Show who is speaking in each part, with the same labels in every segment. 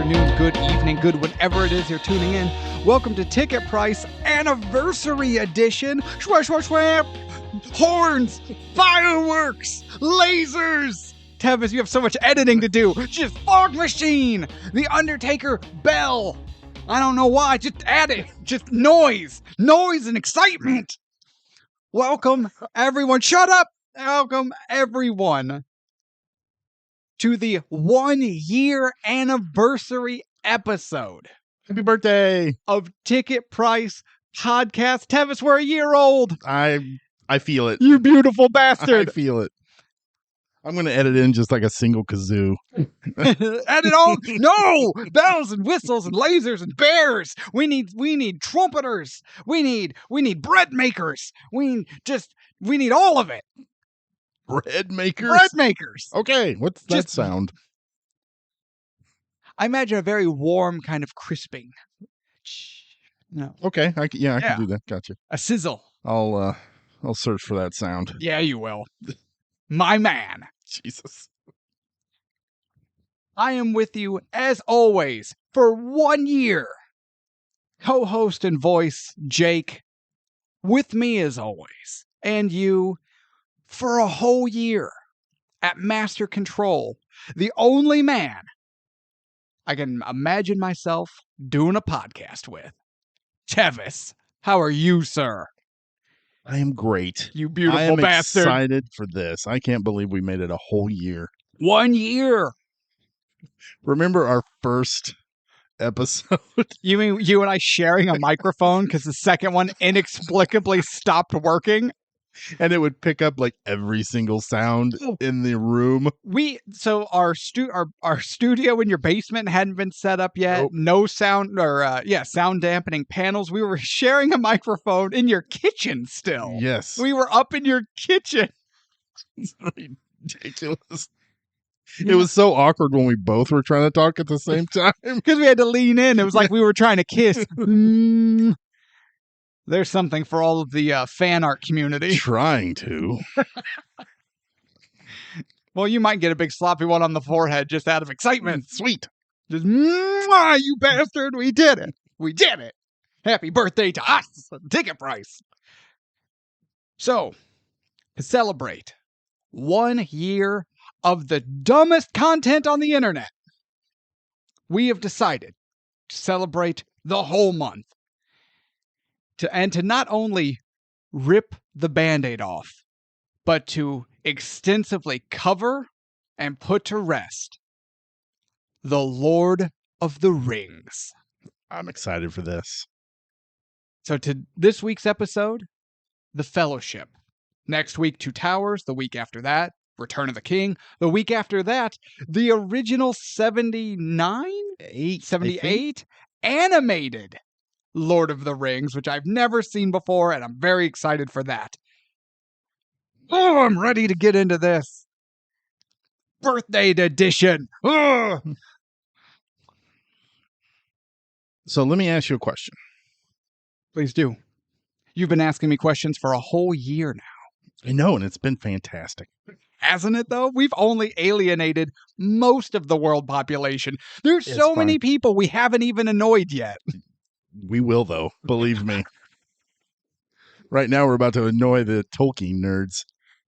Speaker 1: afternoon, good evening, good whenever it is you're tuning in. Welcome to Ticket Price Anniversary Edition. Shwap, shwap, shwap. Horns, fireworks, lasers. Tevis, you have so much editing to do. Just fog machine, the Undertaker bell. I don't know why, just add it. Just noise and excitement. Welcome, everyone. Shut up. Welcome, everyone, to the 1 year anniversary episode.
Speaker 2: Happy birthday
Speaker 1: Of Ticket Price Podcast. Tevis, we're a year old.
Speaker 2: I feel it.
Speaker 1: You beautiful bastard.
Speaker 2: I feel it. I'm going to edit in just like a single kazoo.
Speaker 1: Edit all. No! Bells and whistles and lasers and bears. We need trumpeters. We need bread makers. We need all of it.
Speaker 2: Bread makers?
Speaker 1: Bread makers.
Speaker 2: Okay, what's that
Speaker 1: Just-
Speaker 2: sound?
Speaker 1: I imagine a very warm kind of crisping. No.
Speaker 2: Okay, I can
Speaker 1: Yeah.
Speaker 2: do that. Gotcha.
Speaker 1: A sizzle.
Speaker 2: I'll search for that sound.
Speaker 1: Yeah, you will. My man.
Speaker 2: Jesus.
Speaker 1: I am with you, as always, for 1 year. Co-host and voice, Jake. With me, as always. And you, for a whole year. At Master Control. The only man I can imagine myself doing a podcast with. Tevis, how are you, sir?
Speaker 2: I am great.
Speaker 1: You
Speaker 2: I
Speaker 1: beautiful
Speaker 2: am
Speaker 1: bastard.
Speaker 2: excited for this. I can't believe we made it a whole year.
Speaker 1: 1 year.
Speaker 2: Remember our first episode?
Speaker 1: You mean you and I sharing a microphone because the second one inexplicably stopped working?
Speaker 2: And it would pick up like every single sound in the room.
Speaker 1: Our studio in your basement hadn't been set up yet.
Speaker 2: Nope.
Speaker 1: No sound sound dampening panels. We were sharing a microphone in your kitchen still.
Speaker 2: Yes.
Speaker 1: We were up in your kitchen.
Speaker 2: It's ridiculous. It was so awkward when we both were trying to talk at the same time.
Speaker 1: Because we had to lean in. It was like we were trying to kiss. There's something for all of the fan art community.
Speaker 2: Trying to.
Speaker 1: Well, you might get a big sloppy one on the forehead just out of excitement.
Speaker 2: Sweet.
Speaker 1: Just, mwah, you bastard, we did it. We did it. Happy birthday to us. Ticket price. So, to celebrate 1 year of the dumbest content on the internet, we have decided to celebrate the whole month. To not only rip the Band-Aid off, but to extensively cover and put to rest the Lord of the Rings.
Speaker 2: I'm excited for this.
Speaker 1: So to this week's episode, The Fellowship. Next week, Two Towers. The week after that, Return of the King. The week after that, the original 78 animated Lord of the Rings, which I've never seen before, and I'm very excited for that. Oh, I'm ready to get into this. Birthday edition. Ugh.
Speaker 2: So let me ask you a question.
Speaker 1: Please do. You've been asking me questions for a whole year now.
Speaker 2: I know, and it's been fantastic.
Speaker 1: Hasn't it, though? We've only alienated most of the world population. There's
Speaker 2: It's
Speaker 1: so many
Speaker 2: fine.
Speaker 1: people we haven't even annoyed yet.
Speaker 2: We will, though. Believe me. Right now, we're about to annoy the Tolkien nerds.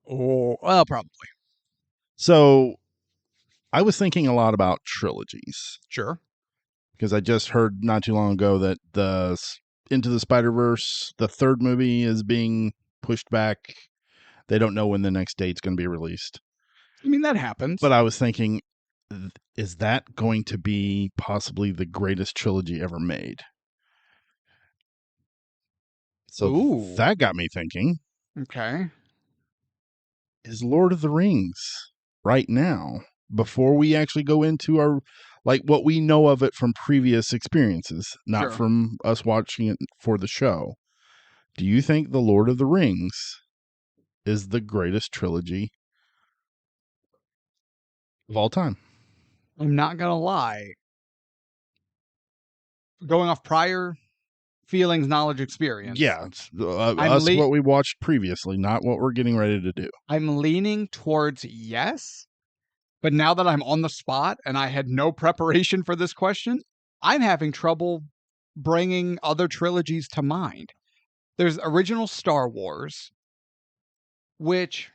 Speaker 1: Oh, well, probably.
Speaker 2: So I was thinking a lot about trilogies
Speaker 1: Sure.
Speaker 2: because I just heard not too long ago that the Into the Spider-Verse, the third movie, is being pushed back. They don't know when the next date's going to be released.
Speaker 1: I mean, that happens.
Speaker 2: But I was thinking, is that going to be possibly the greatest trilogy ever made? So
Speaker 1: Ooh.
Speaker 2: that got me thinking,
Speaker 1: Okay.
Speaker 2: is Lord of the Rings right now, before we actually go into our, like what we know of it from previous experiences, not
Speaker 1: Sure.
Speaker 2: from us watching it for the show. Do you think the Lord of the Rings is the greatest trilogy of all time?
Speaker 1: I'm not going to lie. Going off prior feelings, knowledge, experience.
Speaker 2: Yeah, it's,
Speaker 1: I'm
Speaker 2: us what we watched previously, not what we're getting ready to do.
Speaker 1: I'm leaning towards yes, But now that I'm on the spot and I had no preparation for this question, I'm having trouble bringing other trilogies to mind. There's original Star Wars, which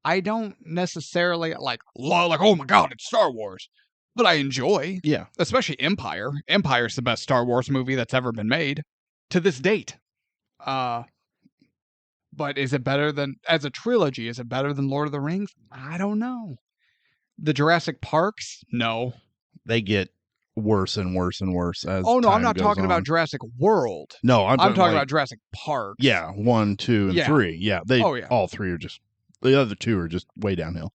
Speaker 1: I don't necessarily like, oh my God, it's Star Wars. But I enjoy,
Speaker 2: Yeah.
Speaker 1: especially Empire. Empire's the best Star Wars movie that's ever been made to this date. But is it better than, as a trilogy, is it better than Lord of the Rings? I don't know. The Jurassic Parks? No.
Speaker 2: They get worse and worse and worse as
Speaker 1: Oh, no, I'm
Speaker 2: time
Speaker 1: not
Speaker 2: goes
Speaker 1: talking
Speaker 2: on.
Speaker 1: about Jurassic World.
Speaker 2: No, I'm talking
Speaker 1: talking
Speaker 2: like,
Speaker 1: about Jurassic Parks.
Speaker 2: Yeah, 1, 2, and
Speaker 1: Yeah.
Speaker 2: 3. Yeah,
Speaker 1: Oh, yeah.
Speaker 2: all 3 are just, the other 2 are just way downhill.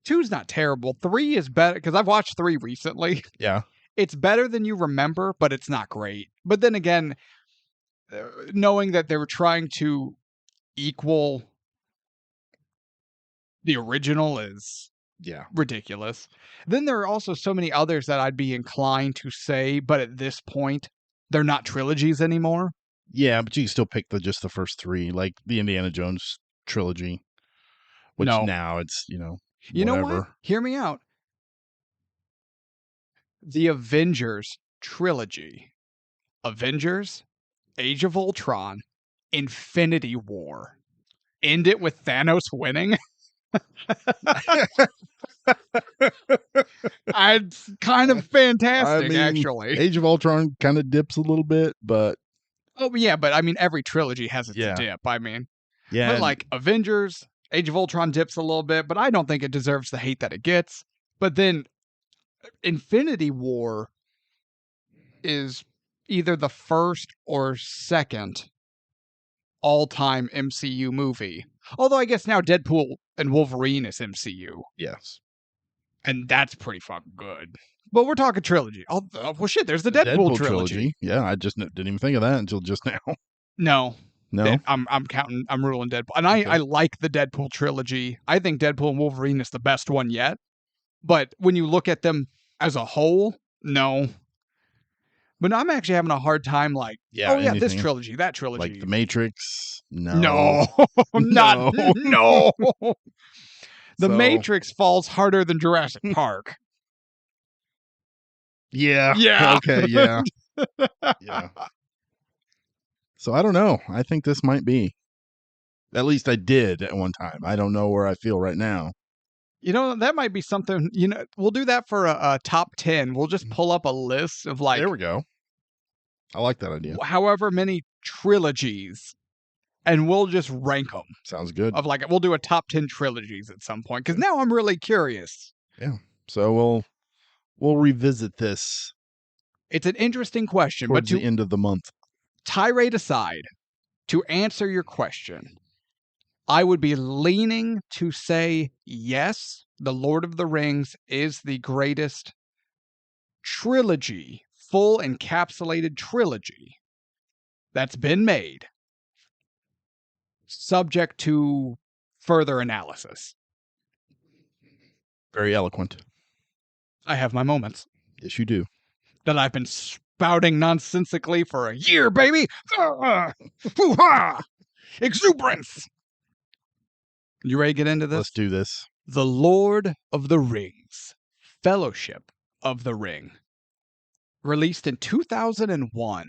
Speaker 1: 2's not terrible. 3 is better, because I've watched 3 recently.
Speaker 2: Yeah.
Speaker 1: It's better than you remember, but it's not great. But then again, knowing that they were trying to equal the original is ridiculous. Then there are also so many others that I'd be inclined to say, but at this point, they're not trilogies anymore.
Speaker 2: Yeah, but you can still pick just the first 3, like the Indiana Jones trilogy, which
Speaker 1: No.
Speaker 2: now it's,
Speaker 1: You
Speaker 2: whatever.
Speaker 1: know what? Hear me out. The Avengers trilogy. Avengers, Age of Ultron, Infinity War. End it with Thanos winning. It's kind of fantastic, actually.
Speaker 2: Age of Ultron kind of dips a little bit, but
Speaker 1: Oh, yeah, but I mean, every trilogy has its
Speaker 2: Yeah.
Speaker 1: dip. I mean,
Speaker 2: yeah,
Speaker 1: but like Avengers, Age of Ultron dips a little bit, but I don't think it deserves the hate that it gets. But then Infinity War is either the first or second all-time MCU movie. Although I guess now Deadpool and Wolverine is MCU,
Speaker 2: yes.
Speaker 1: and that's pretty fucking good. But we're talking trilogy. Oh, well, shit, there's the Deadpool trilogy.
Speaker 2: Yeah, I just didn't even think of that until just now.
Speaker 1: No.
Speaker 2: No,
Speaker 1: I'm ruling Deadpool. And I like the Deadpool trilogy. I think Deadpool and Wolverine is the best one yet. But when you look at them as a whole, no. But I'm actually having a hard time like, this
Speaker 2: anything.
Speaker 1: trilogy, that trilogy.
Speaker 2: Like The Matrix. No.
Speaker 1: No. No. The Matrix falls harder than Jurassic Park.
Speaker 2: Yeah.
Speaker 1: Yeah.
Speaker 2: Okay, yeah. Yeah. So I don't know. I think this might be. At least I did at one time. I don't know where I feel right now.
Speaker 1: That might be something, we'll do that for a top 10. We'll just pull up a list of like,
Speaker 2: There we go. I like that idea.
Speaker 1: however many trilogies, and we'll just rank them.
Speaker 2: Sounds good.
Speaker 1: Of like, we'll do a top 10 trilogies at some point, because now I'm really curious.
Speaker 2: Yeah. So we'll revisit this.
Speaker 1: It's an interesting question,
Speaker 2: towards
Speaker 1: but
Speaker 2: the end of the month.
Speaker 1: Tirade aside, to answer your question, I would be leaning to say yes, The Lord of the Rings is the greatest trilogy, full encapsulated trilogy that's been made, subject to further analysis.
Speaker 2: Very eloquent.
Speaker 1: I have my moments.
Speaker 2: Yes, you do.
Speaker 1: That I've been spouting nonsensically for a year, baby! Exuberance! You ready to get into this?
Speaker 2: Let's do this.
Speaker 1: The Lord of the Rings, Fellowship of the Ring. Released in 2001.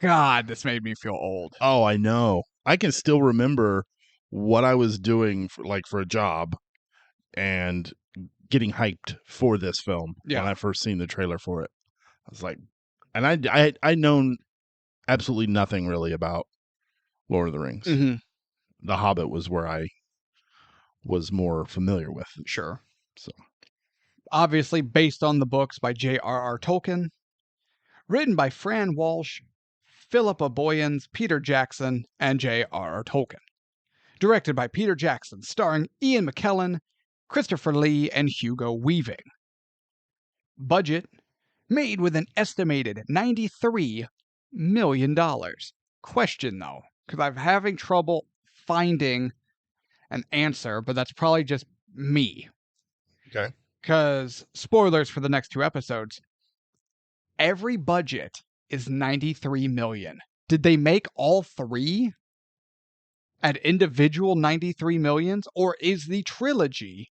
Speaker 1: God, this made me feel old.
Speaker 2: Oh, I know. I can still remember what I was doing for a job and getting hyped for this film when I first seen the trailer for it. I was like, and I'd known absolutely nothing really about Lord of the Rings.
Speaker 1: Mm-hmm.
Speaker 2: The Hobbit was where I was more familiar with.
Speaker 1: Sure.
Speaker 2: So,
Speaker 1: obviously based on the books by J.R.R. Tolkien, written by Fran Walsh, Philippa Boyens, Peter Jackson, and J.R.R. Tolkien. Directed by Peter Jackson, starring Ian McKellen, Christopher Lee, and Hugo Weaving. Budget, made with an estimated $93 million. Question, though, because I'm having trouble finding an answer, but that's probably just me.
Speaker 2: okay.
Speaker 1: Because, spoilers for the next 2 episodes, every budget is $93 million. Did they make all 3 at individual $93 millions, or is the trilogy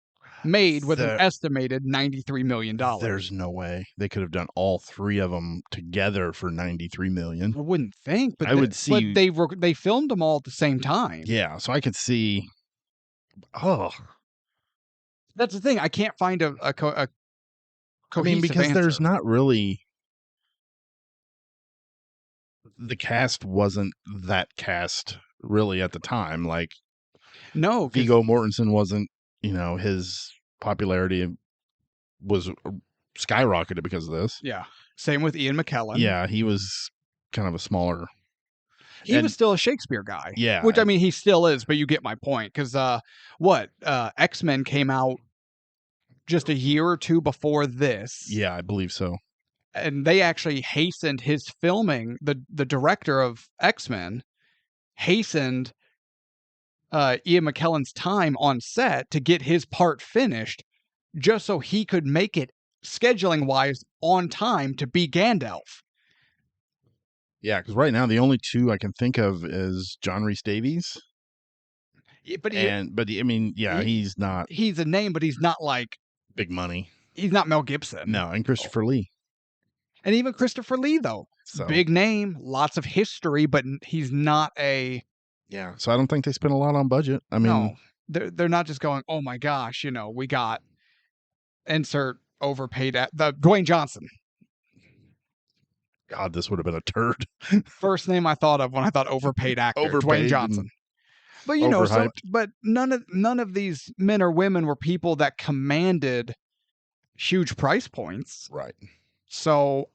Speaker 1: made with an estimated $93 million.
Speaker 2: There's no way they could have done all three of them together for $93 million.
Speaker 1: I wouldn't think, but
Speaker 2: I would see.
Speaker 1: But they filmed them all at the same time.
Speaker 2: Yeah, so I could see. Oh,
Speaker 1: that's the thing. I can't find a cohesive
Speaker 2: because
Speaker 1: answer.
Speaker 2: There's not really. The cast wasn't that cast really at the time. Like,
Speaker 1: no,
Speaker 2: Viggo Mortensen wasn't. His popularity was skyrocketed because of this.
Speaker 1: Yeah. Same with Ian McKellen.
Speaker 2: Yeah, he was kind of a smaller.
Speaker 1: He was still a Shakespeare guy.
Speaker 2: Yeah.
Speaker 1: Which, I mean, he still is, but you get my point. Because, X-Men came out just a year or two before this.
Speaker 2: Yeah, I believe so.
Speaker 1: And they actually hastened his filming. The director of X-Men hastened Ian McKellen's time on set to get his part finished just so he could make it scheduling-wise on time to be Gandalf.
Speaker 2: Yeah, because right now the only two I can think of is John Rhys Davies. He's not.
Speaker 1: He's a name, but he's not like
Speaker 2: big money.
Speaker 1: He's not Mel Gibson.
Speaker 2: No, and Christopher Lee.
Speaker 1: And even Christopher Lee, though. So. Big name, lots of history, but he's not a...
Speaker 2: Yeah, so I don't think they spent a lot on budget. I mean...
Speaker 1: No, they're not just going, oh my gosh, we got... Insert overpaid... the Dwayne Johnson.
Speaker 2: God, this would have been a turd.
Speaker 1: First name I thought of when I thought overpaid actor, Dwayne Johnson. But but none of these men or women were people that commanded huge price points.
Speaker 2: Right.
Speaker 1: So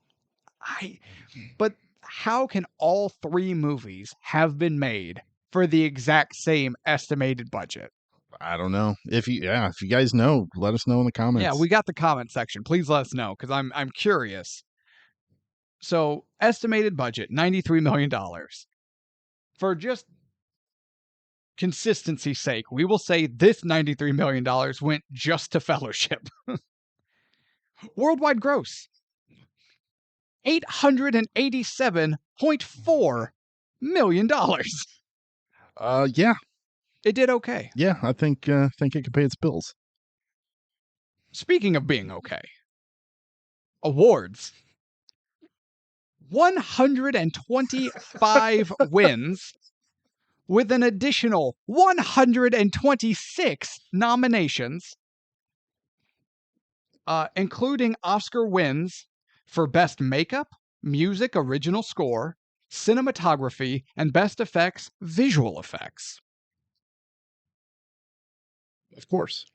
Speaker 1: but how can all three movies have been made for the exact same estimated budget?
Speaker 2: I don't know. If you guys know, let us know in the comments.
Speaker 1: Yeah, we got the comment section. Please let us know because I'm curious. So, estimated budget, $93 million. For just consistency's sake, we will say this $93 million went just to Fellowship. Worldwide gross, $887.4 million.
Speaker 2: Yeah.
Speaker 1: It did okay.
Speaker 2: Yeah, I think it could pay its bills.
Speaker 1: Speaking of being okay, awards. 125 wins with an additional 126 nominations, including Oscar wins for Best Makeup, Music Original Score, Cinematography, and Best Effects Visual Effects.
Speaker 2: Of course.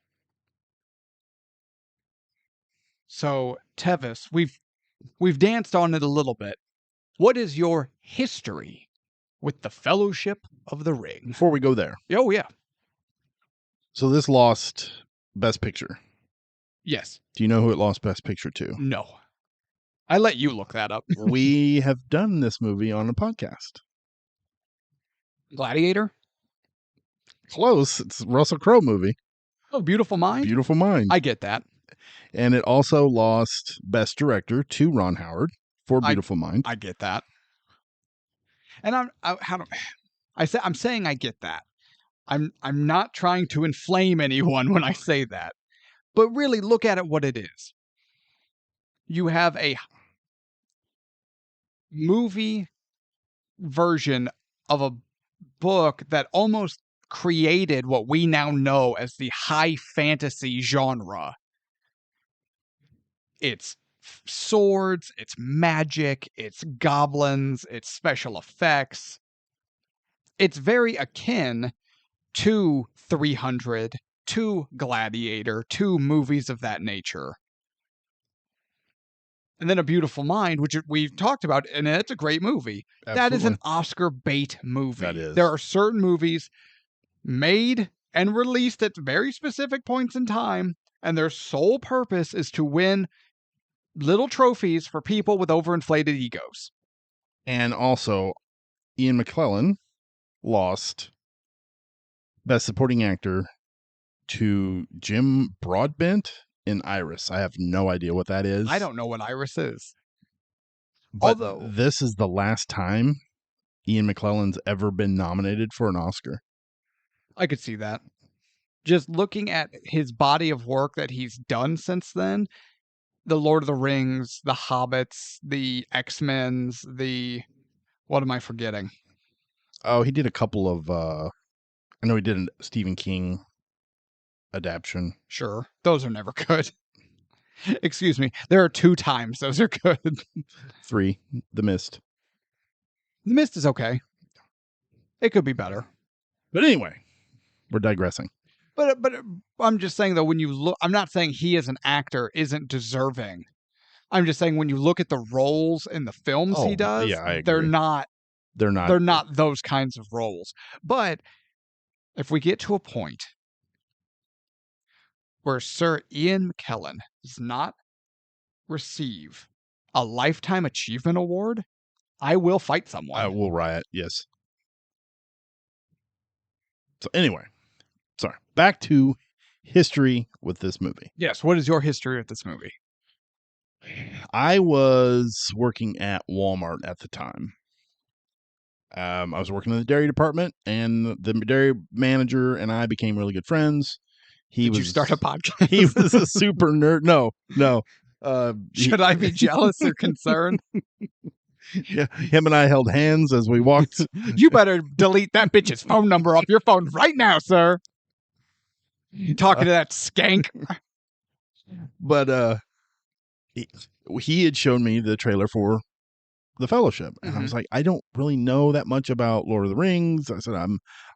Speaker 1: So, Tevis, we've danced on it a little bit. What is your history with the Fellowship of the Ring?
Speaker 2: Before we go there.
Speaker 1: Oh, yeah.
Speaker 2: So this lost Best Picture.
Speaker 1: Yes.
Speaker 2: Do you know who it lost Best Picture to?
Speaker 1: No. I let you look that up.
Speaker 2: We have done this movie on a podcast.
Speaker 1: Gladiator?
Speaker 2: Close. It's a Russell Crowe movie.
Speaker 1: Oh, Beautiful Mind?
Speaker 2: Beautiful Mind.
Speaker 1: I get that.
Speaker 2: And it also lost Best Director to Ron Howard for Beautiful Mind.
Speaker 1: I get that. And I'm saying I get that. I'm not trying to inflame anyone when I say that. But really look at it what it is. You have a movie version of a book that almost created what we now know as the high fantasy genre. It's swords, it's magic, it's goblins, it's special effects. It's very akin to 300, to Gladiator, to movies of that nature. And then A Beautiful Mind, which we've talked about, and it's a great movie. Absolutely. That is an Oscar bait movie.
Speaker 2: That is.
Speaker 1: There are certain movies made and released at very specific points in time, and their sole purpose is to win little trophies for people with overinflated egos.
Speaker 2: And also, Ian McKellen lost Best Supporting Actor to Jim Broadbent in Iris. I have no idea what that is.
Speaker 1: I don't know what Iris is.
Speaker 2: But this is the last time Ian McKellen's ever been nominated for an Oscar.
Speaker 1: I could see that. just looking at his body of work that he's done since then, the Lord of the Rings, the Hobbits, the X-Men's, what am I forgetting?
Speaker 2: Oh, he did a couple of I know he did a Stephen King adaptation.
Speaker 1: Sure. Those are never good. Excuse me. There are 2 times those are good.
Speaker 2: 3, The Mist.
Speaker 1: The Mist is okay. It could be better.
Speaker 2: But anyway, we're digressing.
Speaker 1: But I'm just saying, though, when you look, I'm not saying he as an actor isn't deserving. I'm just saying when you look at the roles in the films he does,
Speaker 2: yeah, I agree.
Speaker 1: they're not those kinds of roles. But if we get to a point where Sir Ian McKellen does not receive a Lifetime Achievement Award, I will fight someone.
Speaker 2: I will riot, yes. So anyway, sorry. Back to history with this movie.
Speaker 1: Yes, what is your history with this movie?
Speaker 2: I was working at Walmart at the time. I was working in the dairy department, and the dairy manager and I became really good friends.
Speaker 1: Did you start a podcast?
Speaker 2: He was a super nerd. No.
Speaker 1: Should I be jealous or concerned?
Speaker 2: Yeah, him and I held hands as we walked.
Speaker 1: You better delete that bitch's phone number off your phone right now, sir. You talking to that skank?
Speaker 2: But he had shown me the trailer for The Fellowship, and I was like, I don't really know that much about Lord of the Rings. I said,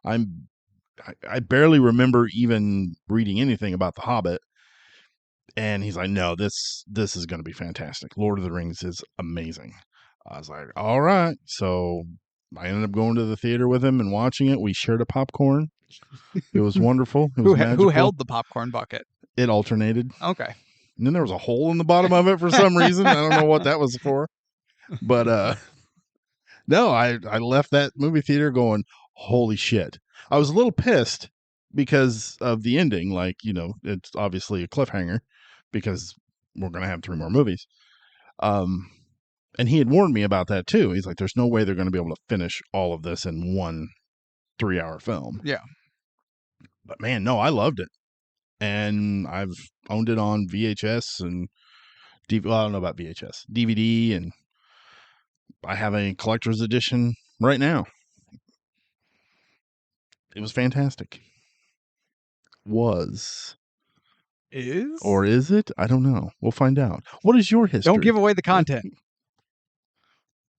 Speaker 2: I barely remember even reading anything about The Hobbit. And he's like, no, this is going to be fantastic. Lord of the Rings is amazing. I was like, all right. So I ended up going to the theater with him and watching it. We shared a popcorn. It was wonderful. It was magical.
Speaker 1: Who held the popcorn bucket?
Speaker 2: It alternated.
Speaker 1: Okay.
Speaker 2: And then there was a hole in the bottom of it for some reason. I don't know what that was for. But no, I left that movie theater going, holy shit. I was a little pissed because of the ending. Like, it's obviously a cliffhanger because we're going to have 3 more movies. And he had warned me about that too. He's like, there's no way they're going to be able to finish all of this in one 3-hour film.
Speaker 1: Yeah.
Speaker 2: But man, no, I loved it. And I've owned it on VHS and I don't know about VHS, DVD, and I have a collector's edition right now. It was fantastic.
Speaker 1: Is?
Speaker 2: Or is it? I don't know. We'll find out. What is your history?
Speaker 1: Don't give away the content.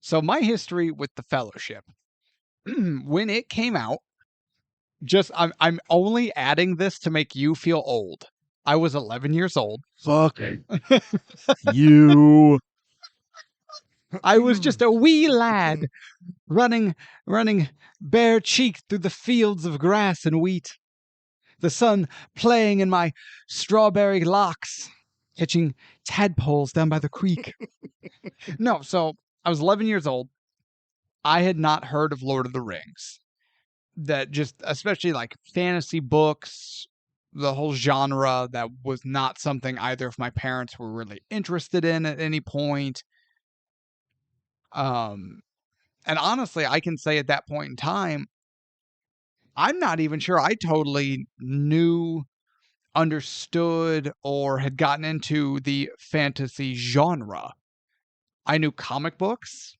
Speaker 1: So my history with The Fellowship, when it came out, I'm only adding this to make you feel old. I was 11 years old.
Speaker 2: Fuck you.
Speaker 1: I was just a wee lad running bare-cheeked through the fields of grass and wheat. The sun playing in my strawberry locks, catching tadpoles down by the creek. No, so I was 11 years old. I had not heard of Lord of the Rings. That just, especially like fantasy books, the whole genre, that was not something either of my parents were really interested in at any point. And honestly, I can say at that point in time, I'm not even sure I totally knew, understood, or had gotten into the fantasy genre. I knew comic books.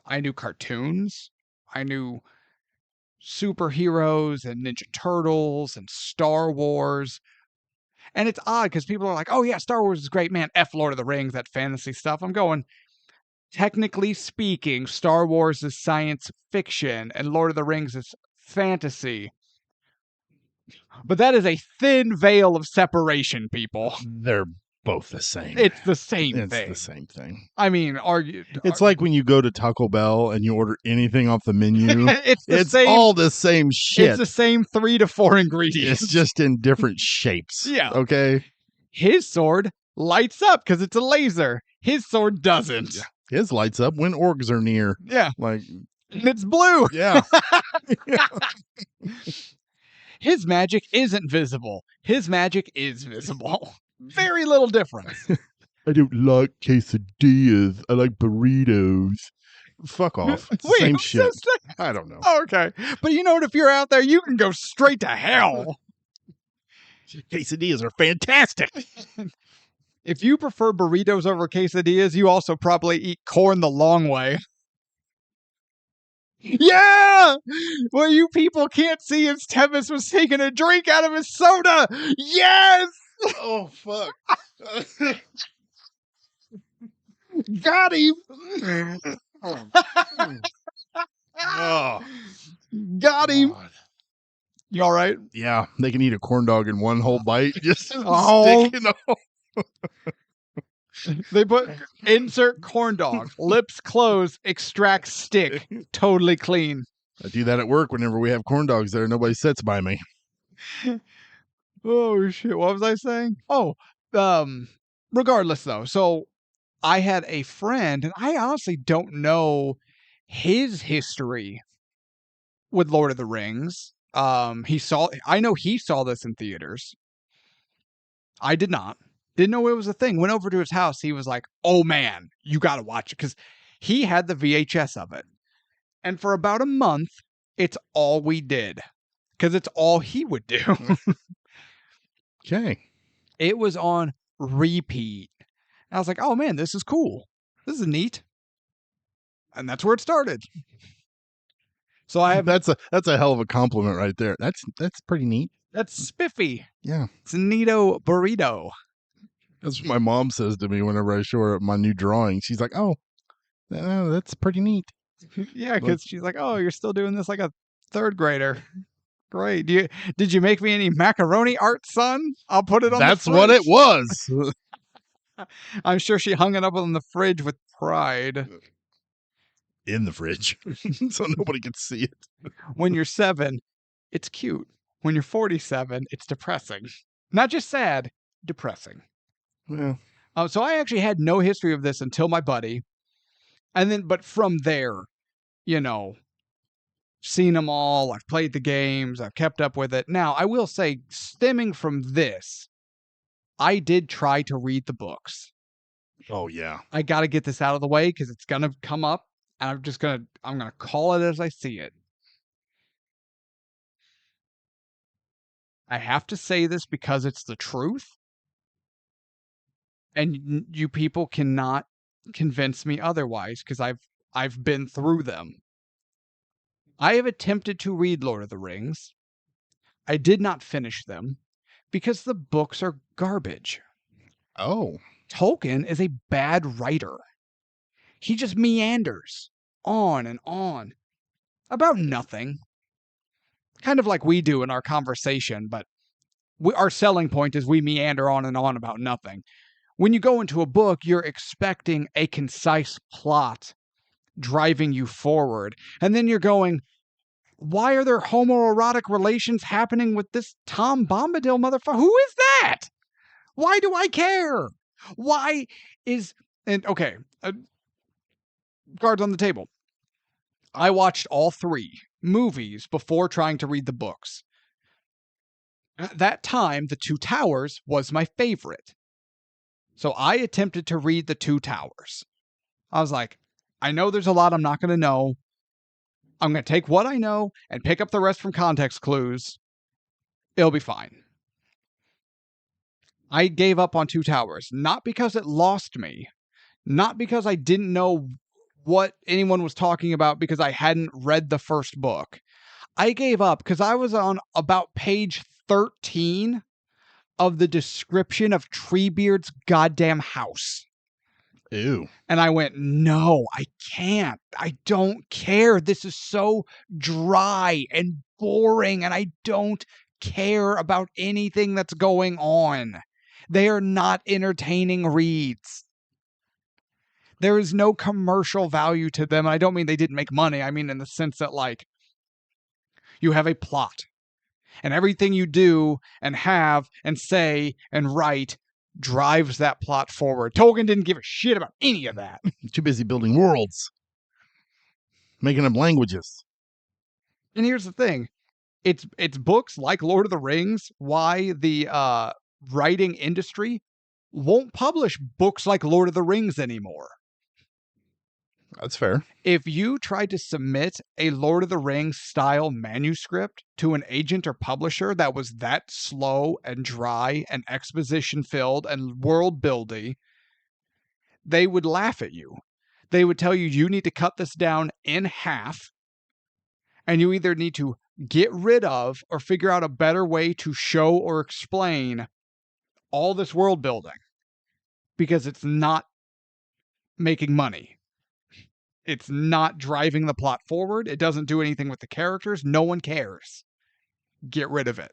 Speaker 1: I knew cartoons. I knew superheroes and Ninja Turtles and Star Wars. And it's odd because people are like, oh yeah, Star Wars is great, man. F Lord of the Rings, that fantasy stuff. I'm going, technically speaking, Star Wars is science fiction and Lord of the Rings is fantasy. But that is a thin veil of separation, people.
Speaker 2: They're both the same.
Speaker 1: It's the same thing.
Speaker 2: It's the same thing.
Speaker 1: I mean,
Speaker 2: it's like when you go to Taco Bell and you order anything off the menu.
Speaker 1: it's
Speaker 2: all the same shit.
Speaker 1: It's the same 3 to 4 ingredients.
Speaker 2: It's just in different shapes.
Speaker 1: Yeah.
Speaker 2: Okay.
Speaker 1: His sword lights up because it's a laser. His sword doesn't.
Speaker 2: Yeah. His lights up when orcs are near.
Speaker 1: Yeah.
Speaker 2: Like,
Speaker 1: it's blue.
Speaker 2: Yeah.
Speaker 1: His magic isn't visible. His magic is visible. Very little difference.
Speaker 2: I don't like quesadillas. I like burritos. Fuck off. It's the same shit. I don't know.
Speaker 1: Okay. But you know what? If you're out there, you can go straight to hell.
Speaker 2: Quesadillas are fantastic.
Speaker 1: If you prefer burritos over quesadillas, you also probably eat corn the long way. Yeah! What you people can't see is Tevis was taking a drink out of his soda. Yes!
Speaker 2: Oh, fuck.
Speaker 1: Got him!
Speaker 2: Oh,
Speaker 1: Got him!
Speaker 2: God.
Speaker 1: You all right?
Speaker 2: Yeah, they can eat a corn dog in one whole bite. Just
Speaker 1: Oh.
Speaker 2: sticking off.
Speaker 1: They put insert corn dog, lips closed, extract stick, totally clean.
Speaker 2: I do that at work whenever we have corn dogs there. Nobody sits by me.
Speaker 1: Oh shit! What was I saying? Oh, regardless though. So I had a friend, and I honestly don't know his history with Lord of the Rings. I know he saw this in theaters. I did not. Didn't know it was a thing. Went over to his house. He was like, "Oh man, you got to watch it," because he had the VHS of it. And for about a month, it's all we did because it's all he would do.
Speaker 2: Okay.
Speaker 1: It was on repeat. And I was like, "Oh man, this is cool. This is neat." And that's where it started. So I have
Speaker 2: That's a hell of a compliment right there. That's pretty neat.
Speaker 1: that's spiffy.
Speaker 2: Yeah.
Speaker 1: It's a neato burrito.
Speaker 2: That's what my mom says to me whenever I show her my new drawing. She's like, "Oh, that's pretty neat."
Speaker 1: Yeah, because she's like, "Oh, you're still doing this like a third grader." Great. Did you make me any macaroni art, son? I'll put it on
Speaker 2: That's
Speaker 1: the
Speaker 2: what it
Speaker 1: fridge.
Speaker 2: was.
Speaker 1: I'm sure she hung it up on the fridge with pride.
Speaker 2: In the fridge. So nobody could see it.
Speaker 1: When you're 7, it's cute. When you're 47, it's depressing. Not just sad, depressing.
Speaker 2: Well,
Speaker 1: So I actually had no history of this until my buddy. And then, but from there, you know, seen them all. I've played the games. I've kept up with it. Now, I will say, stemming from this, I did try to read the books.
Speaker 2: oh yeah.
Speaker 1: I got to get this out of the way because it's going to come up, and I'm going to call it as I see it. I have to say this because it's the truth. And you people cannot convince me otherwise because I've been through them. I have attempted to read Lord of the Rings. I did not finish them because the books are garbage.
Speaker 2: Oh.
Speaker 1: Tolkien is a bad writer. He just meanders on and on about nothing. Kind of like we do in our conversation, but our selling point is we meander on and on about nothing. When you go into a book, you're expecting a concise plot driving you forward. And then you're going, why are there homoerotic relations happening with this Tom Bombadil motherfucker? Who is that? Why do I care? Why is... And okay, cards on the table. I watched all 3 movies before trying to read the books. At that time, The Two Towers was my favorite. So I attempted to read The Two Towers. I was like, I know there's a lot I'm not going to know. I'm going to take what I know and pick up the rest from context clues. It'll be fine. I gave up on Two Towers, not because it lost me, not because I didn't know what anyone was talking about because I hadn't read the first book. I gave up because I was on about page 13 of the description of Treebeard's goddamn house.
Speaker 2: Ew.
Speaker 1: And I went, no, I can't. I don't care. This is so dry and boring, and I don't care about anything that's going on. They are not entertaining reads. There is no commercial value to them. I don't mean they didn't make money. I mean in the sense that, like, you have a plot, and everything you do and have and say and write drives that plot forward. Tolkien didn't give a shit about any of that.
Speaker 2: Too busy building worlds, making up languages.
Speaker 1: And here's the thing. It's books like Lord of the Rings why the writing industry won't publish books like Lord of the Rings anymore.
Speaker 2: That's fair.
Speaker 1: If you tried to submit a Lord of the Rings style manuscript to an agent or publisher that was that slow and dry and exposition filled and world building, they would laugh at you. They would tell you, you need to cut this down in half, and you either need to get rid of or figure out a better way to show or explain all this world building because it's not making money. It's not driving the plot forward. It doesn't do anything with the characters. No one cares. Get rid of it.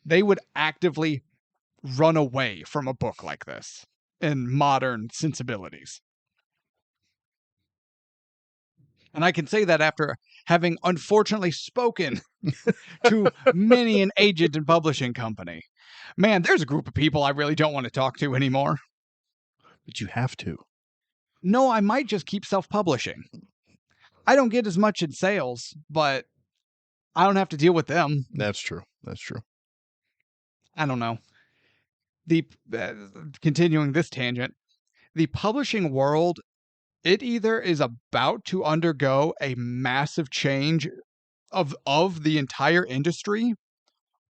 Speaker 1: They would actively run away from a book like this in modern sensibilities. And I can say that after having unfortunately spoken to many an agent and publishing company. Man, there's a group of people I really don't want to talk to anymore.
Speaker 2: But you have to.
Speaker 1: No, I might just keep self-publishing. I don't get as much in sales, but I don't have to deal with them.
Speaker 2: That's true. That's true.
Speaker 1: I don't know. Continuing this tangent, the publishing world, it either is about to undergo a massive change of the entire industry,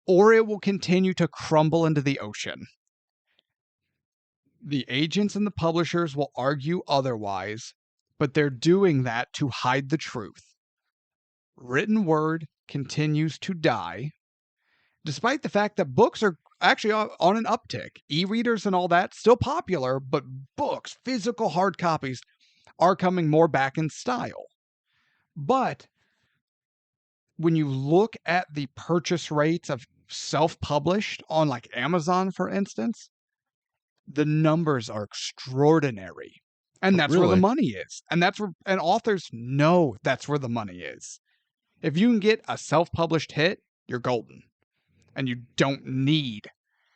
Speaker 1: or it will continue to crumble into the ocean. The agents and the publishers will argue otherwise, but they're doing that to hide the truth. Written word continues to die, despite the fact that books are actually on an uptick. E-readers and all that, still popular, but books, physical hard copies, are coming more back in style. But when you look at the purchase rates of self-published on like Amazon, for instance, the numbers are extraordinary. And that's where the money is. And authors know that's where the money is. If you can get a self-published hit, you're golden. And you don't need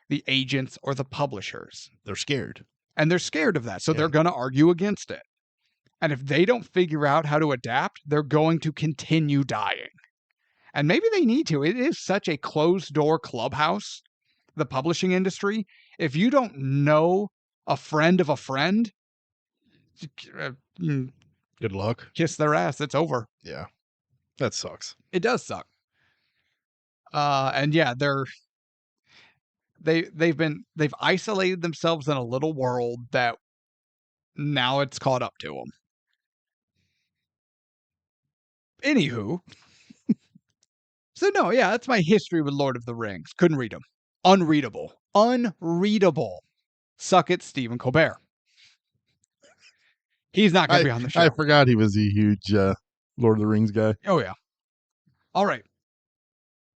Speaker 1: the agents or the publishers.
Speaker 2: They're scared.
Speaker 1: And they're scared of that. So they're going to argue against it. And if they don't figure out how to adapt, they're going to continue dying. And maybe they need to. It is such a closed-door clubhouse, the publishing industry. If you don't know a friend of a friend,
Speaker 2: good luck.
Speaker 1: Kiss their ass. It's over.
Speaker 2: Yeah. That sucks.
Speaker 1: It does suck. And yeah, they've isolated themselves in a little world that now it's caught up to them. Anywho, so no, yeah, that's my history with Lord of the Rings. Couldn't read them. Unreadable. Suck it, Stephen Colbert. He's not going to be on the show.
Speaker 2: I forgot he was a huge Lord of the Rings guy.
Speaker 1: Oh, yeah. All right.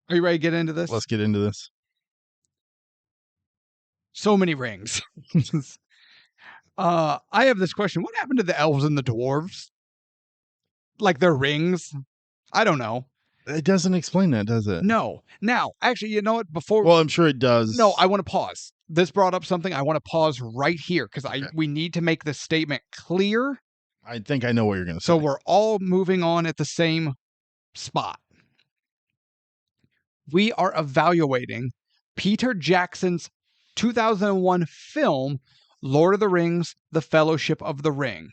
Speaker 1: Are you ready to get into this?
Speaker 2: Let's get into this.
Speaker 1: So many rings. I have this question. What happened to the elves and the dwarves? Like their rings? I don't know.
Speaker 2: It doesn't explain that, does it?
Speaker 1: No. Now, actually, you know what?
Speaker 2: Well, I'm sure it does.
Speaker 1: No, I want to pause. This brought up something. I want to pause right here because we need to make this statement clear.
Speaker 2: I think I know what you're going to say.
Speaker 1: So we're all moving on at the same spot. We are evaluating Peter Jackson's 2001 film, Lord of the Rings, The Fellowship of the Ring.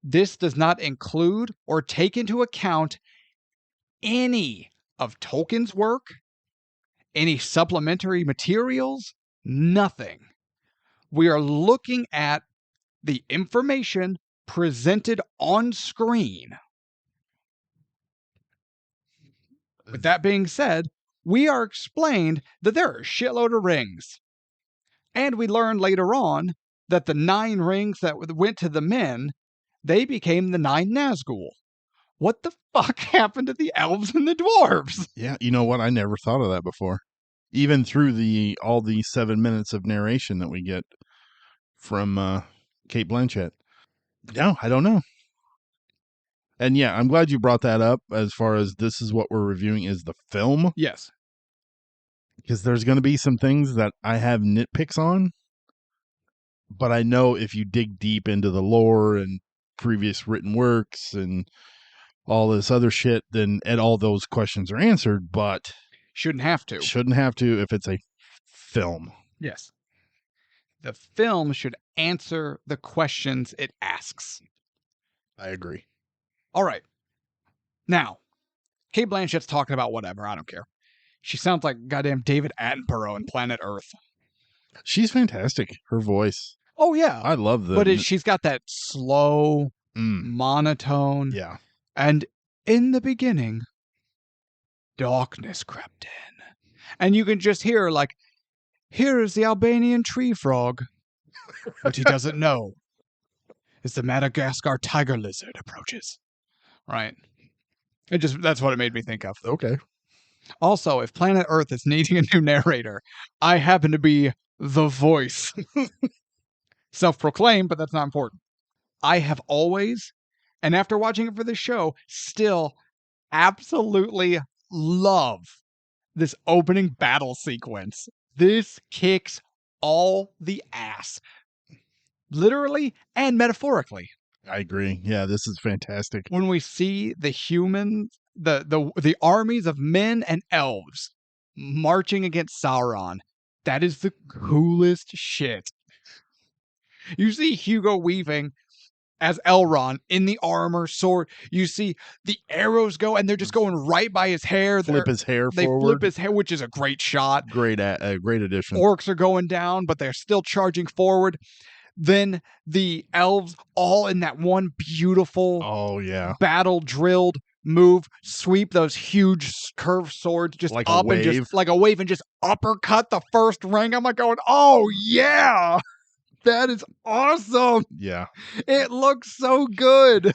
Speaker 1: This does not include or take into account any of Tolkien's work, any supplementary materials, nothing. We are looking at the information presented on screen. With that being said, we are explained that there are a shitload of rings. And we learn later on that the 9 rings that went to the men, they became the 9 Nazgul. What the fuck happened to the elves and the dwarves?
Speaker 2: Yeah, you know what? I never thought of that before. Even through all the 7 minutes of narration that we get from Cate Blanchett. No, I don't know. And yeah, I'm glad you brought that up as far as this is what we're reviewing is the film.
Speaker 1: Yes.
Speaker 2: Because there's going to be some things that I have nitpicks on. But I know if you dig deep into the lore and previous written works and all this other shit, then all those questions are answered. But
Speaker 1: shouldn't have to.
Speaker 2: Shouldn't have to if it's a film.
Speaker 1: Yes. The film should answer the questions it asks.
Speaker 2: I agree.
Speaker 1: All right. Now, Kate Blanchett's talking about whatever. I don't care. She sounds like goddamn David Attenborough in Planet Earth.
Speaker 2: She's fantastic. Her voice.
Speaker 1: Oh, yeah.
Speaker 2: I love
Speaker 1: But she's got that slow, monotone.
Speaker 2: Yeah.
Speaker 1: And in the beginning, darkness crept in. And you can just hear, like, here is the Albanian tree frog. What he doesn't know is the Madagascar tiger lizard approaches. Right? That's what it made me think of.
Speaker 2: Okay.
Speaker 1: Also, if Planet Earth is needing a new narrator, I happen to be the voice. Self-proclaimed, but that's not important. I have always, and after watching it for this show, still absolutely love this opening battle sequence. This kicks all the ass. Literally and metaphorically.
Speaker 2: I agree. Yeah, this is fantastic.
Speaker 1: When we see the humans, the armies of men and elves marching against Sauron, that is the coolest shit. You see Hugo Weaving as Elrond in the armor, sword. You see the arrows go, and they're just going right by his hair.
Speaker 2: They flip his hair,
Speaker 1: which is a great shot.
Speaker 2: Great addition.
Speaker 1: Orcs are going down, but they're still charging forward. Then the elves, all in that one beautiful, battle-drilled move, sweep those huge curved swords just
Speaker 2: like
Speaker 1: up and just like a wave and just uppercut the first ring. I'm like going, oh yeah, that is awesome.
Speaker 2: Yeah,
Speaker 1: it looks so good.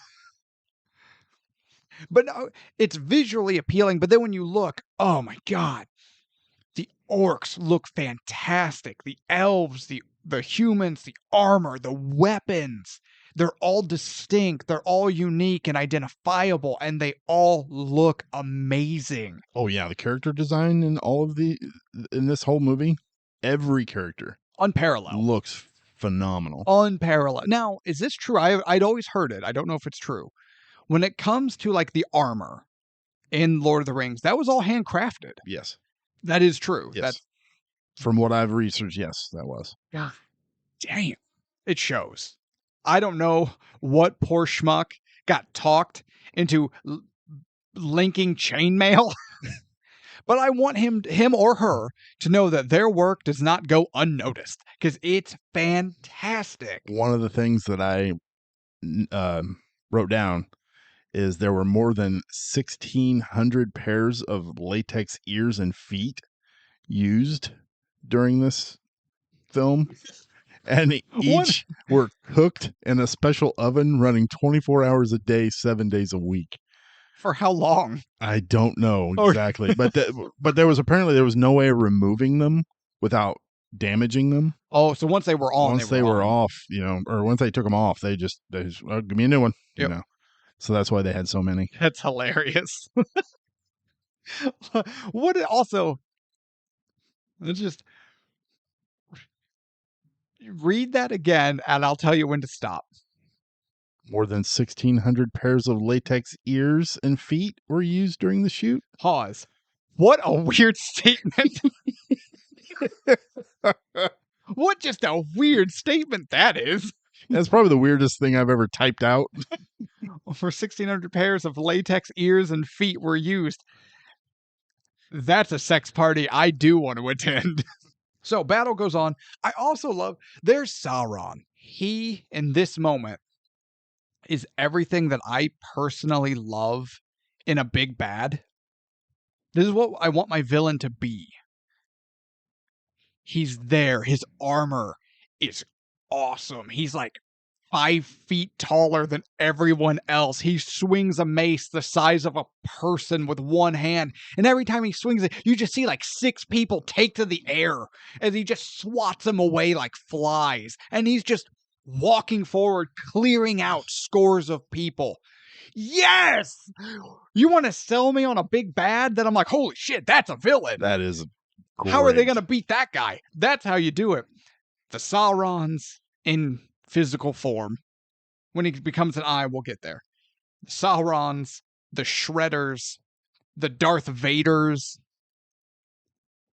Speaker 1: But no, it's visually appealing. But then when you look, oh my god, the orcs look fantastic. The elves, the humans, the armor, the weapons, they're all distinct. They're all unique and identifiable, and they all look amazing.
Speaker 2: Oh yeah, the character design in this whole movie, every character
Speaker 1: unparalleled,
Speaker 2: looks phenomenal.
Speaker 1: Unparalleled. Now, is this true? I'd always heard it. I don't know if it's true. When it comes to like the armor in Lord of the Rings, that was all handcrafted.
Speaker 2: Yes.
Speaker 1: That is true.
Speaker 2: Yes. From what I've researched, yes, that was.
Speaker 1: God damn. It shows. I don't know what poor schmuck got talked into linking chainmail, but I want him or her to know that their work does not go unnoticed because it's fantastic.
Speaker 2: One of the things that I wrote down is there were more than 1,600 pairs of latex ears and feet used during this film, and each were cooked in a special oven running 24 hours a day, 7 days a week.
Speaker 1: For how long?
Speaker 2: I don't know exactly, but there was no way of removing them without damaging them.
Speaker 1: Oh, so once they were on,
Speaker 2: once they were off, or once they took them off, they just give me a new one, you know. So that's why they had so many.
Speaker 1: That's hilarious. What it also, it's just read that again, and I'll tell you when to stop.
Speaker 2: More than 1,600 pairs of latex ears and feet were used during the shoot.
Speaker 1: Pause. What a weird statement. What just a weird statement that is.
Speaker 2: That's probably the weirdest thing I've ever typed out.
Speaker 1: For 1,600 pairs of latex ears and feet were used. That's a sex party I do want to attend. So battle goes on. I also love, there's Sauron. He, in this moment, is everything that I personally love in a big bad. This is what I want my villain to be. He's there. His armor is awesome. He's like 5 feet taller than everyone else. He swings a mace the size of a person with one hand. And every time he swings it, you just see like 6 people take to the air as he just swats them away like flies. And he's just walking forward, clearing out scores of people. Yes! You want to sell me on a big bad? Then I'm like, holy shit, that's a villain.
Speaker 2: That is great.
Speaker 1: How are they going to beat that guy? That's how you do it. The Saurons in physical form. When he becomes an eye, we'll get there. The Saurons, the Shredders, the Darth Vaders.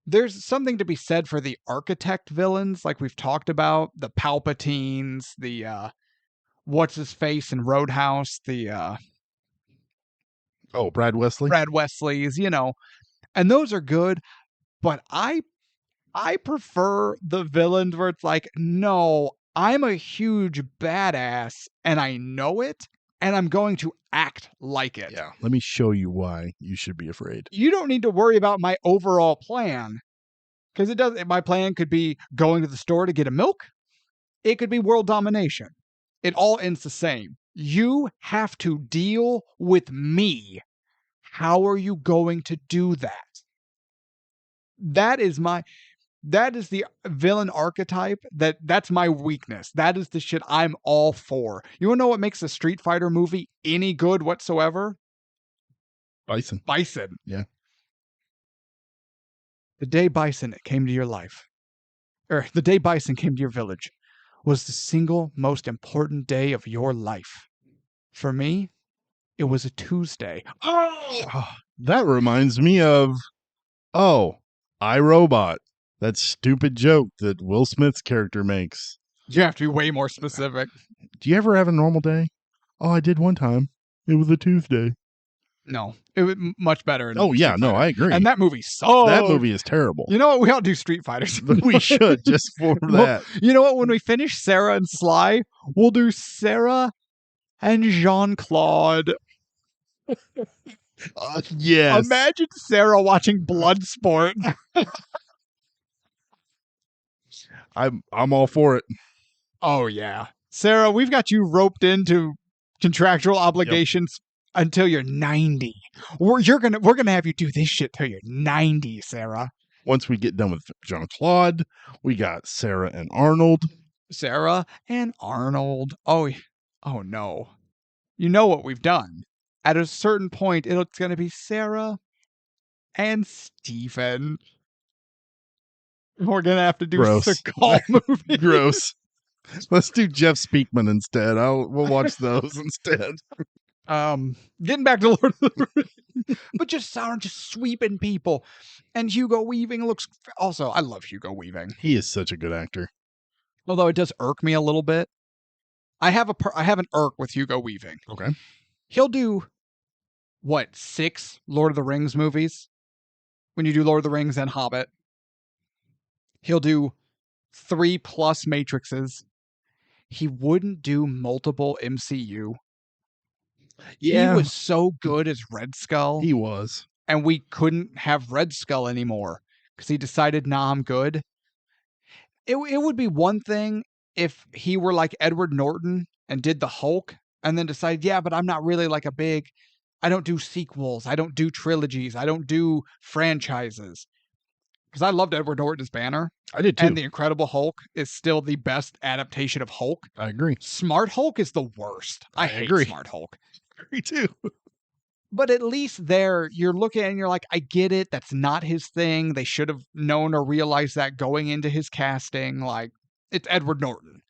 Speaker 1: There's something to be said for the architect villains, like we've talked about. The Palpatines, the what's his face in Roadhouse, the
Speaker 2: Brad Wesley.
Speaker 1: Brad Wesley's, and those are good, but I prefer the villains where it's like, no, I'm a huge badass and I know it and I'm going to act like it.
Speaker 2: Yeah, let me show you why you should be afraid.
Speaker 1: You don't need to worry about my overall plan, because my plan could be going to the store to get a milk. It could be world domination. It all ends the same. You have to deal with me. How are you going to do that? That is the villain archetype. That's my weakness. That is the shit I'm all for. You want to know what makes a Street Fighter movie any good whatsoever?
Speaker 2: Bison.
Speaker 1: Yeah. The day Bison came to your life, or the day Bison came to your village, was the single most important day of your life. For me, it was a Tuesday.
Speaker 2: Oh, that reminds me of, iRobot. That stupid joke that Will Smith's character makes.
Speaker 1: You have to be way more specific.
Speaker 2: Do you ever have a normal day? Oh, I did one time. It was a Tuesday.
Speaker 1: No, it was much better.
Speaker 2: I agree.
Speaker 1: And that movie sucks.
Speaker 2: That movie is terrible.
Speaker 1: You know what? We ought to do Street Fighters.
Speaker 2: We should, just for that.
Speaker 1: You know what? When we finish Sarah and Sly, we'll do Sarah and Jean-Claude.
Speaker 2: Yes.
Speaker 1: Imagine Sarah watching Bloodsport.
Speaker 2: I'm all for it.
Speaker 1: Oh yeah, Sarah, we've got you roped into contractual obligations until you're 90. We're gonna have you do this shit till you're 90, Sarah.
Speaker 2: Once we get done with Jean-Claude, we got Sarah and Arnold.
Speaker 1: Sarah and Arnold. Oh no. You know what we've done. At a certain point, it's going to be Sarah and Stephen. We're going to have to do Seagal movies.
Speaker 2: Gross. Let's do Jeff Speakman instead. We'll watch those instead.
Speaker 1: Getting back to Lord of the Rings. But just Sauron just sweeping people. And Hugo Weaving looks... Also, I love Hugo Weaving.
Speaker 2: He is such a good actor.
Speaker 1: Although it does irk me a little bit. I have an irk with Hugo Weaving.
Speaker 2: Okay.
Speaker 1: He'll do... 6 Lord of the Rings movies? When you do Lord of the Rings and Hobbit. He'll do 3+ Matrixes. He wouldn't do multiple MCU. Yeah. He was so good as Red Skull.
Speaker 2: He was.
Speaker 1: And we couldn't have Red Skull anymore because he decided, nah, I'm good. It would be one thing if he were like Edward Norton and did the Hulk and then decided, yeah, but I'm not really like I don't do sequels. I don't do trilogies. I don't do franchises. Because I loved Edward Norton's Banner.
Speaker 2: I did too.
Speaker 1: And The Incredible Hulk is still the best adaptation of Hulk.
Speaker 2: I agree.
Speaker 1: Smart Hulk is the worst. I hate Smart Hulk.
Speaker 2: I agree too.
Speaker 1: But at least there, you're looking and you're like, I get it. That's not his thing. They should have known or realized that going into his casting. Like, it's Edward Norton.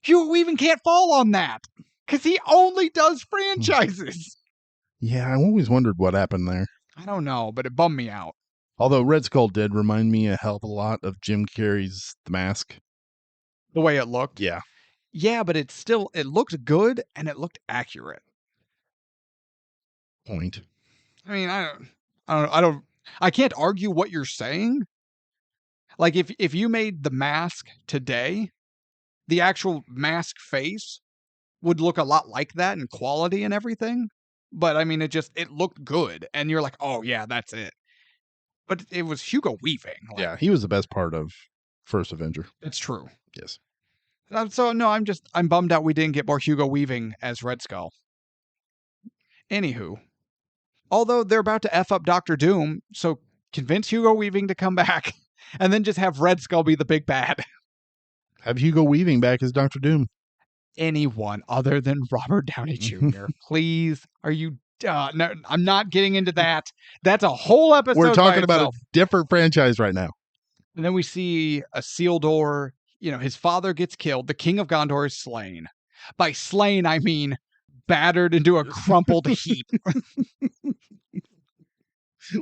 Speaker 1: Hugo Weaving can't fall on that. Because he only does franchises.
Speaker 2: Yeah, I always wondered what happened there.
Speaker 1: I don't know, but it bummed me out.
Speaker 2: Although Red Skull did remind me a hell of a lot of Jim Carrey's The Mask.
Speaker 1: The way it looked?
Speaker 2: Yeah.
Speaker 1: Yeah, but it looked good and it looked accurate.
Speaker 2: Point.
Speaker 1: I mean, I can't argue what you're saying. Like if you made The Mask today, the actual mask face would look a lot like that in quality and everything. But I mean, it looked good, and you're like, oh yeah, that's it. But it was Hugo Weaving.
Speaker 2: Like, yeah, he was the best part of First Avenger.
Speaker 1: It's true.
Speaker 2: Yes.
Speaker 1: So no, I'm bummed out we didn't get more Hugo Weaving as Red Skull. Anywho, although they're about to F up Doctor Doom, so convince Hugo Weaving to come back, and then just have Red Skull be the big bad.
Speaker 2: Have Hugo Weaving back as Doctor Doom.
Speaker 1: Anyone other than Robert Downey Jr. Please, are you... no, I'm not getting into that. That's a whole episode.
Speaker 2: We're talking about a different franchise right now.
Speaker 1: And then we see Isildur. His father gets killed. The King of Gondor is slain. By slain, I mean battered into a crumpled heap.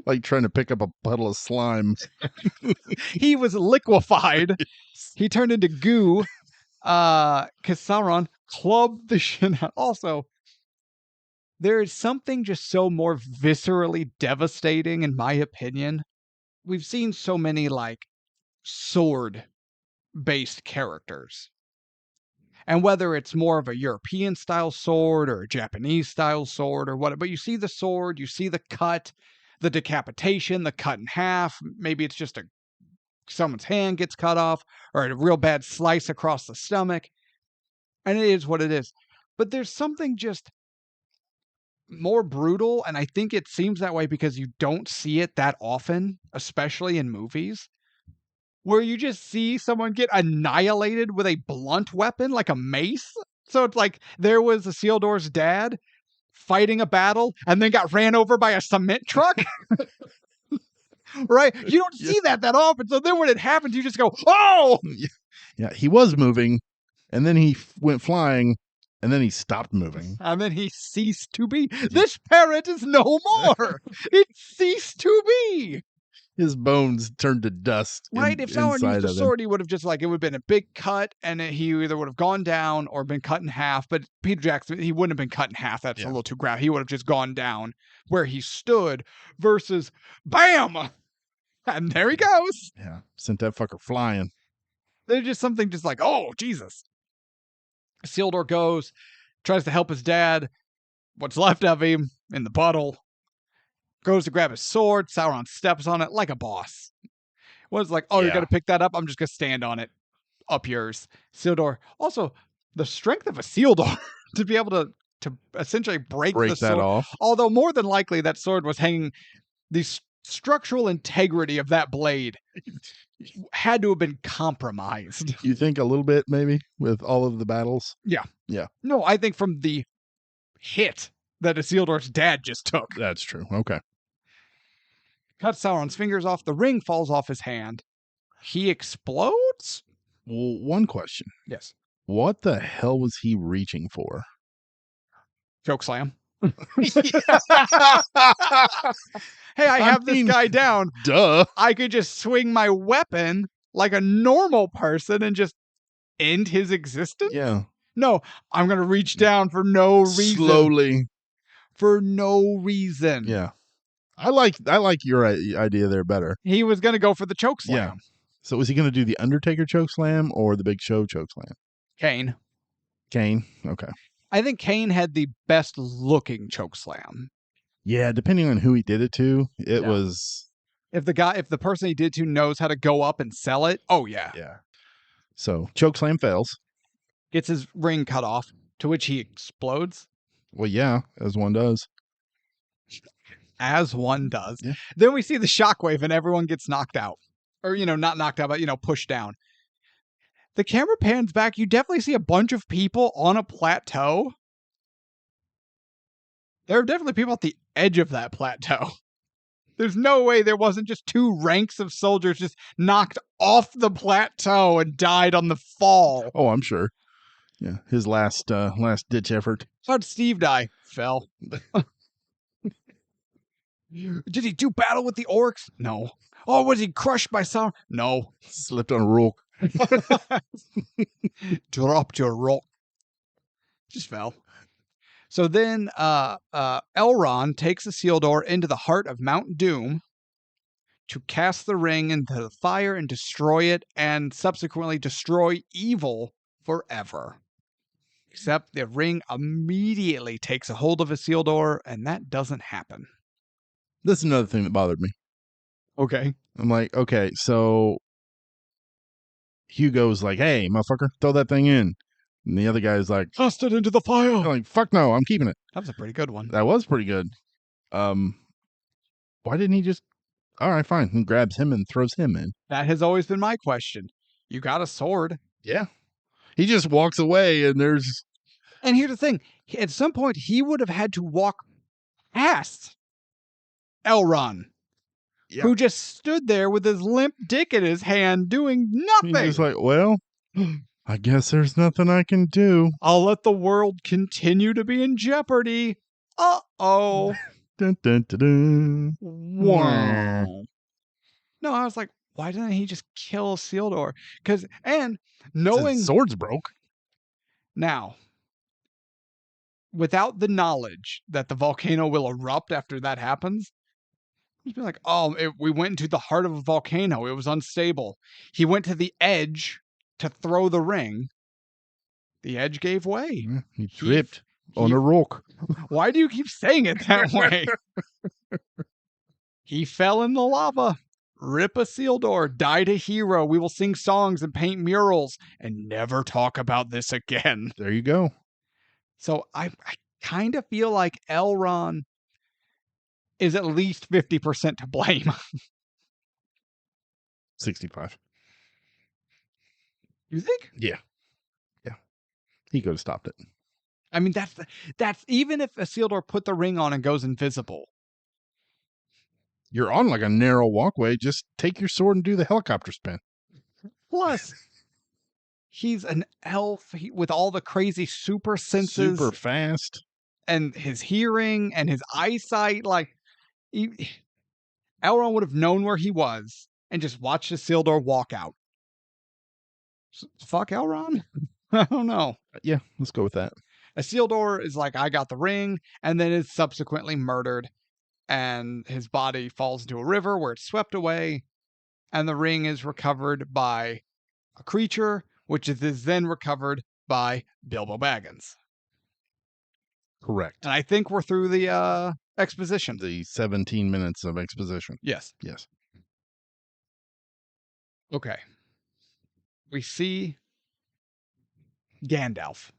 Speaker 2: Like trying to pick up a puddle of slime.
Speaker 1: He was liquefied. He turned into goo. Because Sauron club the shit out. Also, there is something just so more viscerally devastating, in my opinion. We've seen so many, like, sword-based characters. And whether it's more of a European style sword or a Japanese style sword or what, but you see the sword, you see the cut, the decapitation, the cut in half. Maybe it's just someone's hand gets cut off or a real bad slice across the stomach. And it is what it is. But there's something just more brutal, and I think it seems that way because you don't see it that often, especially in movies, where you just see someone get annihilated with a blunt weapon like a mace. So it's like there was Isildur's dad fighting a battle and then got ran over by a cement truck. Right? You don't see that often. So then when it happens, you just go, oh!
Speaker 2: Yeah, he was moving, and then he went flying, and then he stopped moving.
Speaker 1: And then he ceased to be. This parrot is no more. It ceased to be.
Speaker 2: His bones turned to dust.
Speaker 1: Right? If someone used a sword, he would have just, like, it would have been a big cut, and he either would have gone down or been cut in half. But Peter Jackson, he wouldn't have been cut in half. That's a little too graphic. He would have just gone down where he stood versus BAM! And there he goes.
Speaker 2: Yeah. Sent that fucker flying.
Speaker 1: There's just something just like, oh, Jesus. Isildur goes, tries to help his dad. What's left of him in the bottle. Goes to grab his sword. Sauron steps on it like a boss. Was like, oh, you're going to pick that up? I'm just going to stand on it. Up yours. Isildur. Also, the strength of Isildur to be able to essentially break the sword.
Speaker 2: That off.
Speaker 1: Although more than likely that sword was hanging, the structural integrity of that blade had to have been compromised.
Speaker 2: You think a little bit, maybe, with all of the battles?
Speaker 1: Yeah.
Speaker 2: Yeah.
Speaker 1: No, I think from the hit that Isildur's dad just took.
Speaker 2: That's true. Okay.
Speaker 1: Cuts Sauron's fingers off. The ring falls off his hand. He explodes?
Speaker 2: Well, one question.
Speaker 1: Yes.
Speaker 2: What the hell was he reaching for?
Speaker 1: Choke slam. Hey, I have this guy down.
Speaker 2: Duh.
Speaker 1: I could just swing my weapon like a normal person and just end his existence?
Speaker 2: Yeah.
Speaker 1: No, I'm going to reach down for no reason.
Speaker 2: Slowly.
Speaker 1: For no reason.
Speaker 2: Yeah. I like your idea there better.
Speaker 1: He was going to go for the choke slam.
Speaker 2: Yeah. So was he going to do the Undertaker choke slam or the Big Show choke slam?
Speaker 1: Kane.
Speaker 2: Okay.
Speaker 1: I think Kane had the best looking choke slam.
Speaker 2: Yeah, depending on who he did it to, it was.
Speaker 1: If the person he did to knows how to go up and sell it, oh yeah.
Speaker 2: Yeah. So choke slam fails.
Speaker 1: Gets his ring cut off, to which he explodes.
Speaker 2: Well, yeah, as one does.
Speaker 1: As one does.
Speaker 2: Yeah.
Speaker 1: Then we see the shockwave and everyone gets knocked out. Or, not knocked out, but, pushed down. The camera pans back. You definitely see a bunch of people on a plateau. There are definitely people at the edge of that plateau. There's no way there wasn't just two ranks of soldiers just knocked off the plateau and died on the fall.
Speaker 2: Oh, I'm sure. Yeah, his last ditch effort.
Speaker 1: How'd Steve die? Fell. Did he do battle with the orcs? No. Oh, was he crushed by Sauron? No.
Speaker 2: Slipped on a rock.
Speaker 1: Dropped your rock. Just fell. So then Elrond takes Isildur into the heart of Mount Doom to cast the ring into the fire and destroy it, and subsequently destroy evil forever. Except the ring immediately takes a hold of Isildur, and that doesn't happen.
Speaker 2: This is another thing that bothered me.
Speaker 1: Okay.
Speaker 2: I'm like, okay, so Hugo's like, hey, motherfucker, throw that thing in. And the other guy's like,
Speaker 1: cast it into the fire.
Speaker 2: I'm like, fuck no, I'm keeping it.
Speaker 1: That was a pretty good one.
Speaker 2: That was pretty good. Why didn't he just, all right, fine, and grabs him and throws him in?
Speaker 1: That has always been my question. You got a sword.
Speaker 2: Yeah. He just walks away and there's...
Speaker 1: And here's the thing. At some point, he would have had to walk past Elrond. Yeah. Who just stood there with his limp dick in his hand doing nothing.
Speaker 2: He's like, well, I guess there's nothing I can do.
Speaker 1: I'll let the world continue to be in jeopardy. Uh-oh.
Speaker 2: Dun, dun, dun, dun.
Speaker 1: Wow. No, I was like, why didn't he just kill Isildur? And knowing...
Speaker 2: His sword's broke.
Speaker 1: Now, without the knowledge that the volcano will erupt after that happens, he'd be like, we went into the heart of a volcano. It was unstable. He went to the edge to throw the ring. The edge gave way.
Speaker 2: He tripped on
Speaker 1: he-
Speaker 2: a rock.
Speaker 1: Why do you keep saying it that way? He fell in the lava. Rip Isildur, died a hero. We will sing songs and paint murals and never talk about this again.
Speaker 2: There you go.
Speaker 1: So I kind of feel like Elrond is at least 50% to blame.
Speaker 2: 65.
Speaker 1: You think?
Speaker 2: Yeah. He could have stopped it.
Speaker 1: I mean, that's even if Isildur put the ring on and goes invisible.
Speaker 2: You're on like a narrow walkway. Just take your sword and do the helicopter spin.
Speaker 1: Plus, he's an elf with all the crazy super senses.
Speaker 2: Super fast.
Speaker 1: And his hearing and his eyesight. Like, Elrond would have known where he was and just watched Isildur walk out. Fuck Elrond? I don't know.
Speaker 2: Yeah, let's go with that.
Speaker 1: Isildur is like, I got the ring, and then is subsequently murdered, and his body falls into a river where it's swept away, and the ring is recovered by a creature, which is then recovered by Bilbo Baggins.
Speaker 2: Correct.
Speaker 1: And I think we're through the exposition.
Speaker 2: The 17 minutes of exposition.
Speaker 1: Yes. Okay. We see Gandalf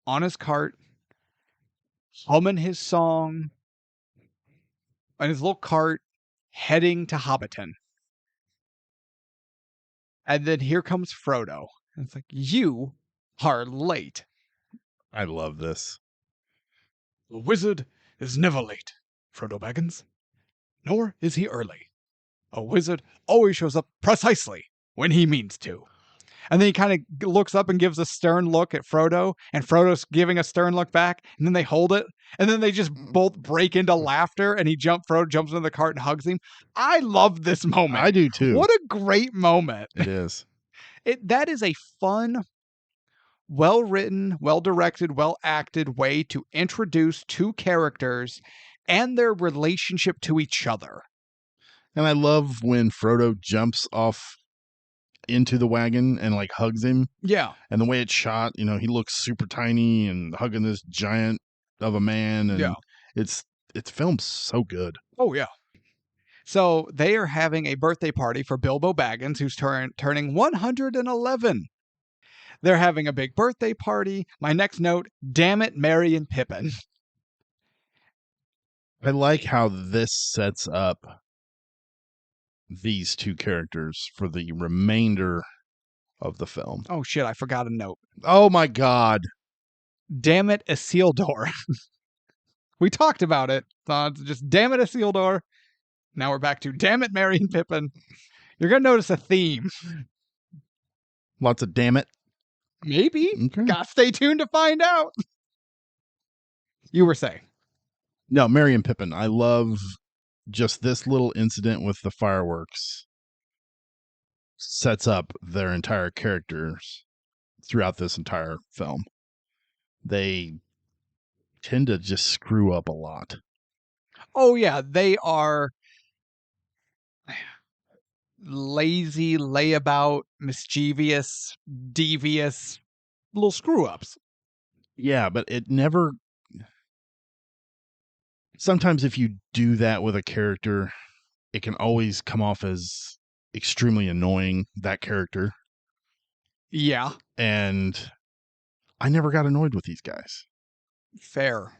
Speaker 1: on his cart, humming his song, on his little cart, heading to Hobbiton. And then here comes Frodo. And it's like, you are late.
Speaker 2: I love this.
Speaker 1: The wizard is never late, Frodo Baggins. Nor is he early. A wizard always shows up precisely when he means to. And then he kind of looks up and gives a stern look at Frodo, and Frodo's giving a stern look back, and then they hold it, and then they just both break into laughter, and Frodo jumps into the cart and hugs him. I love this moment.
Speaker 2: I do too.
Speaker 1: What a great moment.
Speaker 2: It is.
Speaker 1: That is a fun, well-written, well-directed, well-acted way to introduce two characters and their relationship to each other.
Speaker 2: And I love when Frodo jumps off into the wagon and like hugs him.
Speaker 1: Yeah.
Speaker 2: And the way it's shot, he looks super tiny and hugging this giant of a man. And it's filmed so good.
Speaker 1: Oh, yeah. So they are having a birthday party for Bilbo Baggins, who's turning 111. They're having a big birthday party. My next note, damn it, Merry and Pippin.
Speaker 2: I like how this sets up these two characters for the remainder of the film.
Speaker 1: Oh, shit, I forgot a note.
Speaker 2: Oh, my God.
Speaker 1: Damn it, Isildur. We talked about it. So it's just damn it, Isildur. Now we're back to damn it, Merry and Pippin. You're going to notice a theme.
Speaker 2: Lots of damn it.
Speaker 1: Maybe.
Speaker 2: Okay.
Speaker 1: Gotta stay tuned to find out. You were saying.
Speaker 2: No, Merry and Pippin. I love just this little incident with the fireworks sets up their entire characters throughout this entire film. They tend to just screw up a lot.
Speaker 1: Oh, yeah. They are lazy, layabout, mischievous, devious little screw-ups.
Speaker 2: Yeah, but it never... Sometimes if you do that with a character, it can always come off as extremely annoying, that character.
Speaker 1: Yeah.
Speaker 2: And I never got annoyed with these guys.
Speaker 1: Fair.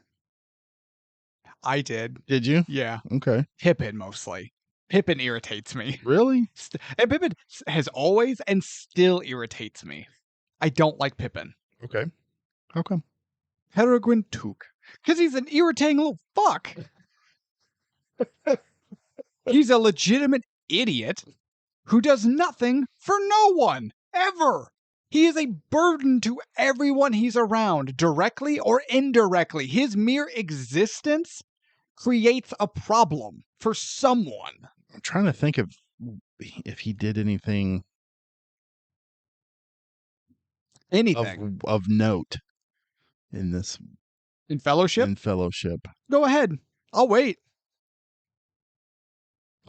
Speaker 1: I did.
Speaker 2: Did you?
Speaker 1: Yeah.
Speaker 2: Okay.
Speaker 1: Pippin, mostly. Pippin irritates me.
Speaker 2: Really?
Speaker 1: And Pippin has always and still irritates me. I don't like Pippin.
Speaker 2: Okay. How come?
Speaker 1: Peregrine Took. Because he's an irritating little fuck. He's a legitimate idiot who does nothing for no one, ever. He is a burden to everyone he's around, directly or indirectly. His mere existence creates a problem for someone.
Speaker 2: I'm trying to think of if he did anything
Speaker 1: Anything
Speaker 2: of note in this.
Speaker 1: In Fellowship?
Speaker 2: In Fellowship.
Speaker 1: Go ahead. I'll wait.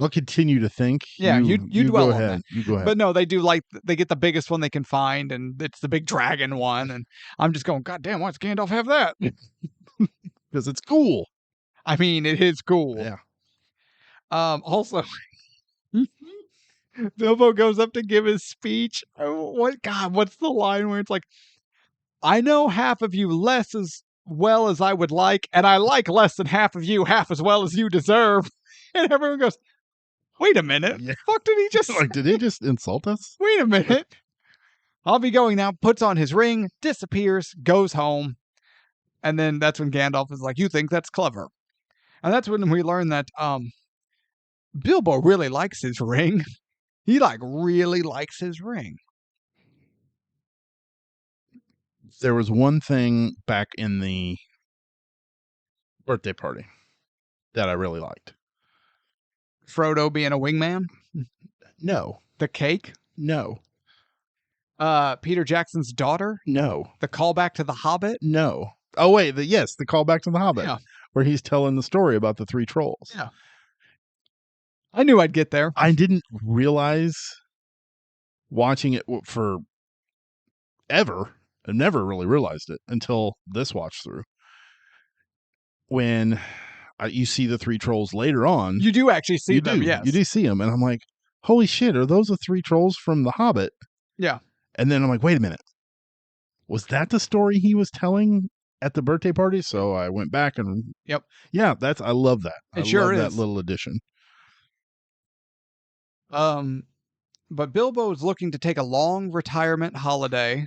Speaker 2: I'll continue to think.
Speaker 1: Yeah, you dwell
Speaker 2: go
Speaker 1: on
Speaker 2: ahead.
Speaker 1: that.
Speaker 2: You go ahead.
Speaker 1: But no, they do they get the biggest one they can find, and it's the big dragon one. And I'm just going, God damn, why does Gandalf have that?
Speaker 2: Because it's cool.
Speaker 1: I mean, it is cool.
Speaker 2: Yeah.
Speaker 1: Also, Bilbo goes up to give his speech. What's the line where it's like, I know half of you less as well as I would like, and I like less than half of you half as well as you deserve. And everyone goes, wait a minute.
Speaker 2: Yeah.
Speaker 1: Fuck did he just
Speaker 2: did he just insult us?
Speaker 1: Wait a minute. I'll be going now, puts on his ring, disappears, goes home. And then that's when Gandalf is like, you think that's clever. And that's when we learn that Bilbo really likes his ring. He really likes his ring.
Speaker 2: There was one thing back in the birthday party that I really liked.
Speaker 1: Frodo being a wingman?
Speaker 2: No.
Speaker 1: The cake?
Speaker 2: No.
Speaker 1: Peter Jackson's daughter?
Speaker 2: No.
Speaker 1: The callback to The Hobbit?
Speaker 2: No. Oh, wait. The callback to The Hobbit.
Speaker 1: Yeah.
Speaker 2: Where he's telling the story about the three trolls.
Speaker 1: Yeah. I knew I'd get there.
Speaker 2: I didn't realize watching it for ever. I never really realized it until this watch through. When you see the three trolls later on.
Speaker 1: You do actually see them, yes.
Speaker 2: You do see them. And I'm like, holy shit, are those the three trolls from The Hobbit?
Speaker 1: Yeah.
Speaker 2: And then I'm like, wait a minute. Was that the story he was telling at the birthday party? So I went back and
Speaker 1: yep.
Speaker 2: Yeah, I love that.
Speaker 1: It sure is.
Speaker 2: That little addition.
Speaker 1: But Bilbo is looking to take a long retirement holiday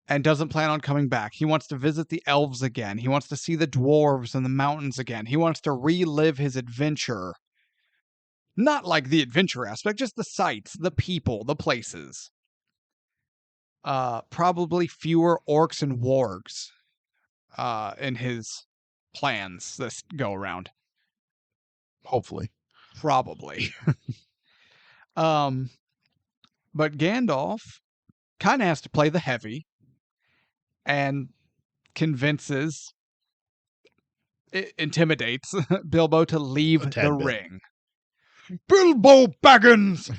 Speaker 1: and doesn't plan on coming back. He wants to visit the elves again. He wants to see the dwarves and the mountains again. He wants to relive his adventure. Not like the adventure aspect, just the sights, the people, the places. Probably fewer orcs and wargs in his plans this go around.
Speaker 2: Hopefully.
Speaker 1: Probably. But Gandalf kind of has to play the heavy and intimidates Bilbo to leave the ring. Bilbo Baggins,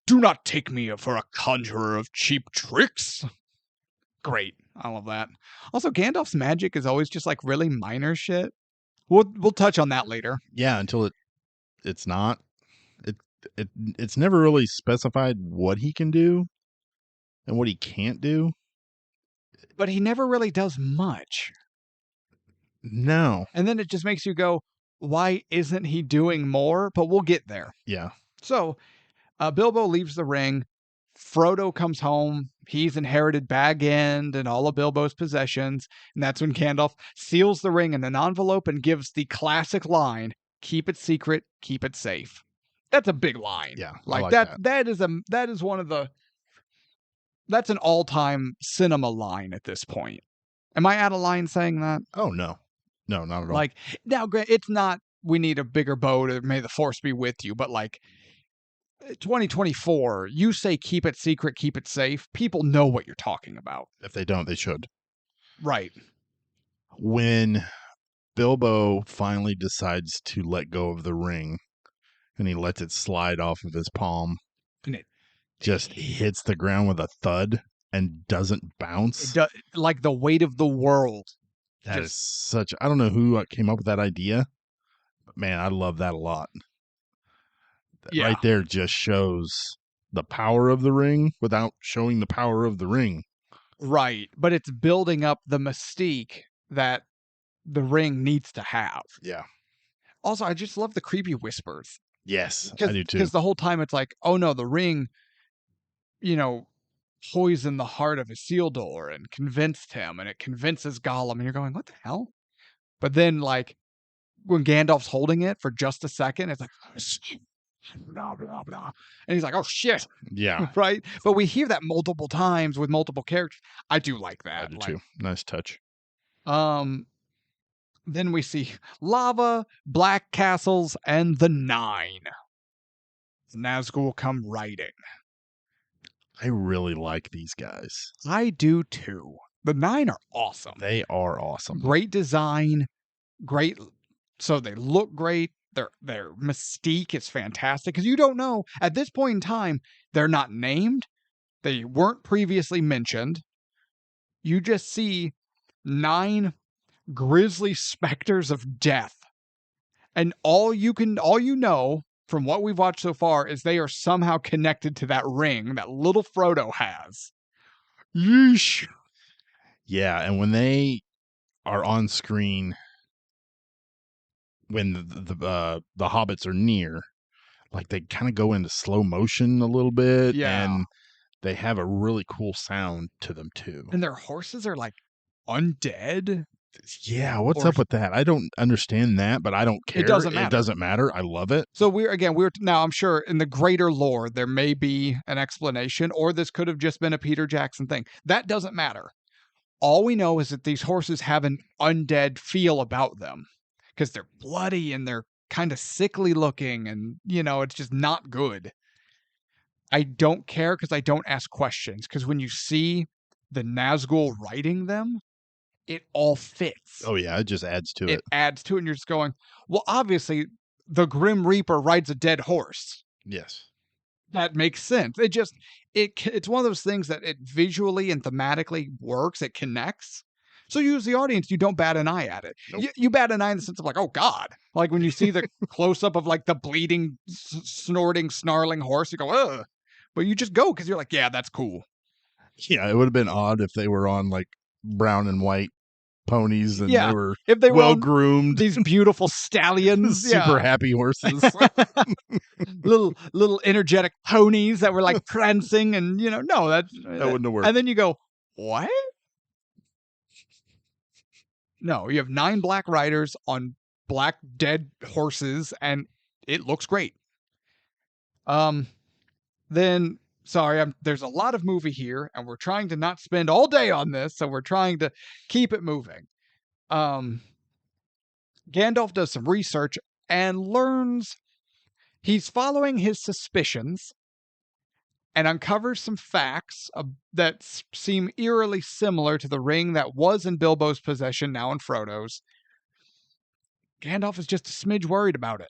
Speaker 1: do not take me for a conjurer of cheap tricks. Great. I love that. Also, Gandalf's magic is always just really minor shit. We'll touch on that later.
Speaker 2: Yeah, until it's not. It's never really specified what he can do and what he can't do.
Speaker 1: But he never really does much.
Speaker 2: No.
Speaker 1: And then it just makes you go, why isn't he doing more? But we'll get there.
Speaker 2: Yeah.
Speaker 1: So Bilbo leaves the ring. Frodo comes home. He's inherited Bag End and all of Bilbo's possessions. And that's when Gandalf seals the ring in an envelope and gives the classic line, keep it secret, keep it safe. That's a big line.
Speaker 2: Yeah.
Speaker 1: Like that. That is one of the, that's an all-time cinema line at this point. Am I out of line saying that?
Speaker 2: Oh, no. No, not at all.
Speaker 1: Now, it's not, we need a bigger boat or may the force be with you, but 2024, you say keep it secret, keep it safe. People know what you're talking about.
Speaker 2: If they don't, they should.
Speaker 1: Right.
Speaker 2: When Bilbo finally decides to let go of the ring and he lets it slide off of his palm, and it just hits the ground with a thud and doesn't bounce.
Speaker 1: Like the weight of the world.
Speaker 2: That is such, I don't know who came up with that idea, but man, I love that a lot. Yeah. Right there just shows the power of the ring without showing the power of the ring.
Speaker 1: Right. But it's building up the mystique that the ring needs to have.
Speaker 2: Yeah.
Speaker 1: Also, I just love the creepy whispers.
Speaker 2: Yes, I do too.
Speaker 1: Because the whole time it's like, oh no, the ring, poisoned the heart of Isildur and convinced him, and it convinces Gollum, and you're going, what the hell? But then, when Gandalf's holding it for just a second, it's like, blah, blah, blah. And he's like, oh shit.
Speaker 2: Yeah.
Speaker 1: Right? But we hear that multiple times with multiple characters. I do like that.
Speaker 2: I do too. Nice touch.
Speaker 1: Then we see lava, black castles, and the Nine. Nazgul come riding.
Speaker 2: I really like these guys.
Speaker 1: I do too. The 9 are awesome.
Speaker 2: They are awesome.
Speaker 1: Great design, great. So they look great. Their mystique is fantastic because you don't know at this point in time. They're not named. They weren't previously mentioned. You just see 9 grisly specters of death, and all you know from what we've watched so far is they are somehow connected to that ring that little Frodo has. Yeesh.
Speaker 2: Yeah, and when they are on screen, when the hobbits are near, like they kind of go into slow motion a little bit, and they have a really cool sound to them too.
Speaker 1: And their horses are like undead.
Speaker 2: Yeah, what's up with that? I don't understand that, but I don't care.
Speaker 1: It doesn't matter.
Speaker 2: It doesn't matter. I love it.
Speaker 1: So we're now I'm sure in the greater lore there may be an explanation, or this could have just been a Peter Jackson thing. That doesn't matter. All we know is that these horses have an undead feel about them because they're bloody and they're kind of sickly looking, and it's just not good. I don't care because I don't ask questions, because when you see the Nazgul riding them, it all fits.
Speaker 2: Oh yeah, it just adds to it.
Speaker 1: It adds to it, and you're just going, well, obviously, the Grim Reaper rides a dead horse.
Speaker 2: Yes.
Speaker 1: That makes sense. It's one of those things that it visually and thematically works. It connects. So you as the audience, you don't bat an eye at it.
Speaker 2: Nope.
Speaker 1: You bat an eye in the sense of like, oh God. Like when you see the close-up of like the bleeding, snorting, snarling horse, you go, ugh. But you just go because you're like, yeah, that's cool.
Speaker 2: Yeah, it would have been odd if they were on like brown and white ponies and they were
Speaker 1: if they were
Speaker 2: well groomed,
Speaker 1: these beautiful stallions,
Speaker 2: super happy horses,
Speaker 1: little energetic ponies that were like prancing, and no, that
Speaker 2: wouldn't have worked.
Speaker 1: And then you go, what? No, you have 9 black riders on black dead horses, and it looks great. Then sorry, there's a lot of movie here, and we're trying to not spend all day on this, so we're trying to keep it moving. Gandalf does some research and learns he's following his suspicions and uncovers some facts that seem eerily similar to the ring that was in Bilbo's possession, now in Frodo's. Gandalf is just a smidge worried about it.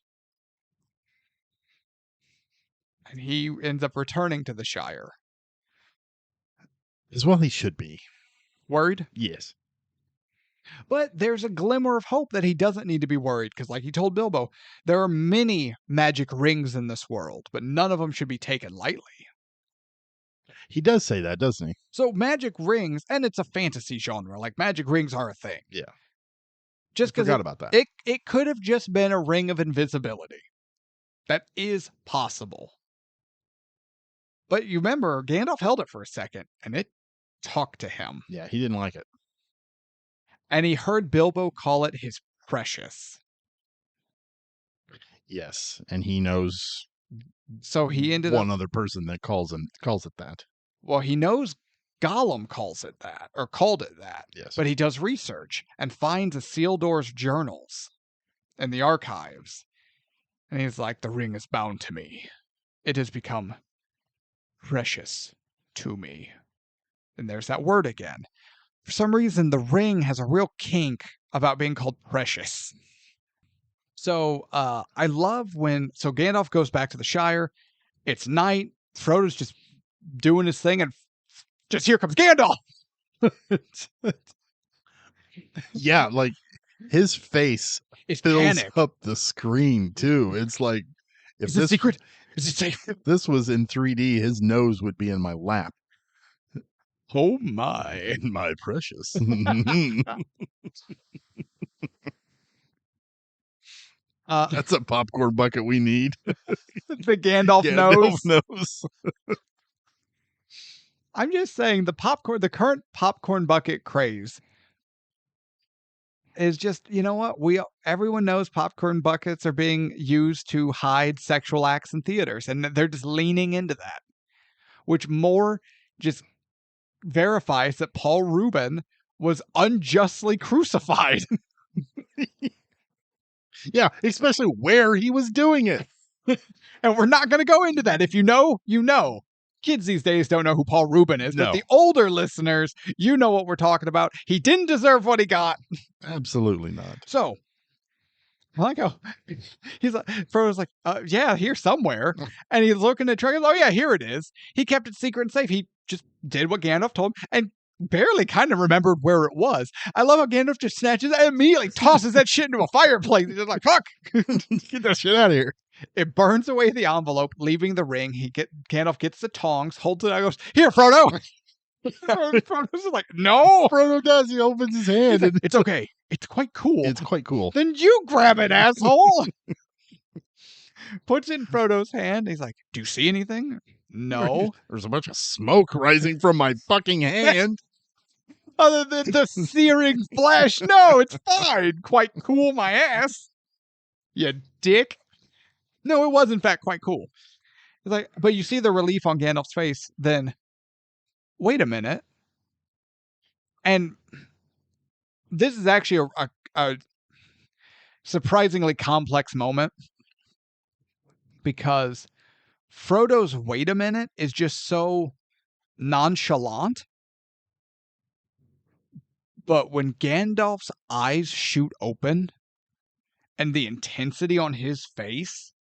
Speaker 1: And he ends up returning to the Shire.
Speaker 2: As well he should be.
Speaker 1: Worried?
Speaker 2: Yes.
Speaker 1: But there's a glimmer of hope that he doesn't need to be worried, because like he told Bilbo, there are many magic rings in this world, but none of them should be taken lightly.
Speaker 2: He does say that, doesn't he?
Speaker 1: So magic rings, and it's a fantasy genre, like magic rings are a thing.
Speaker 2: Yeah.
Speaker 1: Just because
Speaker 2: forgot about that.
Speaker 1: It could have just been a ring of invisibility. That is possible. But you remember, Gandalf held it for a second, and it talked to him.
Speaker 2: Yeah, he didn't like it.
Speaker 1: And he heard Bilbo call it his precious.
Speaker 2: Yes, and he knows.
Speaker 1: So he ended
Speaker 2: one other person that calls it that.
Speaker 1: Well, he knows Gollum calls it that, or called it that.
Speaker 2: Yes.
Speaker 1: But he does research and finds Isildur's journals in the archives. And he's like, the ring is bound to me. It has become precious to me. And there's that word again. For some reason, the ring has a real kink about being called precious. So I love so Gandalf goes back to the Shire. It's night. Frodo's just doing his thing, and just here comes Gandalf.
Speaker 2: Yeah, like his face fills up the screen too. It's like,
Speaker 1: is it secret? Is it safe?
Speaker 2: If this was in 3D, his nose would be in my lap.
Speaker 1: Oh my.
Speaker 2: My precious. That's a popcorn bucket we need.
Speaker 1: The Gandalf knows. I'm just saying the current popcorn bucket craze is just, you know what? Everyone knows popcorn buckets are being used to hide sexual acts in theaters, and they're just leaning into that, which more just verifies that Paul Rubin was unjustly crucified.
Speaker 2: Yeah, especially where he was doing it.
Speaker 1: And we're not going to go into that. If you know, you know. kids these days don't know who Paul Rubin is, but
Speaker 2: No.
Speaker 1: the older listeners, you know what we're talking about. He didn't deserve what he got.
Speaker 2: Absolutely not.
Speaker 1: So, I like how he's like, Frodo's like, yeah, here somewhere. And he's looking at Trey. Oh, yeah, here it is. He kept it secret and safe. He just did what Gandalf told him and barely kind of remembered where it was. I love how Gandalf just snatches it and immediately tosses that shit into a fireplace. He's just like, fuck.
Speaker 2: Get that shit out of here.
Speaker 1: It burns away the envelope, leaving the ring. Gandalf gets the tongs, holds it out, and goes, here, Frodo. Frodo's like, no.
Speaker 2: Frodo does. He opens his hand.
Speaker 1: Like, it's okay. It's quite cool.
Speaker 2: It's quite cool.
Speaker 1: Then you grab it, asshole. Puts it in Frodo's hand. He's like, do you see anything? No.
Speaker 2: There's a bunch of smoke rising from my fucking hand.
Speaker 1: Other than the searing flesh. No, it's fine. Quite cool, my ass. You dick. No, it was in fact quite cool. It's like, but you see the relief on Gandalf's face, then wait a minute. And this is actually a surprisingly complex moment because Frodo's wait a minute is just so nonchalant. But when Gandalf's eyes shoot open and the intensity on his face,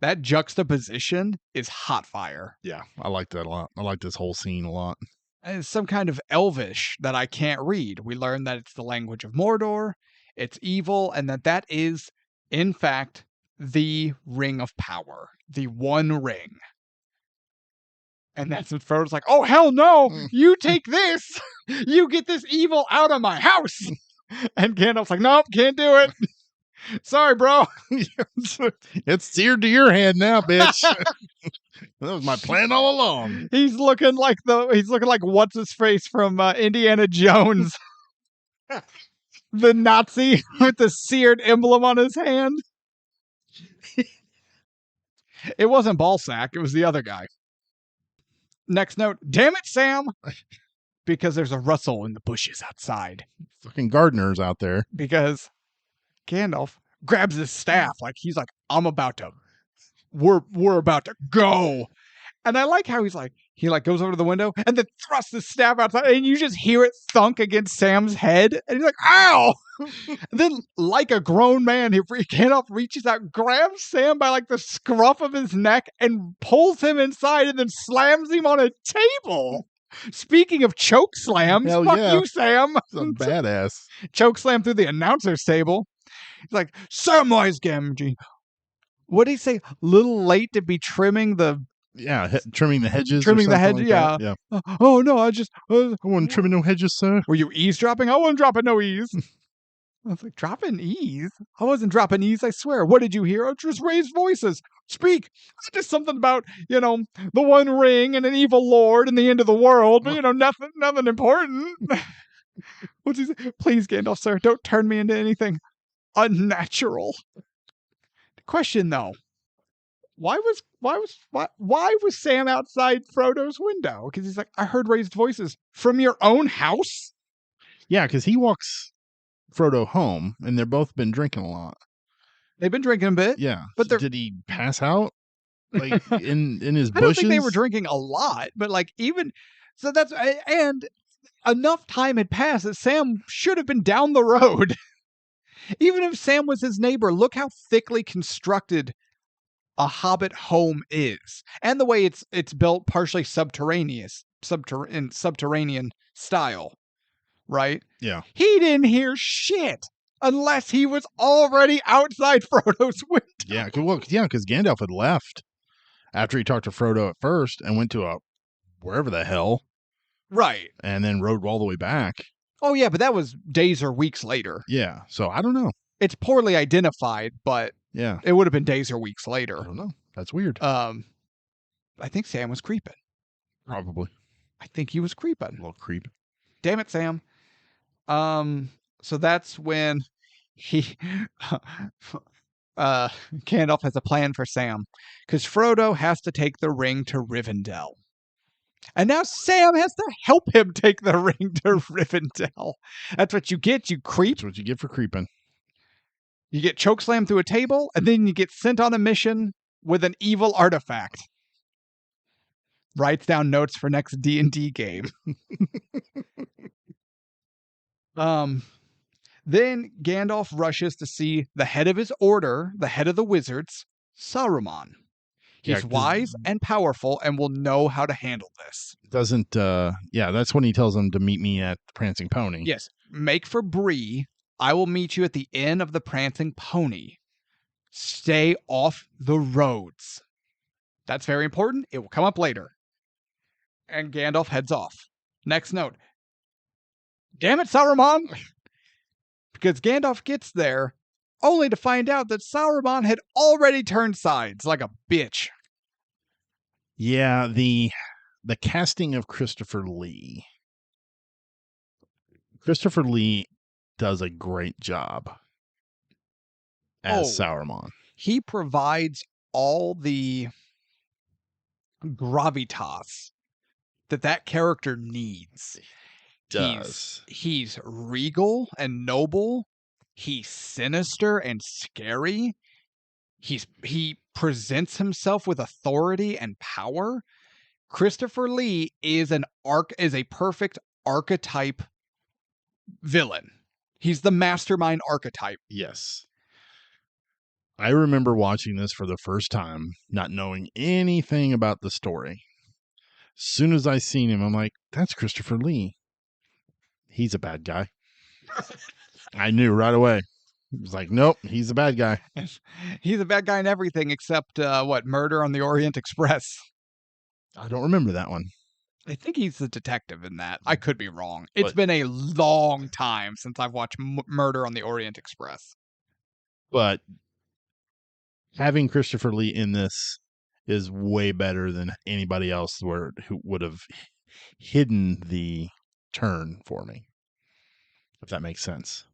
Speaker 1: that juxtaposition is hot fire.
Speaker 2: Yeah, I like that a lot. I like this whole scene a lot.
Speaker 1: And it's some kind of Elvish that I can't read. We learn that it's the language of Mordor, it's evil, and that is, in fact, the Ring of Power. The One Ring. And that's what Frodo's like, oh, hell no! You take this! You get this evil out of my house! And Gandalf's like, nope, can't do it. Sorry, bro.
Speaker 2: It's seared to your hand now, bitch. That was my plan all along.
Speaker 1: He's looking like what's his face from Indiana Jones. The Nazi with the seared emblem on his hand. It wasn't Ballsack, it was the other guy. Next note, damn it, Sam! Because there's a rustle in the bushes outside.
Speaker 2: Fucking gardeners out there.
Speaker 1: Because Gandalf grabs his staff like he's like, we're about to go. And I like how he goes over to the window and then thrusts his staff outside and you just hear it thunk against Sam's head. And he's like, ow! And then like a grown man, Gandalf reaches out, grabs Sam by like the scruff of his neck and pulls him inside and then slams him on a table. Speaking of choke slams,
Speaker 2: hell
Speaker 1: fuck
Speaker 2: yeah.
Speaker 1: you, Sam.
Speaker 2: Some badass.
Speaker 1: Choke slam through the announcer's table. He's like, Samwise Gamgee. What did he say? Little late to be trimming the...
Speaker 2: Yeah, trimming the hedges.
Speaker 1: Trimming the hedges,
Speaker 2: like
Speaker 1: yeah. Oh, no, I
Speaker 2: wasn't trimming no hedges, sir.
Speaker 1: Were you eavesdropping? I wasn't dropping no ease. I was like, dropping ease? I wasn't dropping ease, I swear. What did you hear? I just raised voices. Speak. Just something about, the One Ring and an evil lord and the end of the world, but, nothing important. What's he say? Please, Gandalf, sir, don't turn me into anything unnatural. Question, though. Why was Sam outside Frodo's window? Because he's like, I heard raised voices from your own house?
Speaker 2: Yeah, because he walks Frodo home, and they've both been drinking a lot.
Speaker 1: They've been drinking a bit.
Speaker 2: Yeah.
Speaker 1: But
Speaker 2: did he pass out? Like, in his bushes?
Speaker 1: I don't think they were drinking a lot, but and enough time had passed that Sam should have been down the road. Even if Sam was his neighbor, look how thickly constructed a hobbit home is, and the way it's built, partially subterranean style, right?
Speaker 2: Yeah.
Speaker 1: He didn't hear shit unless he was already outside Frodo's window.
Speaker 2: Yeah, because Gandalf had left after he talked to Frodo at first and went to wherever the hell,
Speaker 1: right?
Speaker 2: And then rode all the way back.
Speaker 1: Oh yeah, but that was days or weeks later.
Speaker 2: Yeah, so I don't know.
Speaker 1: It's poorly identified, but
Speaker 2: yeah,
Speaker 1: it would have been days or weeks later.
Speaker 2: I don't know. That's weird.
Speaker 1: I think Sam was creeping.
Speaker 2: Probably.
Speaker 1: I think he was creeping.
Speaker 2: A little creep.
Speaker 1: Damn it, Sam. So that's when Gandalf has a plan for Sam, because Frodo has to take the ring to Rivendell. And now Sam has to help him take the ring to Rivendell. That's what you get, you creep.
Speaker 2: That's what you get for creeping.
Speaker 1: You get chokeslammed through a table, and then you get sent on a mission with an evil artifact. Writes down notes for next D&D game. Then Gandalf rushes to see the head of his order, the head of the wizards, Saruman. He's wise and powerful and will know how to handle this.
Speaker 2: That's when he tells him to meet me at the Prancing Pony.
Speaker 1: Yes. Make for Bree. I will meet you at the inn of the Prancing Pony. Stay off the roads. That's very important. It will come up later. And Gandalf heads off. Next note. Damn it, Saruman! Because Gandalf gets there only to find out that Saruman had already turned sides like a bitch.
Speaker 2: Yeah, the casting of Christopher Lee. Christopher Lee does a great job as Saruman.
Speaker 1: He provides all the gravitas that character needs. He's regal and noble. He's sinister and scary. He presents himself with authority and power. Christopher Lee is a perfect archetype villain. He's the mastermind archetype.
Speaker 2: Yes. I remember watching this for the first time, not knowing anything about the story. As soon as I seen him, I'm like, that's Christopher Lee. He's a bad guy. I knew right away. It was like, nope, he's a bad guy.
Speaker 1: He's a bad guy in everything except, Murder on the Orient Express.
Speaker 2: I don't remember that one.
Speaker 1: I think he's the detective in that. I could be wrong. It's been a long time since I've watched Murder on the Orient Express.
Speaker 2: But having Christopher Lee in this is way better than anybody else who would have hidden the turn for me, if that makes sense.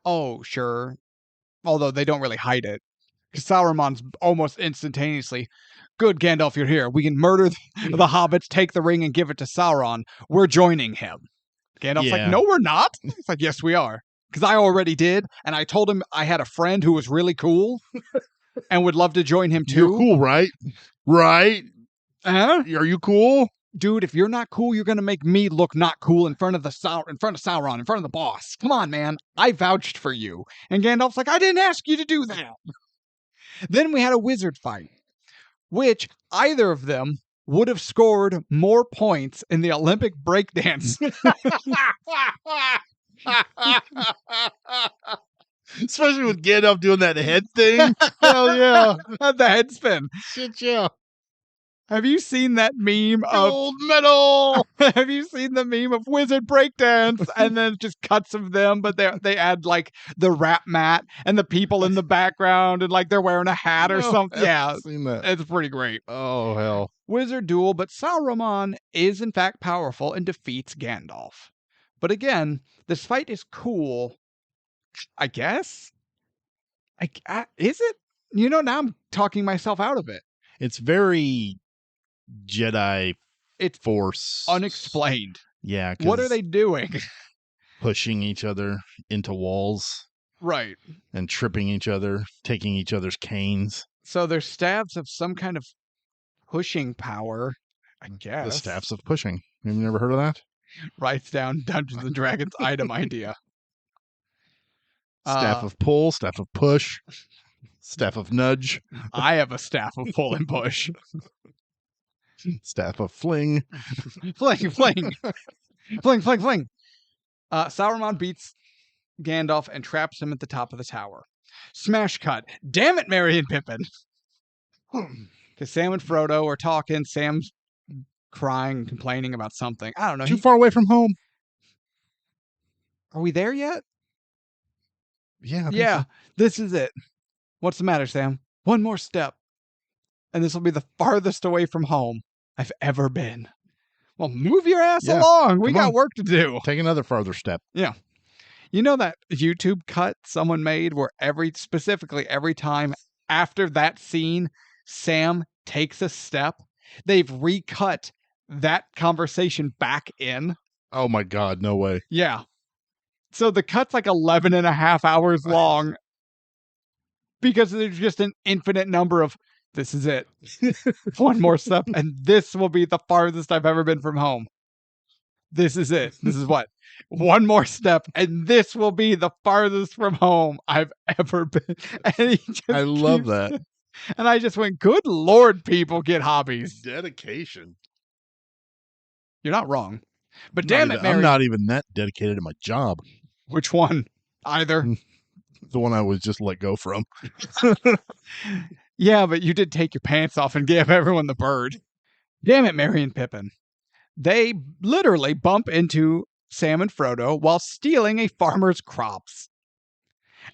Speaker 1: Oh, sure. Although they don't really hide it. Saruman's almost instantaneously, good, Gandalf, you're here. We can murder the hobbits, take the ring, and give it to Sauron. We're joining him. Gandalf's like, no, we're not. It's like, yes, we are. Because I already did, and I told him I had a friend who was really cool and would love to join him too.
Speaker 2: You're cool, right? Right?
Speaker 1: Are
Speaker 2: you cool?
Speaker 1: Dude, if you're not cool, you're gonna make me look not cool in front of Sauron, in front of the boss. Come on, man. I vouched for you. And Gandalf's like, I didn't ask you to do that. Then we had a wizard fight, which either of them would have scored more points in the Olympic breakdance.
Speaker 2: Especially with Gandalf doing that head thing. Hell yeah.
Speaker 1: The head spin.
Speaker 2: Shit, yeah.
Speaker 1: Have you seen that meme of
Speaker 2: gold medal?
Speaker 1: Have you seen the meme of wizard breakdance and then just cuts of them, but they add like the rap mat and the people in the background and like they're wearing a hat or something? Yeah,
Speaker 2: seen that.
Speaker 1: It's pretty great.
Speaker 2: Oh hell.
Speaker 1: Wizard duel, but Saruman is in fact powerful and defeats Gandalf. But again, this fight is cool, I guess. Is it? Now I'm talking myself out of it.
Speaker 2: It's very Jedi Force
Speaker 1: unexplained.
Speaker 2: Yeah.
Speaker 1: What are they doing?
Speaker 2: Pushing each other into walls.
Speaker 1: Right.
Speaker 2: And tripping each other, taking each other's canes.
Speaker 1: So they're staves of some kind of pushing power, I guess.
Speaker 2: The staffs of pushing. You've never heard of that?
Speaker 1: Writes down Dungeons and Dragons item idea.
Speaker 2: Staff of pull, staff of push, staff of nudge.
Speaker 1: I have a staff of pull and push.
Speaker 2: Staff of fling.
Speaker 1: Fling. Fling. Sauron beats Gandalf and traps him at the top of the tower. Smash cut. Damn it, Merry and Pippin. Because Sam and Frodo are talking. Sam's crying and complaining about something. I don't know.
Speaker 2: Too far away from home.
Speaker 1: Are we there yet?
Speaker 2: Yeah.
Speaker 1: So. This is it. What's the matter, Sam? One more step. And this will be the farthest away from home I've ever been. Well, move your ass along. We got work to do.
Speaker 2: Take another farther step.
Speaker 1: Yeah. You know that YouTube cut someone made where every time after that scene, Sam takes a step, they've recut that conversation back in.
Speaker 2: Oh my God, no way.
Speaker 1: Yeah. So the cut's like 11 and a half hours long because there's just an infinite number of This is it. One more step, and this will be the farthest I've ever been from home. This is it. This is what? One more step, and this will be the farthest from home I've ever been. And he just
Speaker 2: I love
Speaker 1: keeps-
Speaker 2: that.
Speaker 1: And I just went, good Lord, people get hobbies.
Speaker 2: Dedication.
Speaker 1: You're not wrong. But damn it, Mary.
Speaker 2: I'm not even that dedicated to my job.
Speaker 1: Which one? Either.
Speaker 2: The one I was just let go from.
Speaker 1: Yeah, but you did take your pants off and give everyone the bird. Damn it, Merry and Pippin. They literally bump into Sam and Frodo while stealing a farmer's crops.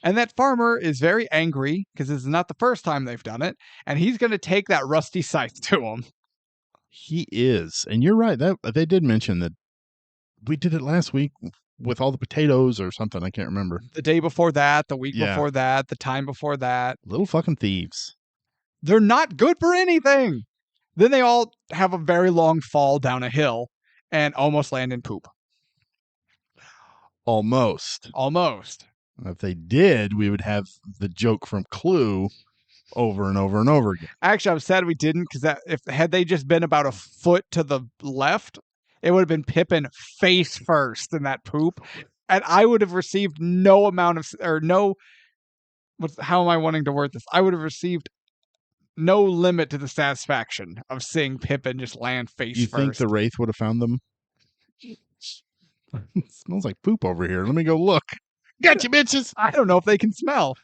Speaker 1: And that farmer is very angry because this is not the first time they've done it, and he's going to take that rusty scythe to him.
Speaker 2: He is. And you're right. That they did mention that we did it last week with all the potatoes or something. I can't remember.
Speaker 1: The day before that, the week
Speaker 2: Yeah.
Speaker 1: before that, the time before that.
Speaker 2: Little fucking thieves.
Speaker 1: They're not good for anything. Then they all have a very long fall down a hill and almost land in poop.
Speaker 2: Almost.
Speaker 1: Almost.
Speaker 2: If they did, we would have the joke from Clue over and over and over again.
Speaker 1: Actually, I'm sad we didn't, because had they just been about a foot to the left, it would have been Pippin face first in that poop, and I would have received no amount of, or no, how am I wanting to word this? I would have received no limit to the satisfaction of seeing Pippin just land face
Speaker 2: You
Speaker 1: first.
Speaker 2: think the Wraith would have found them? It smells like poop over here. Let me go look. Gotcha, bitches.
Speaker 1: I don't know if they can smell.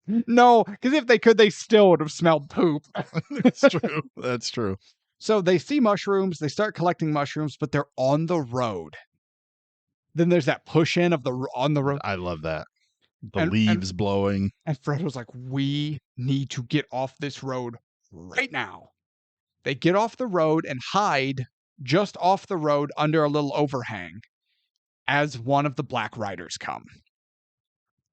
Speaker 1: No, because if they could, they still would have smelled poop.
Speaker 2: That's true. That's true.
Speaker 1: So they see mushrooms, they start collecting mushrooms, but they're on the road. Then there's that push in of on the road.
Speaker 2: I love that. The leaves blowing.
Speaker 1: And Frodo's like, we need to get off this road right now. They get off the road and hide just off the road under a little overhang as one of the Black Riders come.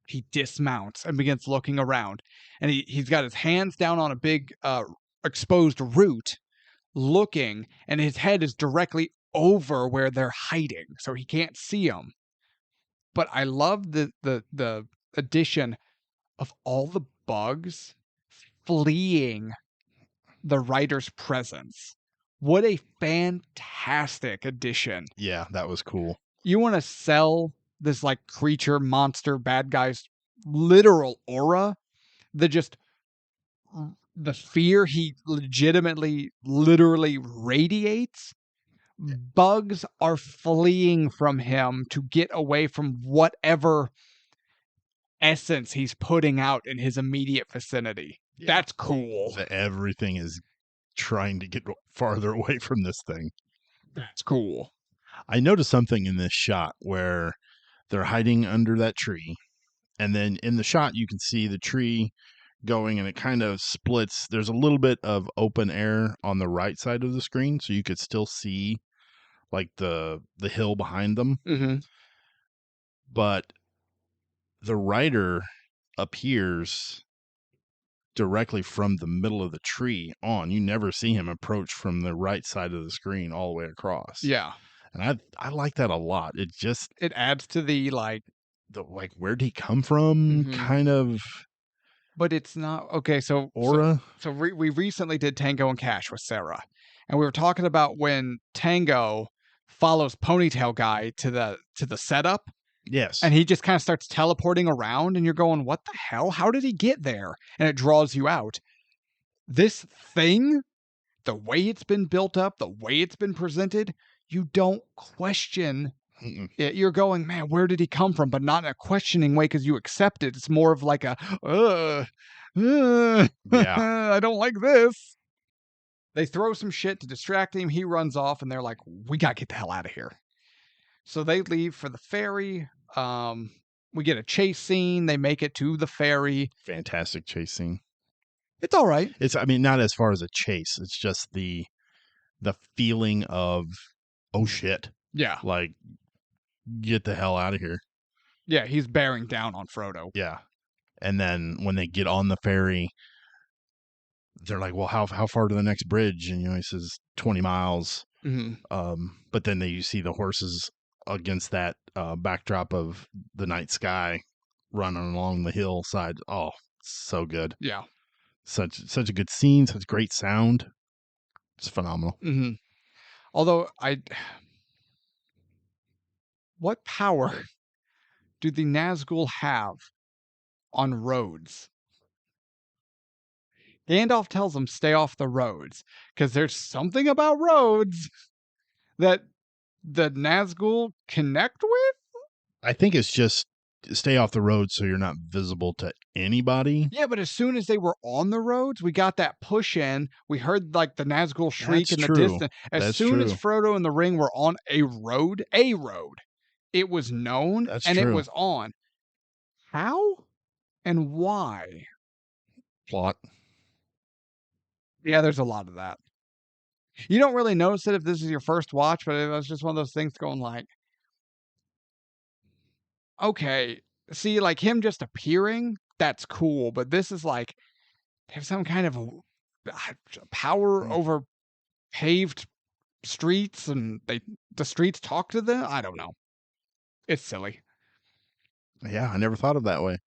Speaker 1: He dismounts and begins looking around. And he's got his hands down on a big exposed root, looking, and his head is directly over where they're hiding, so he can't see them. But I love the addition of all the bugs fleeing the writer's presence. What a fantastic addition.
Speaker 2: Yeah, that was cool.
Speaker 1: You want to sell this like creature, monster, bad guy's literal aura, the fear he literally radiates. Bugs are fleeing from him to get away from whatever essence he's putting out in his immediate vicinity. Yeah. That's cool.
Speaker 2: Everything is trying to get farther away from this thing.
Speaker 1: That's cool.
Speaker 2: I noticed something in this shot where they're hiding under that tree, and then in the shot you can see the tree going and it kind of splits. There's a little bit of open air on the right side of the screen, so you could still see like the hill behind them.
Speaker 1: Mm-hmm.
Speaker 2: But the rider appears directly from the middle of the tree on. You never see him approach from the right side of the screen all the way across.
Speaker 1: Yeah.
Speaker 2: And I like that a lot. It
Speaker 1: adds to the
Speaker 2: where'd he come from kind of.
Speaker 1: But it's not okay. So
Speaker 2: aura.
Speaker 1: We recently did Tango and Cash with Sarah, and we were talking about when Tango follows Ponytail Guy to the setup.
Speaker 2: Yes.
Speaker 1: And he just kind of starts teleporting around, and you're going, what the hell? How did he get there? And it draws you out. This thing, the way it's been built up, the way it's been presented, you don't question it. You're going, man, where did he come from? But not in a questioning way because you accept it. It's more of like a,
Speaker 2: yeah.
Speaker 1: I don't like this. They throw some shit to distract him. He runs off, and they're like, we got to get the hell out of here. So they leave for the ferry. We get a chase scene. They make it to the ferry.
Speaker 2: Fantastic chase scene.
Speaker 1: It's all right.
Speaker 2: I mean, not as far as a chase. It's just the feeling of, oh shit.
Speaker 1: Yeah.
Speaker 2: Like, get the hell out of here.
Speaker 1: Yeah, he's bearing down on Frodo.
Speaker 2: Yeah. And then when they get on the ferry, they're like, well, how far to the next bridge? And, he says 20 miles.
Speaker 1: Mm-hmm.
Speaker 2: But then you see the horses against that backdrop of the night sky running along the hillside. Oh, so good.
Speaker 1: Yeah.
Speaker 2: Such a good scene, such great sound. It's phenomenal.
Speaker 1: Mm-hmm. Although what power do the Nazgul have on roads? Gandalf tells them stay off the roads because there's something about roads that the Nazgul connect with.
Speaker 2: I think it's just stay off the road so you're not visible to anybody.
Speaker 1: Yeah, but as soon as they were on the roads, we got that push in. We heard like the Nazgul shriek
Speaker 2: That's
Speaker 1: in the
Speaker 2: true.
Speaker 1: distance. As
Speaker 2: That's
Speaker 1: soon as
Speaker 2: true.
Speaker 1: Frodo and the ring were on a road, it was known
Speaker 2: That's
Speaker 1: and it
Speaker 2: true.
Speaker 1: was on. How and why?
Speaker 2: Plot.
Speaker 1: Yeah, there's a lot of that. You don't really notice it if this is your first watch, but it was just one of those things going like, okay, see, like him just appearing, that's cool, but this is like there's some kind of power
Speaker 2: Mm.
Speaker 1: over paved streets, and the streets talk to them. I don't know. It's silly.
Speaker 2: Yeah, I never thought of that way.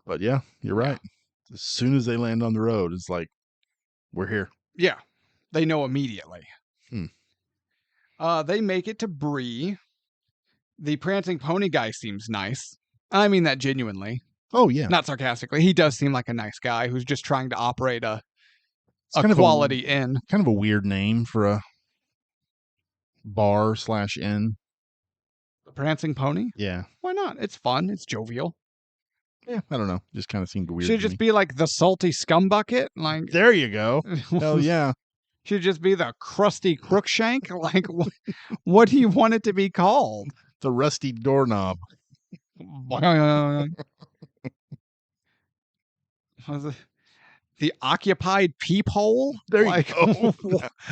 Speaker 2: But yeah, you're right. As soon as they land on the road, it's like, we're here.
Speaker 1: Yeah, they know immediately.
Speaker 2: Hmm.
Speaker 1: They make it to Bree. The prancing pony guy seems nice. I mean that genuinely.
Speaker 2: Oh yeah,
Speaker 1: Not sarcastically. He does seem like a nice guy who's just trying to operate a
Speaker 2: it's kind
Speaker 1: quality inn.
Speaker 2: Kind of a weird name for a bar/inn.
Speaker 1: The prancing pony?
Speaker 2: Yeah.
Speaker 1: Why not? It's fun. It's jovial.
Speaker 2: Yeah, I don't know. Just kind of seemed weird.
Speaker 1: Should it just be like the salty scum bucket? Like
Speaker 2: there you go. Hell yeah.
Speaker 1: Should it just be the crusty crookshank? Like what do you want it to be called?
Speaker 2: The rusty doorknob.
Speaker 1: Was it the occupied peephole?
Speaker 2: There you go.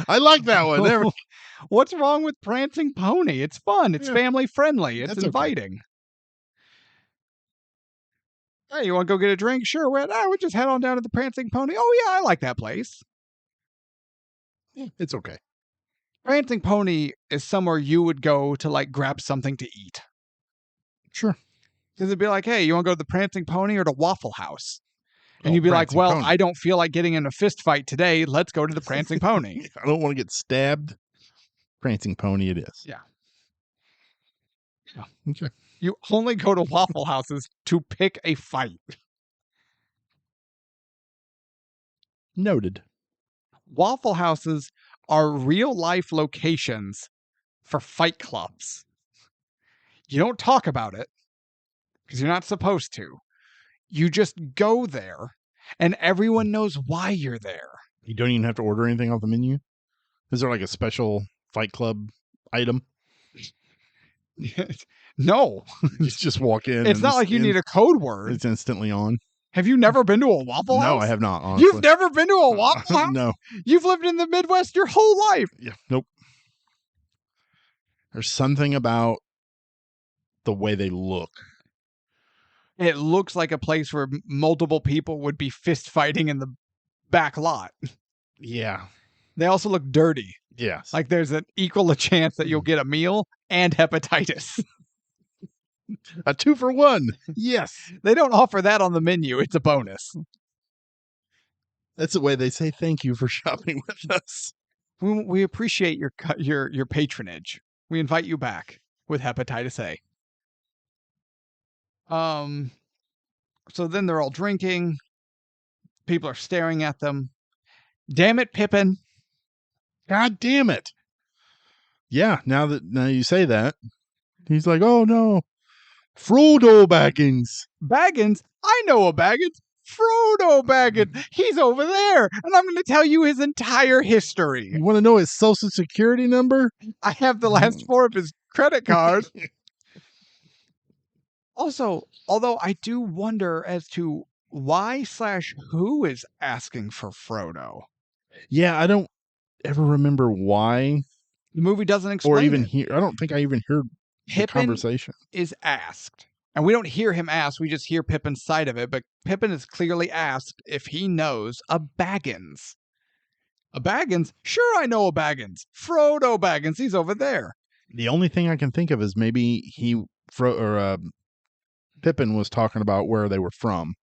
Speaker 2: I like that one. There.
Speaker 1: What's wrong with prancing pony? It's fun. It's family friendly. It's inviting. Okay. Hey, you want to go get a drink? Sure. We just head on down to the prancing pony. Oh yeah, I like that place.
Speaker 2: Yeah, it's okay.
Speaker 1: Prancing pony is somewhere you would go to like grab something to eat.
Speaker 2: Sure.
Speaker 1: Because it'd be like, hey, you want to go to the prancing pony or to Waffle House? And you'd be like,
Speaker 2: Prancing
Speaker 1: well,
Speaker 2: Pony.
Speaker 1: I don't feel like getting in a fist fight today. Let's go to the prancing pony.
Speaker 2: I don't want to get stabbed. Prancing pony it is.
Speaker 1: Yeah.
Speaker 2: Okay.
Speaker 1: You only go to Waffle Houses to pick a fight.
Speaker 2: Noted.
Speaker 1: Waffle Houses are real life locations for fight clubs. You don't talk about it because you're not supposed to. You just go there and everyone knows why you're there.
Speaker 2: You don't even have to order anything off the menu? Is there like a special Fight Club item?
Speaker 1: No.
Speaker 2: You just walk in.
Speaker 1: It's not like you need a code word.
Speaker 2: It's instantly on.
Speaker 1: Have you never been to a Waffle House?
Speaker 2: No, I have not, honestly.
Speaker 1: You've never been to a Waffle House?
Speaker 2: No.
Speaker 1: You've lived in the Midwest your whole life.
Speaker 2: Yeah, nope. There's something about the way they look.
Speaker 1: It looks like a place where multiple people would be fist fighting in the back lot.
Speaker 2: Yeah.
Speaker 1: They also look dirty.
Speaker 2: Yes.
Speaker 1: Like there's an equal a chance that you'll get a meal and hepatitis.
Speaker 2: A 2-for-1. Yes.
Speaker 1: They don't offer that on the menu. It's a bonus.
Speaker 2: That's the way they say thank you for shopping with us.
Speaker 1: We appreciate your patronage. We invite you back with hepatitis A. So then they're all drinking. People are staring at them. Damn it, Pippin.
Speaker 2: God damn it. Yeah, now you say that. He's like, oh no. Frodo Baggins.
Speaker 1: Baggins? I know a Baggins. Frodo Baggins. He's over there. And I'm going to tell you his entire history.
Speaker 2: You want to know his social security number?
Speaker 1: I have the last 4 of his credit card. Also, although I do wonder as to why/who is asking for Frodo.
Speaker 2: Yeah, I don't ever remember why.
Speaker 1: The movie doesn't explain
Speaker 2: or even
Speaker 1: it.
Speaker 2: hear. I don't think I even heard the conversation.
Speaker 1: Is asked. And we don't hear him ask, we just hear Pippin's side of it, but Pippin is clearly asked if he knows a Baggins. A Baggins? Sure I know a Baggins. Frodo Baggins, he's over there.
Speaker 2: The only thing I can think of is maybe Pippin was talking about where they were from.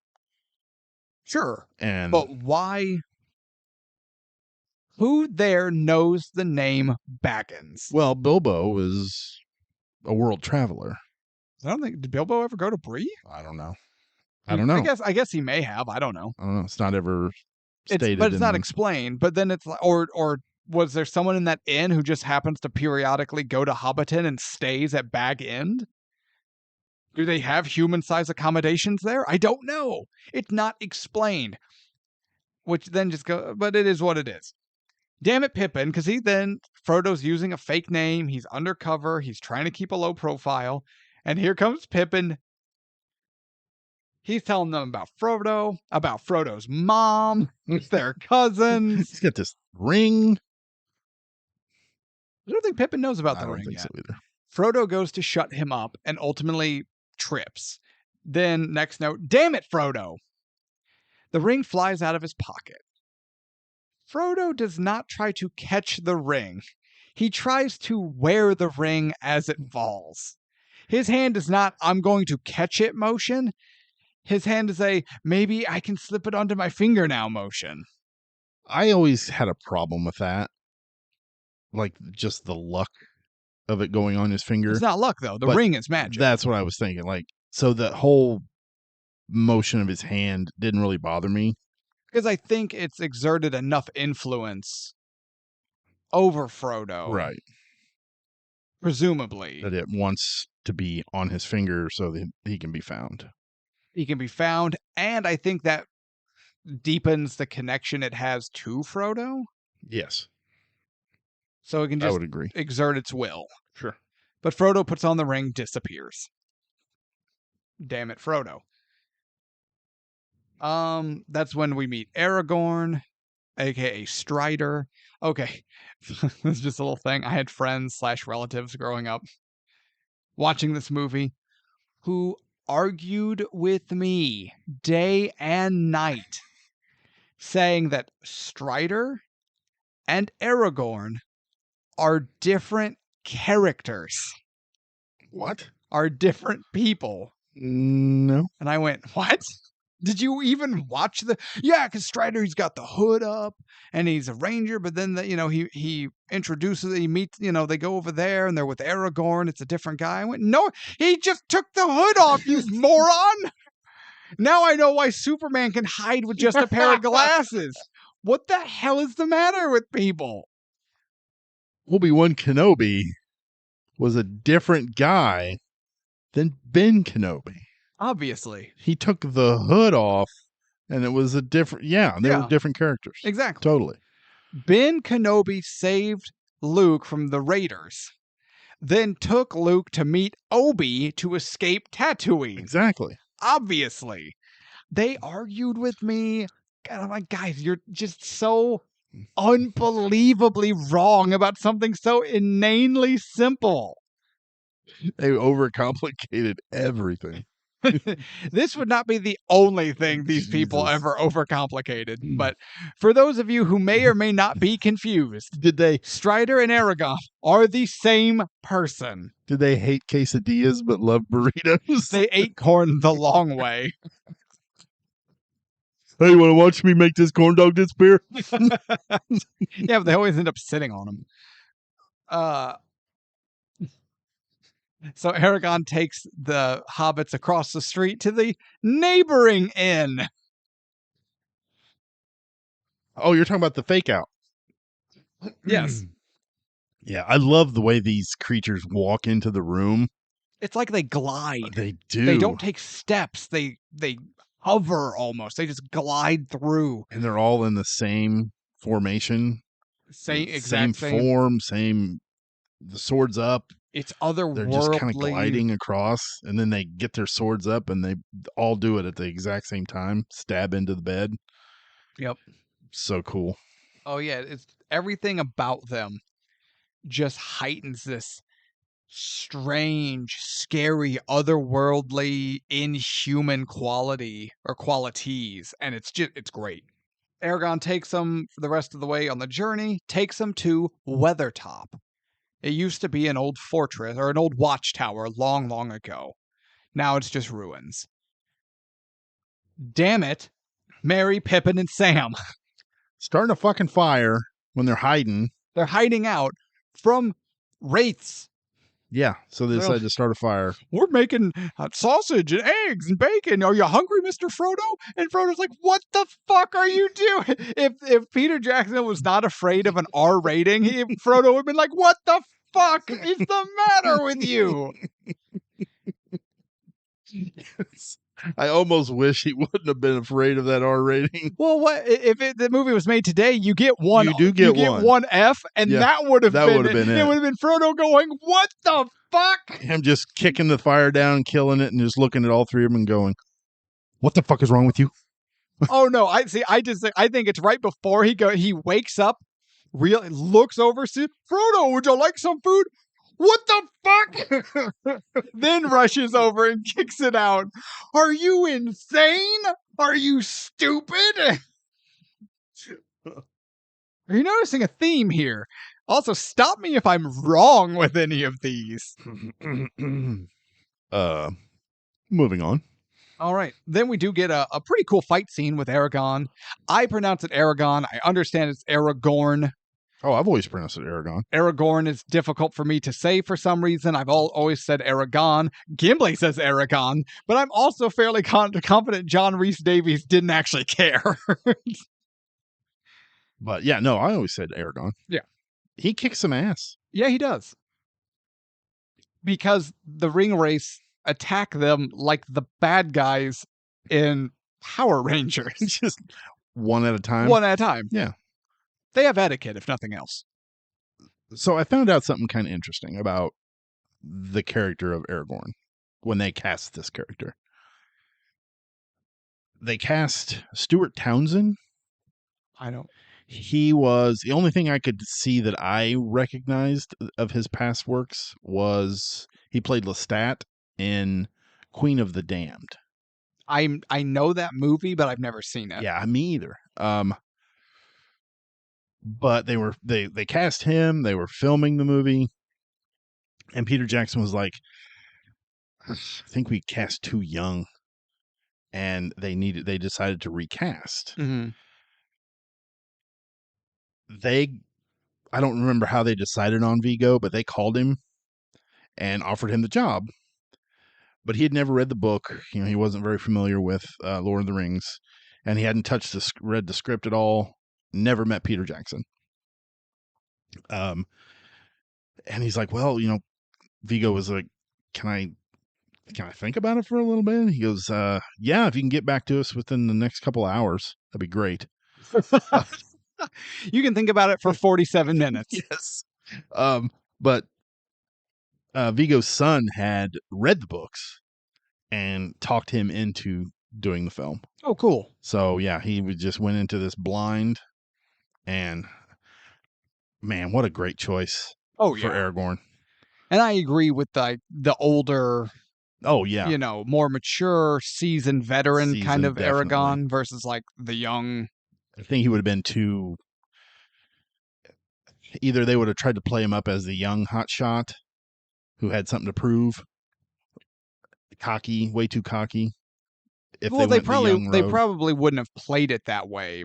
Speaker 1: Sure.
Speaker 2: And
Speaker 1: But why? Who there knows the name Baggins?
Speaker 2: well, Bilbo is a world traveler.
Speaker 1: I don't think, did Bilbo ever go to Bree?
Speaker 2: I don't know. I don't know.
Speaker 1: I guess he may have. I don't know.
Speaker 2: I don't know. It's not ever stated.
Speaker 1: But it's not explained. But then it's like, or was there someone in that inn who just happens to periodically go to Hobbiton and stays at Bag End? Do they have human-sized accommodations there? I don't know. It's not explained. Which then just go, but it is what it is. Damn it, Pippin, because Frodo's using a fake name. He's undercover. He's trying to keep a low profile. And here comes Pippin. He's telling them about Frodo's mom, their cousins.
Speaker 2: He's got this ring.
Speaker 1: I don't think Pippin knows about the ring
Speaker 2: I don't think
Speaker 1: yet.
Speaker 2: so either.
Speaker 1: Frodo goes to shut him up and ultimately trips. Then, next note, damn it, Frodo. The ring flies out of his pocket. Frodo does not try to catch the ring. He tries to wear the ring as it falls. His hand is not, I'm going to catch it motion. His hand is a, maybe I can slip it onto my finger now motion.
Speaker 2: I always had a problem with that. Like, just the luck of it going on his finger.
Speaker 1: It's not luck, though. The ring is magic.
Speaker 2: That's what I was thinking. Like, so the whole motion of his hand didn't really bother me.
Speaker 1: Because I think it's exerted enough influence over Frodo.
Speaker 2: Right.
Speaker 1: Presumably.
Speaker 2: That it wants to be on his finger so that he can be found.
Speaker 1: He can be found, and I think that deepens the connection it has to Frodo.
Speaker 2: Yes.
Speaker 1: So it can
Speaker 2: I
Speaker 1: just
Speaker 2: would agree.
Speaker 1: exert its will.
Speaker 2: Sure.
Speaker 1: But Frodo puts on the ring, disappears. Damn it, Frodo. That's when we meet Aragorn, aka Strider. Okay, this is just a little thing. I had friends / relatives growing up watching this movie who argued with me day and night, saying that Strider and Aragorn are different characters.
Speaker 2: What?
Speaker 1: Are different people.
Speaker 2: No.
Speaker 1: And I went, what? Did you even watch the? Yeah, because Strider, he's got the hood up and he's a ranger, but then he introduces, he meets, they go over there and they're with Aragorn. It's a different guy. I went, no, he just took the hood off, you moron. Now I know why Superman can hide with just a pair of glasses. What the hell is the matter with people?
Speaker 2: Obi-Wan Kenobi was a different guy than Ben Kenobi.
Speaker 1: Obviously.
Speaker 2: He took the hood off and it was a different, they were different characters.
Speaker 1: Exactly.
Speaker 2: Totally.
Speaker 1: Ben Kenobi saved Luke from the Raiders, then took Luke to meet Obi to escape Tatooine.
Speaker 2: Exactly.
Speaker 1: Obviously. They argued with me. And I'm like, guys, you're just so unbelievably wrong about something so inanely simple.
Speaker 2: They overcomplicated everything.
Speaker 1: This would not be the only thing these people ever overcomplicated. But for those of you who may or may not be confused, Strider and Aragorn are the same person.
Speaker 2: Did they hate quesadillas but love burritos?
Speaker 1: They ate corn the long way.
Speaker 2: Hey, you want to watch me make this corn dog disappear?
Speaker 1: Yeah, but they always end up sitting on them. So Aragorn takes the hobbits across the street to the neighboring inn.
Speaker 2: Oh, you're talking about the fake out.
Speaker 1: Yes.
Speaker 2: Yeah, I love the way these creatures walk into the room.
Speaker 1: It's like they glide.
Speaker 2: They do.
Speaker 1: They don't take steps. They hover almost. They just glide through.
Speaker 2: And they're all in the same formation.
Speaker 1: Same
Speaker 2: form, the swords up.
Speaker 1: It's otherworldly.
Speaker 2: They're just kind of gliding across, and then they get their swords up, and they all do it at the exact same time. Stab into the bed.
Speaker 1: Yep.
Speaker 2: So cool.
Speaker 1: Oh, yeah. It's everything about them just heightens this strange, scary, otherworldly, inhuman quality or qualities, and it's great. Aragorn takes them for the rest of the way on the journey, takes them to Weathertop. It used to be an old fortress or an old watchtower long, long ago. Now it's just ruins. Damn it, Merry, Pippin, and Sam.
Speaker 2: Starting a fucking fire when they're hiding.
Speaker 1: They're hiding out from wraiths.
Speaker 2: Yeah, so they decided to start a fire.
Speaker 1: We're making sausage and eggs and bacon. Are you hungry, Mr. Frodo? And Frodo's like, what the fuck are you doing? If Peter Jackson was not afraid of an R rating, Frodo would have been like, what the fuck is the matter with you?
Speaker 2: I almost wish he wouldn't have been afraid of that R rating.
Speaker 1: Well, what if the movie was made today? You get one.
Speaker 2: You do get
Speaker 1: one F, and that would have been it. It would have been Frodo going, "What the fuck?"
Speaker 2: Him just kicking the fire down, killing it, and just looking at all three of them and going, "What the fuck is wrong with you?"
Speaker 1: Oh no! I think it's right before he wakes up, really looks over, says, "Frodo, would you like some food?" What the fuck? Then rushes over and kicks it out. Are you insane? Are you stupid? Are you noticing a theme here? Also, stop me if I'm wrong with any of these.
Speaker 2: Moving on.
Speaker 1: All right. Then we do get a pretty cool fight scene with Aragorn. I pronounce it Aragon. I understand it's Aragorn.
Speaker 2: Oh, I've always pronounced it Aragorn.
Speaker 1: Aragorn is difficult for me to say for some reason. I've always said Aragon. Gimli says Aragon, but I'm also fairly confident John Rhys Davies didn't actually care.
Speaker 2: But yeah, no, I always said Aragorn.
Speaker 1: Yeah.
Speaker 2: He kicks some ass.
Speaker 1: Yeah, he does. Because the ring race attack them like the bad guys in Power Rangers.
Speaker 2: Just one at a time.
Speaker 1: One at a time.
Speaker 2: Yeah.
Speaker 1: They have etiquette, if nothing else.
Speaker 2: So I found out something kind of interesting about the character of Aragorn when they cast this character. They cast Stuart Townsend. He was the only thing I could see that I recognized of his past works was he played Lestat in Queen of the Damned.
Speaker 1: I know that movie, but I've never seen it.
Speaker 2: Yeah, me either. But they cast him, they were filming the movie, and Peter Jackson was like, I think we cast too young, and they decided to recast.
Speaker 1: Mm-hmm.
Speaker 2: I don't remember how they decided on Viggo, but they called him and offered him the job. But he had never read the book. You know, he wasn't very familiar with Lord of the Rings, and he hadn't read the script at all. Never met Peter Jackson. And he's like, well, you know, Viggo was like, can I think about it for a little bit? He goes, yeah, if you can get back to us within the next couple of hours, that'd be great.
Speaker 1: You can think about it for 47 minutes.
Speaker 2: Yes. But Viggo's son had read the books and talked him into doing the film.
Speaker 1: Oh, cool.
Speaker 2: So yeah, he just went into this blind, and man, what a great choice.
Speaker 1: For
Speaker 2: Aragorn.
Speaker 1: And I agree with the older,
Speaker 2: oh yeah,
Speaker 1: you know, more mature, seasoned veteran kind of
Speaker 2: definitely.
Speaker 1: Aragorn versus like the young.
Speaker 2: I think he would have been too. Either they would have tried to play him up as the young hotshot who had something to prove, cocky, way too cocky.
Speaker 1: They probably wouldn't have played it that way,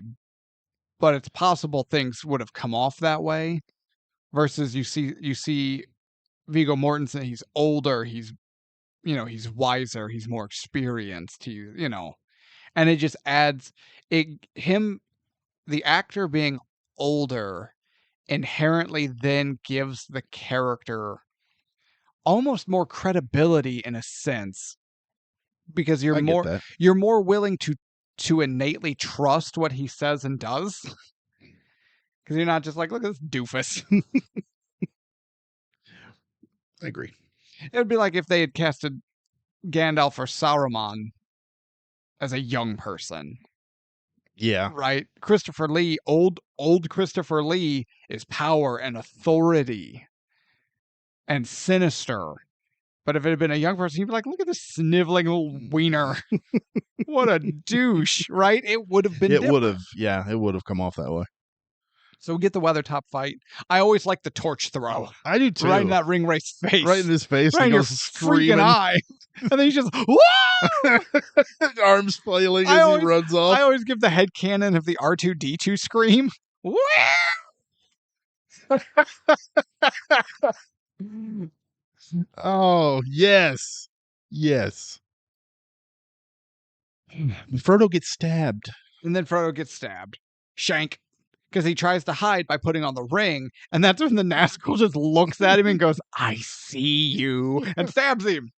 Speaker 1: but it's possible things would have come off that way. Versus you see Viggo Mortensen, he's older, he's wiser, he's more experienced, and it just adds the actor being older inherently then gives the character almost more credibility in a sense, because you're more willing to innately trust what he says and does, because you're not just like, look at this doofus.
Speaker 2: I agree.
Speaker 1: It would be like if they had casted Gandalf or Saruman as a young person.
Speaker 2: Yeah.
Speaker 1: Right? Christopher Lee, old Christopher Lee is power and authority and sinister. But if it had been a young person, he'd be like, look at this sniveling little wiener. What a douche, right? It would have been different.
Speaker 2: It would have come off that way.
Speaker 1: So we get the Weathertop fight. I always like the torch throw.
Speaker 2: I do too.
Speaker 1: Right in that ring race face.
Speaker 2: Right in his face.
Speaker 1: Right in your
Speaker 2: screaming.
Speaker 1: freaking eye. And then he's just, whoa!
Speaker 2: Arms flailing as he runs off.
Speaker 1: I always give the head cannon of the R2-D2 scream. Woo!
Speaker 2: Oh, yes. Yes. Frodo gets stabbed.
Speaker 1: And then Frodo gets stabbed. Shank. Because he tries to hide by putting on the ring. And that's when the Nazgul just looks at him and goes, I see you. And stabs him.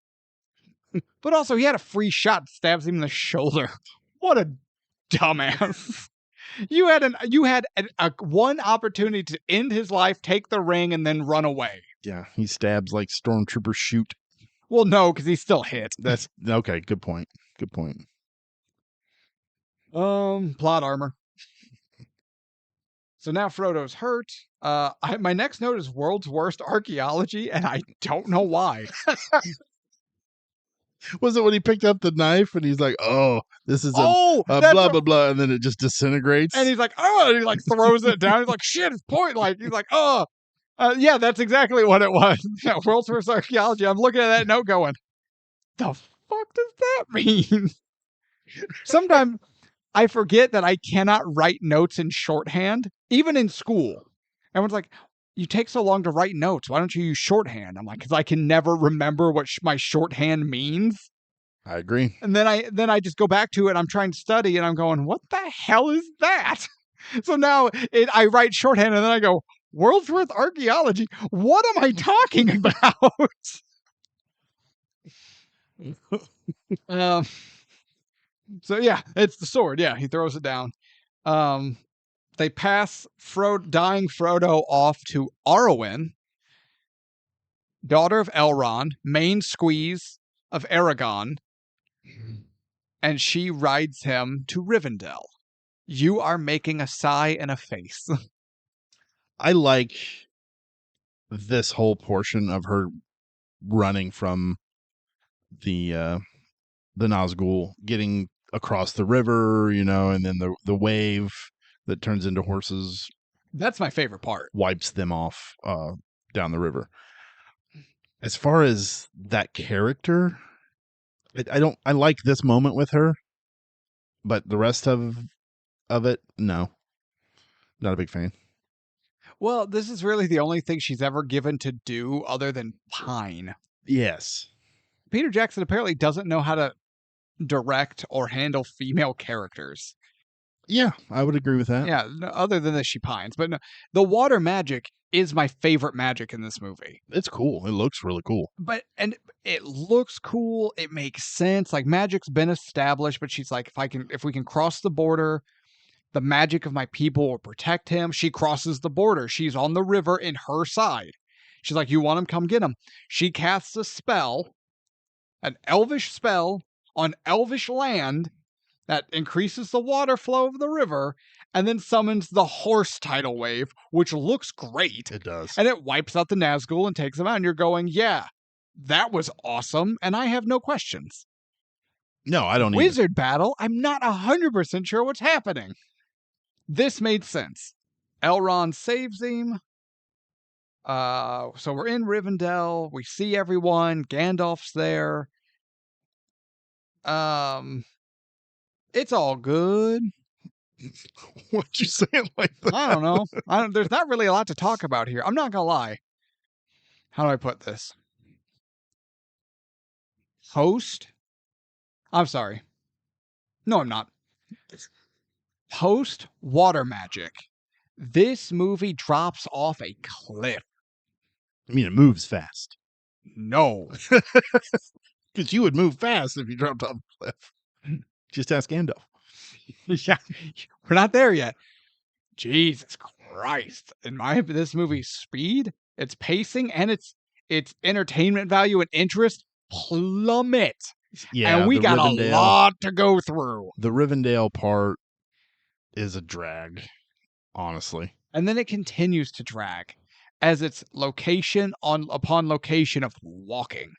Speaker 1: But also, he had a free shot, stabs him in the shoulder. What a dumbass. You had one opportunity to end his life, take the ring, and then run away.
Speaker 2: Yeah, he stabs like stormtroopers shoot.
Speaker 1: Well, no, because he's still hit.
Speaker 2: That's okay. Good point. Good point.
Speaker 1: Plot armor. So now Frodo's hurt. My next note is world's worst archaeology, and I don't know why.
Speaker 2: Was it when he picked up the knife and he's like, "Oh, this is blah blah blah," and then it just disintegrates?
Speaker 1: And he's like, "Oh!" And he like throws it down. He's like, "Shit, it's point!" Like he's like, "Oh, yeah, that's exactly what it was." Yeah, world's worst archaeology. I'm looking at that note, going, "The fuck does that mean?" Sometimes I forget that I cannot write notes in shorthand, even in school. Everyone's like, you take so long to write notes. Why don't you use shorthand? I'm like, because I can never remember what my shorthand means.
Speaker 2: I agree.
Speaker 1: And then I just go back to it. I'm trying to study, and I'm going, what the hell is that? So now I write shorthand, and then I go, world's worst archaeology. What am I talking about? So yeah, it's the sword. Yeah, he throws it down. They pass dying Frodo off to Arwen, daughter of Elrond, main squeeze of Aragon, and she rides him to Rivendell. You are making a sigh and a face.
Speaker 2: I like this whole portion of her running from the Nazgul, getting across the river, and then the wave that turns into horses.
Speaker 1: That's my favorite part.
Speaker 2: Wipes them off down the river. As far as that character, I like this moment with her, but the rest of it, no. Not a big fan.
Speaker 1: Well, this is really the only thing she's ever given to do other than pine.
Speaker 2: Yes.
Speaker 1: Peter Jackson apparently doesn't know how to direct or handle female characters.
Speaker 2: Yeah, I would agree with that.
Speaker 1: Yeah, other than this, she pines. But no, the water magic is my favorite magic in this movie.
Speaker 2: It's cool. It looks really cool.
Speaker 1: And it looks cool. It makes sense. Like, magic's been established, but she's like, if we can cross the border, the magic of my people will protect him. She crosses the border. She's on the river in her side. She's like, you want him? Come get him. She casts a spell, an elvish spell on elvish land that increases the water flow of the river, and then summons the horse tidal wave, which looks great.
Speaker 2: It does.
Speaker 1: And it wipes out the Nazgul and takes them out. And you're going, yeah, that was awesome. And I have no questions.
Speaker 2: No, I don't
Speaker 1: Wizard battle, I'm not 100% sure what's happening. This made sense. Elrond saves him. So we're in Rivendell. We see everyone. Gandalf's there. It's all good.
Speaker 2: What'd you say it like that?
Speaker 1: I don't know. There's not really a lot to talk about here. I'm not gonna lie. How do I put this? I'm sorry. No, I'm not. Post water magic. This movie drops off a cliff.
Speaker 2: I mean, it moves fast.
Speaker 1: No.
Speaker 2: Because you would move fast if you dropped off a cliff. Just ask Gandalf.
Speaker 1: Yeah, we're not there yet. Jesus Christ. In this movie's speed, its pacing, and its entertainment value and interest plummet.
Speaker 2: Yeah,
Speaker 1: and we got a lot to go through.
Speaker 2: The Rivendell part is a drag, honestly.
Speaker 1: And then it continues to drag as its location upon location of walking.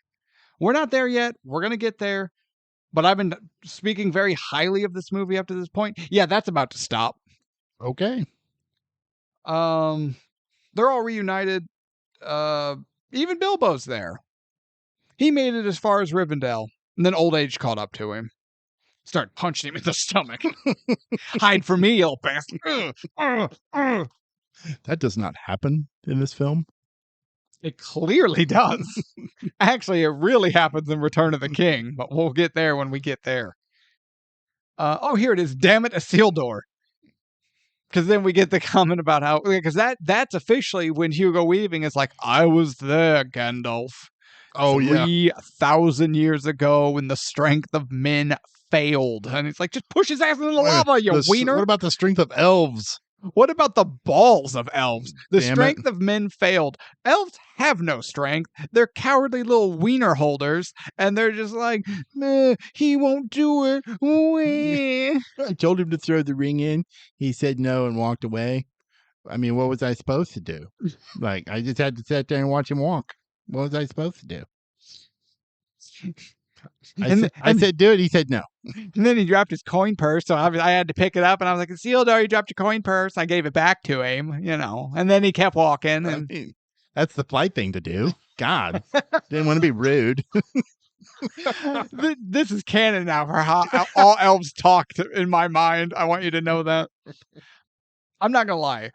Speaker 1: We're not there yet. We're going to get there. But I've been speaking very highly of this movie up to this point. Yeah, that's about to stop.
Speaker 2: Okay.
Speaker 1: They're all reunited. Even Bilbo's there. He made it as far as Rivendell, and then old age caught up to him. Start punching him in the stomach. Hide from me, you little bastard.
Speaker 2: That does not happen in this film.
Speaker 1: It clearly does. Actually, it really happens in Return of the King, but we'll get there when we get there. Here it is. Damn it, Isildur. Because then we get the comment about how, because that's officially when Hugo Weaving is like, I was there, Gandalf.
Speaker 2: Oh,
Speaker 1: 3,000 years ago when the strength of men failed. And it's like, just push his ass into the lava, you wiener.
Speaker 2: What about the strength of elves?
Speaker 1: What about the balls of elves? The strength of men failed. Elves have no strength. They're cowardly little wiener holders, and they're just like, he won't do it.
Speaker 2: I told him to throw the ring in. He said no and walked away. I mean, what was I supposed to do? Like, I just had to sit there and watch him walk. What was I supposed to do? I said, do it. He said no.
Speaker 1: And then he dropped his coin purse, so I had to pick it up, and I was like, Isildur, you dropped your coin purse. I gave it back to him, and then he kept walking. And
Speaker 2: I mean, that's the polite thing to do. God, didn't want to be rude.
Speaker 1: This is canon now for how all elves talk in my mind. I want you to know that. I'm not going to lie.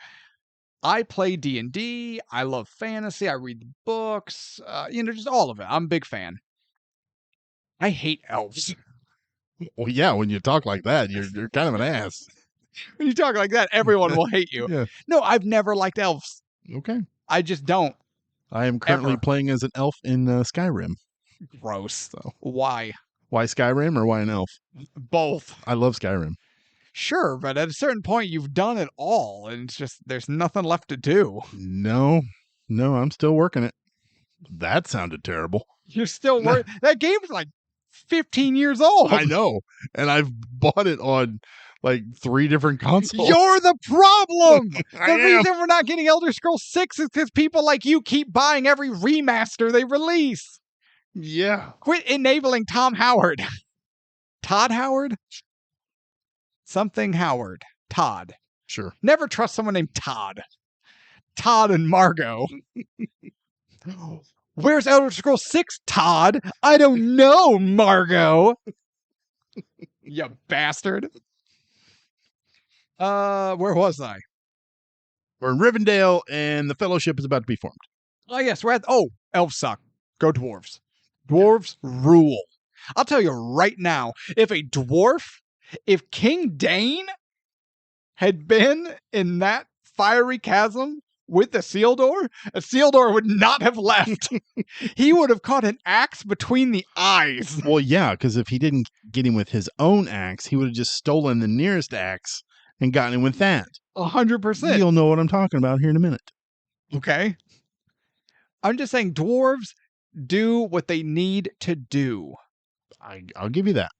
Speaker 1: I play D&D. I love fantasy. I read the books. Just all of it. I'm a big fan. I hate elves.
Speaker 2: Well, yeah, when you talk like that, you're kind of an ass.
Speaker 1: When you talk like that, everyone will hate you.
Speaker 2: Yeah.
Speaker 1: No, I've never liked elves.
Speaker 2: Okay.
Speaker 1: I just don't.
Speaker 2: I am currently playing as an elf in Skyrim.
Speaker 1: Gross.
Speaker 2: So.
Speaker 1: Why?
Speaker 2: Why Skyrim or why an elf?
Speaker 1: Both.
Speaker 2: I love Skyrim.
Speaker 1: Sure, but at a certain point, you've done it all, and it's just, there's nothing left to do.
Speaker 2: No, I'm still working it. That sounded terrible.
Speaker 1: You're still working? That game's like 15 years old.
Speaker 2: I know, and I've bought it on like 3 different consoles.
Speaker 1: You're the problem. The reason we're not getting Elder Scrolls 6 is because people like you keep buying every remaster they release.
Speaker 2: Yeah.
Speaker 1: Quit enabling Tom Howard. Todd Howard? Something Howard. Todd.
Speaker 2: Sure.
Speaker 1: Never trust someone named Todd. Todd and Margot. Where's Elder Scrolls 6, Todd? I don't know, Margot. You bastard. Where was I?
Speaker 2: We're in Rivendell, and the Fellowship is about to be formed.
Speaker 1: Oh, yes, we're at... elves suck. Go dwarves. Dwarves rule. I'll tell you right now, if King Dane had been in that fiery chasm with Isildur would not have left. He would have caught an axe between the eyes.
Speaker 2: Well, yeah, because if he didn't get him with his own axe, he would have just stolen the nearest axe and gotten him with that.
Speaker 1: 100%.
Speaker 2: You'll know what I'm talking about here in a minute.
Speaker 1: Okay. I'm just saying dwarves do what they need to do.
Speaker 2: I'll give you that.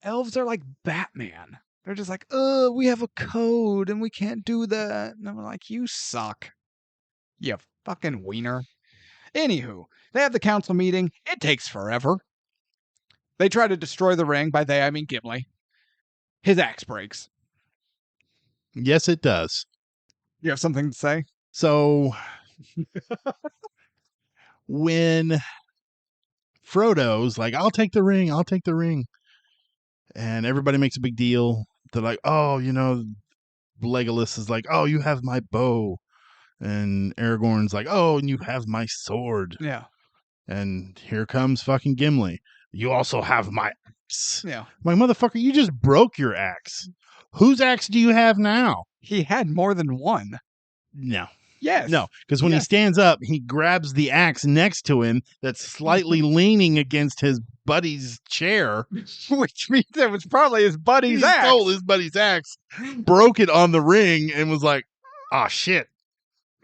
Speaker 1: Elves are like Batman. They're just like, we have a code and we can't do that. And I'm like, you suck. You fucking wiener. Anywho, they have the council meeting. It takes forever. They try to destroy the ring. By they, I mean Gimli. His axe breaks.
Speaker 2: Yes, it does.
Speaker 1: You have something to say?
Speaker 2: So, when Frodo's like, I'll take the ring. And everybody makes a big deal. They're like, Legolas is like, oh, you have my bow. And Aragorn's like, oh, and you have my sword.
Speaker 1: Yeah.
Speaker 2: And here comes fucking Gimli. You also have my axe.
Speaker 1: Yeah.
Speaker 2: My motherfucker, you just broke your axe. Whose axe do you have now?
Speaker 1: He had more than one.
Speaker 2: No.
Speaker 1: Yes.
Speaker 2: No, because when he stands up, he grabs the axe next to him that's slightly leaning against his buddy's chair.
Speaker 1: Which means it was probably his buddy's axe.
Speaker 2: He stole his buddy's axe, broke it on the ring, and was like, oh, shit.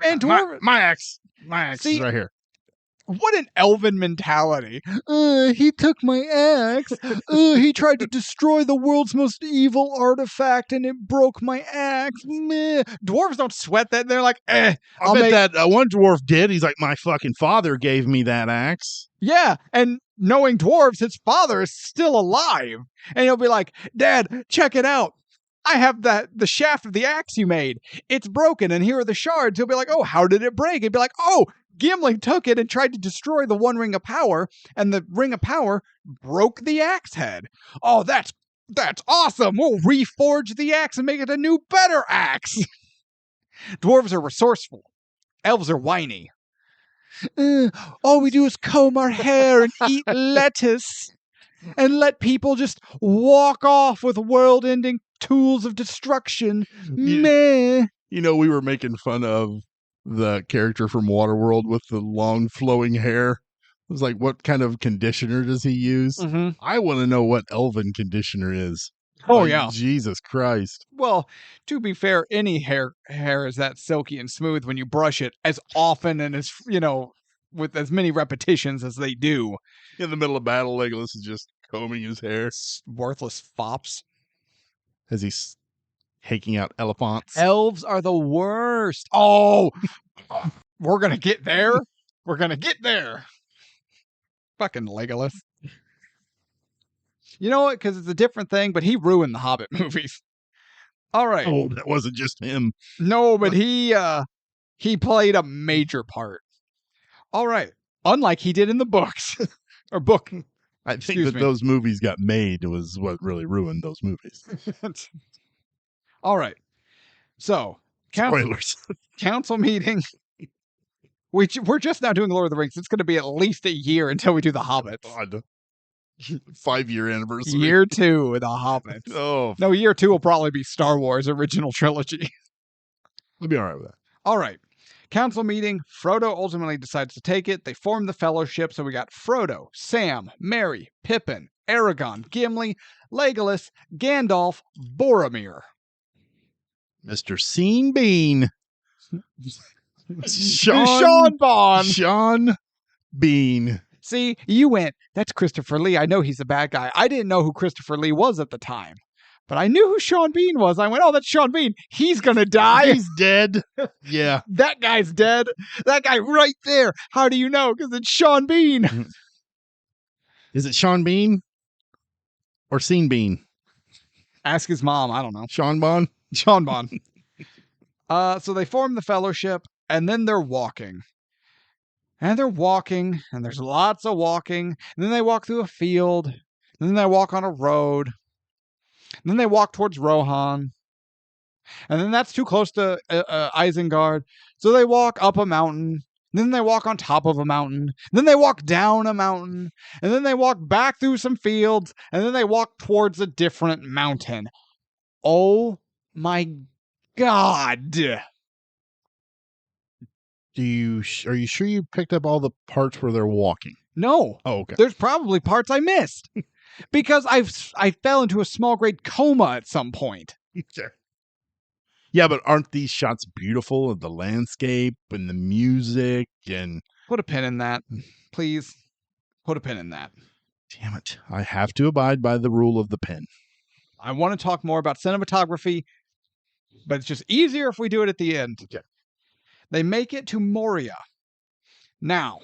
Speaker 1: Man,
Speaker 2: my axe is right here.
Speaker 1: What an elven mentality. He took my axe. He tried to destroy the world's most evil artifact and it broke my axe. Meh. Dwarves don't sweat that. They're like, I
Speaker 2: bet that one dwarf did. He's like, my fucking father gave me that axe.
Speaker 1: Yeah, and knowing dwarves, his father is still alive. And he'll be like, Dad, check it out. I have the shaft of the axe you made. It's broken, and here are the shards. He'll be like, oh, how did it break? He'd be like, oh, Gimli took it and tried to destroy the one ring of power, and the ring of power broke the axe head. Oh, that's awesome. We'll reforge the axe and make it a new, better axe. Dwarves are resourceful. Elves are whiny. All we do is comb our hair and eat lettuce and let people just walk off with world-ending tools of destruction. Meh.
Speaker 2: You know, we were making fun of the character from Waterworld with the long flowing hair. It was like, what kind of conditioner does he use?
Speaker 1: Mm-hmm.
Speaker 2: I want to know what elven conditioner is.
Speaker 1: Oh,
Speaker 2: like,
Speaker 1: yeah.
Speaker 2: Jesus Christ.
Speaker 1: Well, to be fair, any hair is that silky and smooth when you brush it as often and as, with as many repetitions as they do.
Speaker 2: In the middle of battle, Legolas is just combing his hair.
Speaker 1: Worthless fops.
Speaker 2: As he's taking out elephants.
Speaker 1: Elves are the worst. Oh, we're going to get there. We're going to get there. Fucking Legolas. You know what? Because it's a different thing, but he ruined the Hobbit movies. All right.
Speaker 2: Oh, that wasn't just him.
Speaker 1: No, but he played a major part. All right. Unlike he did in the books. Or book.
Speaker 2: I think that those movies got made was what really ruined those movies.
Speaker 1: All right. So,
Speaker 2: spoilers.
Speaker 1: Council meeting. We're just now doing Lord of the Rings. It's going to be at least a year until we do the Hobbits.
Speaker 2: God. 5-year anniversary.
Speaker 1: Year 2 with the Hobbits.
Speaker 2: Oh.
Speaker 1: No, year 2 will probably be Star Wars original trilogy.
Speaker 2: We'll be all right with that.
Speaker 1: All right. Council meeting. Frodo ultimately decides to take it. They form the Fellowship. So we got Frodo, Sam, Merry, Pippin, Aragorn, Gimli, Legolas, Gandalf, Boromir.
Speaker 2: Mr. Sean Bean.
Speaker 1: Sean Bond.
Speaker 2: Sean Bean.
Speaker 1: See, you went, that's Christopher Lee. I know he's a bad guy. I didn't know who Christopher Lee was at the time. But I knew who Sean Bean was. I went, oh, that's Sean Bean. He's going to die.
Speaker 2: He's dead. Yeah.
Speaker 1: That guy's dead. That guy right there. How do you know? Because it's Sean Bean.
Speaker 2: Is it Sean Bean or Sean Bean?
Speaker 1: Ask his mom. I don't know.
Speaker 2: Sean Bond?
Speaker 1: Sean Bond. So they form the Fellowship, and then they're walking. And they're walking, and there's lots of walking. And then they walk through a field. And then they walk on a road. And then they walk towards Rohan. And then that's too close to Isengard. So they walk up a mountain. And then they walk on top of a mountain. And then they walk down a mountain. And then they walk back through some fields. And then they walk towards a different mountain. Oh my God.
Speaker 2: Are you sure you picked up all the parts where they're walking?
Speaker 1: No.
Speaker 2: Oh, okay.
Speaker 1: There's probably parts I missed. Because I fell into a small grade coma at some point.
Speaker 2: Sure. Yeah, but aren't these shots beautiful of the landscape and the music and...
Speaker 1: Put a pin in that, please. Put a pin in that.
Speaker 2: Damn it. I have to abide by the rule of the pen.
Speaker 1: I want to talk more about cinematography, but it's just easier if we do it at the end.
Speaker 2: Okay.
Speaker 1: They make it to Moria. Now,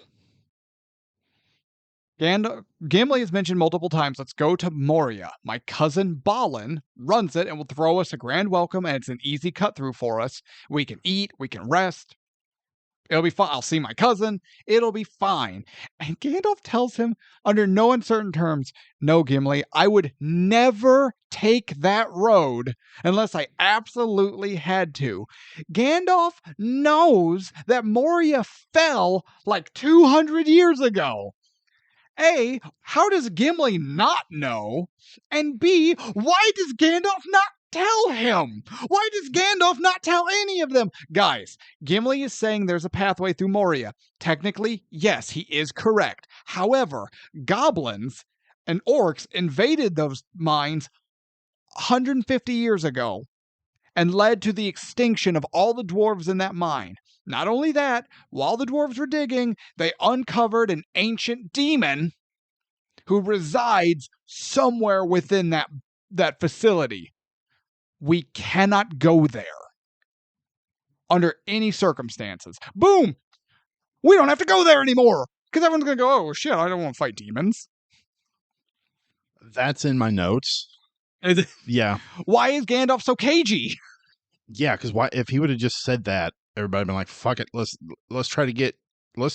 Speaker 1: Gimli has mentioned multiple times, let's go to Moria. My cousin Balin runs it and will throw us a grand welcome, and it's an easy cut through for us. We can eat, we can rest. It'll be fine. I'll see my cousin. It'll be fine. And Gandalf tells him, under no uncertain terms, no, Gimli, I would never take that road unless I absolutely had to. Gandalf knows that Moria fell like 200 years ago. A, how does Gimli not know? And B, why does Gandalf not tell him? Why does Gandalf not tell any of them? Guys, Gimli is saying there's a pathway through Moria. Technically, yes, he is correct. However, goblins and orcs invaded those mines 150 years ago and led to the extinction of all the dwarves in that mine. Not only that, while the dwarves were digging, they uncovered an ancient demon who resides somewhere within that facility. We cannot go there under any circumstances. Boom! We don't have to go there anymore because everyone's going to go, oh, shit, I don't want to fight demons.
Speaker 2: That's in my notes. Yeah.
Speaker 1: Why is Gandalf so cagey?
Speaker 2: Yeah, because why? If he would have just said that, everybody would been like, "Fuck it, let's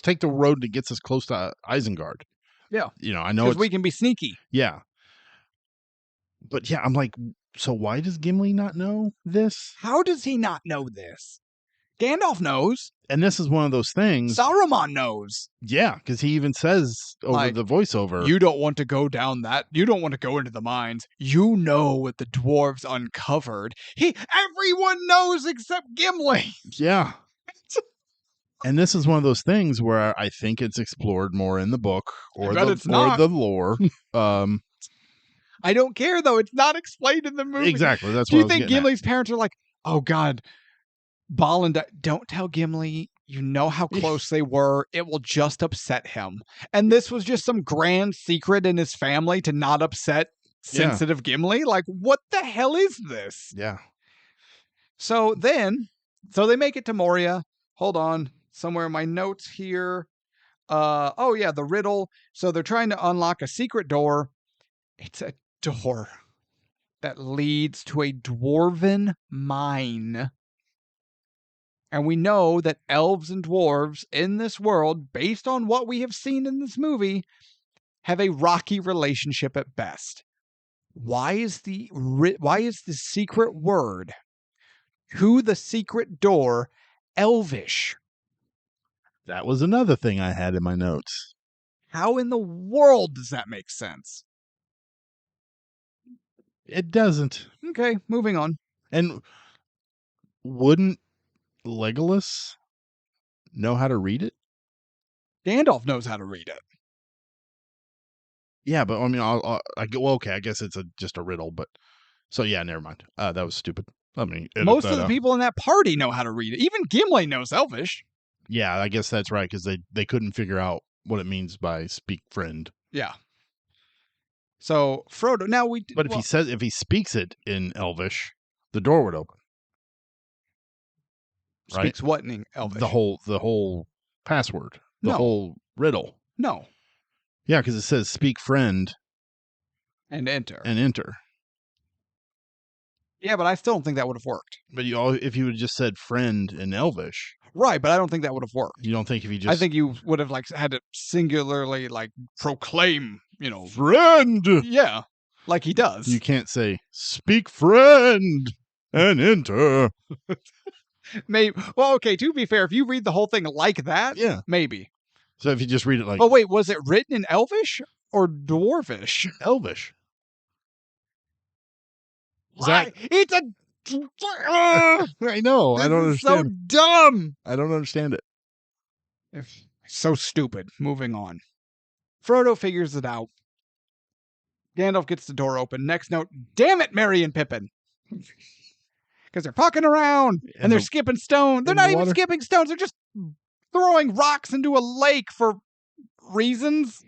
Speaker 2: take the road that gets us close to Isengard."
Speaker 1: Yeah,
Speaker 2: I know
Speaker 1: because we can be sneaky.
Speaker 2: Yeah, but yeah, I'm like, so why does Gimli not know this?
Speaker 1: How does he not know this? Gandalf knows.
Speaker 2: And this is one of those things.
Speaker 1: Saruman knows.
Speaker 2: Yeah, because he even says over the voiceover,
Speaker 1: "You don't want to go down that. You don't want to go into the mines. You know what the dwarves uncovered." Everyone knows except Gimli.
Speaker 2: Yeah. And this is one of those things where I think it's explored more in the book or the lore.
Speaker 1: I don't care though. It's not explained in the movie.
Speaker 2: Exactly. That's
Speaker 1: Do
Speaker 2: what
Speaker 1: you think Gimli's parents are like, "Oh God, Balin, don't tell Gimli. You know how close they were. It will just upset him." And this was just some grand secret in his family to not upset sensitive Gimli. Like, what the hell is this?
Speaker 2: Yeah.
Speaker 1: So they make it to Moria. Hold on. Somewhere in my notes here. The riddle. So they're trying to unlock a secret door. It's a door that leads to a dwarven mine. And we know that elves and dwarves in this world, based on what we have seen in this movie, have a rocky relationship at best. Why is the secret word to the secret door Elvish?
Speaker 2: That was another thing I had in my notes.
Speaker 1: How in the world does that make sense?
Speaker 2: It doesn't.
Speaker 1: Okay, moving on.
Speaker 2: And wouldn't Legolas know how to read it?
Speaker 1: Gandalf knows how to read it.
Speaker 2: Yeah, but I mean, okay, I guess it's just a riddle, but so yeah, never mind. That was stupid. I mean,
Speaker 1: most of the people in that party know how to read it. Even Gimli knows Elvish.
Speaker 2: Yeah, I guess that's right, because they couldn't figure out what it means by "speak friend."
Speaker 1: Yeah. So Frodo. Now
Speaker 2: But if he speaks it in Elvish, the door would open. Right?
Speaker 1: Speaks what in Elvish?
Speaker 2: The whole password. The whole riddle.
Speaker 1: No.
Speaker 2: Yeah, because it says "speak friend"
Speaker 1: and enter. Yeah, but I still don't think that would have worked.
Speaker 2: But if you would have just said "friend" in Elvish,
Speaker 1: right? But I don't think that would have worked.
Speaker 2: You don't think if you just?
Speaker 1: I think you would have had to singularly proclaim,
Speaker 2: friend.
Speaker 1: Yeah, like he does.
Speaker 2: You can't say "speak friend" and enter.
Speaker 1: Maybe. Well, okay. To be fair, if you read the whole thing like that,
Speaker 2: yeah,
Speaker 1: maybe.
Speaker 2: So if you just read it like,
Speaker 1: oh wait, was it written in Elvish or Dwarvish?
Speaker 2: Elvish.
Speaker 1: Why? It's a.
Speaker 2: I know. I don't understand.
Speaker 1: So dumb.
Speaker 2: I don't understand it.
Speaker 1: So stupid. Moving on. Frodo figures it out. Gandalf gets the door open. Next note. Damn it, Merry and Pippin. Because they're fucking around and they're skipping stones. They're not even skipping stones. They're just throwing rocks into a lake for reasons.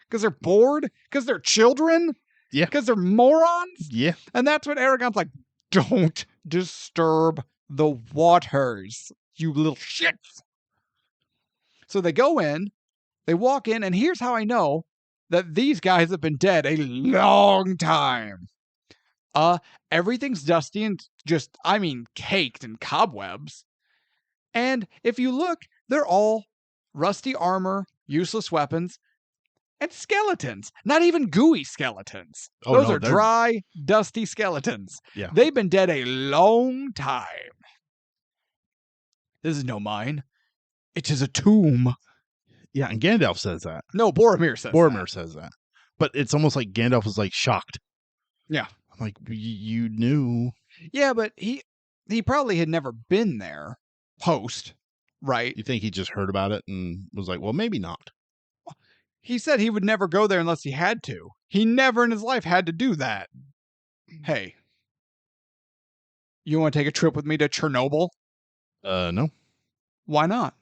Speaker 1: Because they're bored. Because they're children.
Speaker 2: Yeah.
Speaker 1: Because they're morons.
Speaker 2: Yeah.
Speaker 1: And that's what Aragorn's like, don't disturb the waters, you little shits. So they go in, they walk in, and here's how I know that these guys have been dead a long time. Everything's dusty and caked in cobwebs. And if you look, they're all rusty armor, useless weapons, and skeletons. Not even gooey skeletons. Those are dry, dusty skeletons.
Speaker 2: Yeah.
Speaker 1: They've been dead a long time. This is no mine. It is a tomb.
Speaker 2: Yeah, and Gandalf says that.
Speaker 1: No, Boromir
Speaker 2: says that. But it's almost like Gandalf was shocked.
Speaker 1: Yeah.
Speaker 2: I'm like, you knew.
Speaker 1: Yeah, but he probably had never been there post, right?
Speaker 2: You think he just heard about it and was like, well, maybe not.
Speaker 1: He said he would never go there unless he had to. He never in his life had to do that. Hey, you want to take a trip with me to Chernobyl?
Speaker 2: No.
Speaker 1: Why not?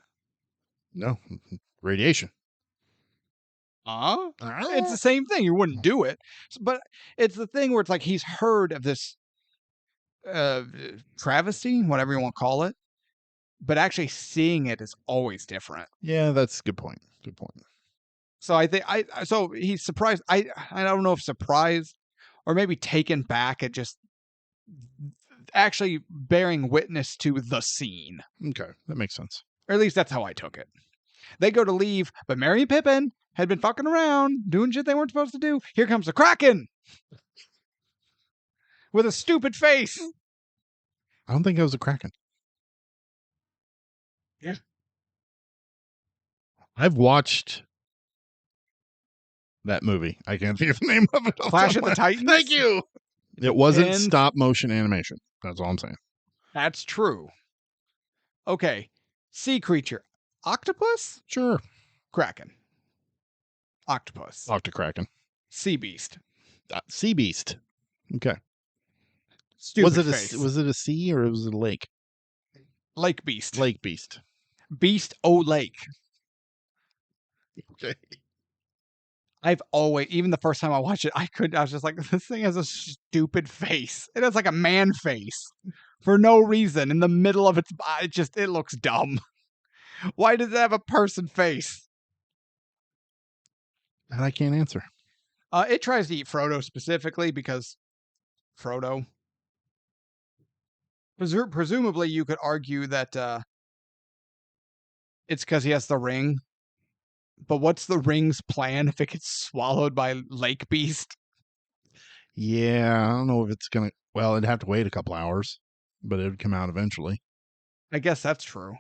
Speaker 2: No. Radiation.
Speaker 1: It's the same thing. You wouldn't do it. But it's the thing where it's like he's heard of this travesty, whatever you want to call it. But actually seeing it is always different.
Speaker 2: Yeah, that's a good point. So
Speaker 1: I think so he's surprised. I don't know if surprised or maybe taken back and just actually bearing witness to the scene.
Speaker 2: Okay, that makes sense.
Speaker 1: Or at least that's how I took it. They go to leave, but Merry and Pippin had been fucking around, doing shit they weren't supposed to do. Here comes the Kraken! With a stupid face!
Speaker 2: I don't think it was a Kraken.
Speaker 1: Yeah.
Speaker 2: I've watched that movie. I can't think of the name of it.
Speaker 1: Clash of the Titans?
Speaker 2: Thank you! It wasn't
Speaker 1: And-
Speaker 2: stop motion animation. That's all I'm saying.
Speaker 1: That's true. Okay. Sea creature. Octopus?
Speaker 2: Sure.
Speaker 1: Kraken. Octopus.
Speaker 2: Octokraken.
Speaker 1: Sea beast.
Speaker 2: Sea beast. Okay.
Speaker 1: Stupid face.
Speaker 2: Was it a sea or was it a lake?
Speaker 1: Lake beast.
Speaker 2: Lake beast.
Speaker 1: Beast o lake.
Speaker 2: Okay.
Speaker 1: I've always, even the first time I watched it, I was just like, this thing has a stupid face. It has like a man face for no reason in the middle of its body. It looks dumb. Why does it have a person face?
Speaker 2: That I can't answer.
Speaker 1: It tries to eat Frodo specifically because Frodo. Presumably, you could argue that it's because he has the ring. But what's the ring's plan if it gets swallowed by Lake Beast?
Speaker 2: Yeah, I don't know if it's gonna. Well, it'd have to wait a couple hours, but it would come out eventually.
Speaker 1: I guess that's true.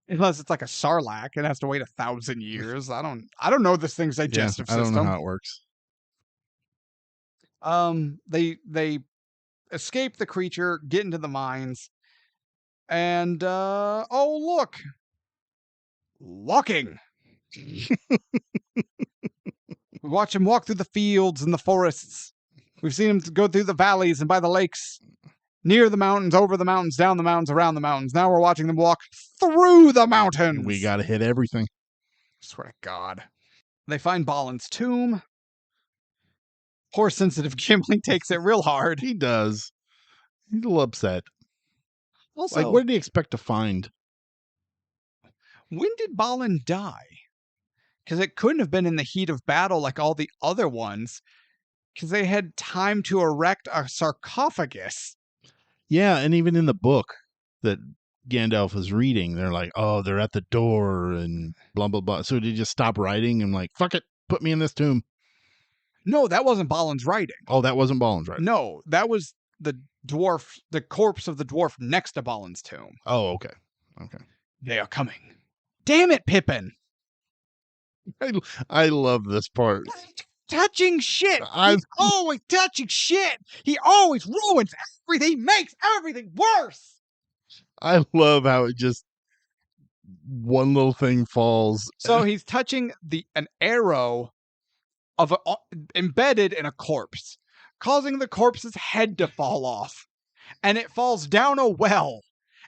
Speaker 1: Unless it's like a sarlacc, it has to wait 1,000 years. I don't know this thing's digestive system.
Speaker 2: I don't know how it works.
Speaker 1: They escape the creature, get into the mines, and oh look, walking. We watch him walk through the fields and the forests. We've seen him go through the valleys and by the lakes, near the mountains, over the mountains, down the mountains, around the mountains. Now we're watching them walk through the mountains.
Speaker 2: We gotta hit everything.
Speaker 1: I swear to God. They find Balin's tomb. Poor sensitive Gimli takes it real hard.
Speaker 2: He does. He's a little upset.
Speaker 1: Also,
Speaker 2: Like, what did he expect to find?
Speaker 1: When did Balin die? Because it couldn't have been in the heat of battle like all the other ones, because they had time to erect a sarcophagus.
Speaker 2: Yeah, and even in the book that Gandalf was reading, they're like, oh, they're at the door and blah, blah, blah. So did he just stop writing and like, fuck it, put me in this tomb?
Speaker 1: No, that wasn't Balin's writing.
Speaker 2: Oh, that wasn't Balin's writing?
Speaker 1: No, that was the corpse of the dwarf next to Balin's tomb.
Speaker 2: Oh, okay. Okay.
Speaker 1: They are coming. Damn it, Pippin!
Speaker 2: I love this part.
Speaker 1: Touching shit. He's always touching shit. He always ruins everything. He makes everything worse.
Speaker 2: I love how it just one little thing falls.
Speaker 1: So he's touching an arrow of embedded in a corpse, causing the corpse's head to fall off, and it falls down a well,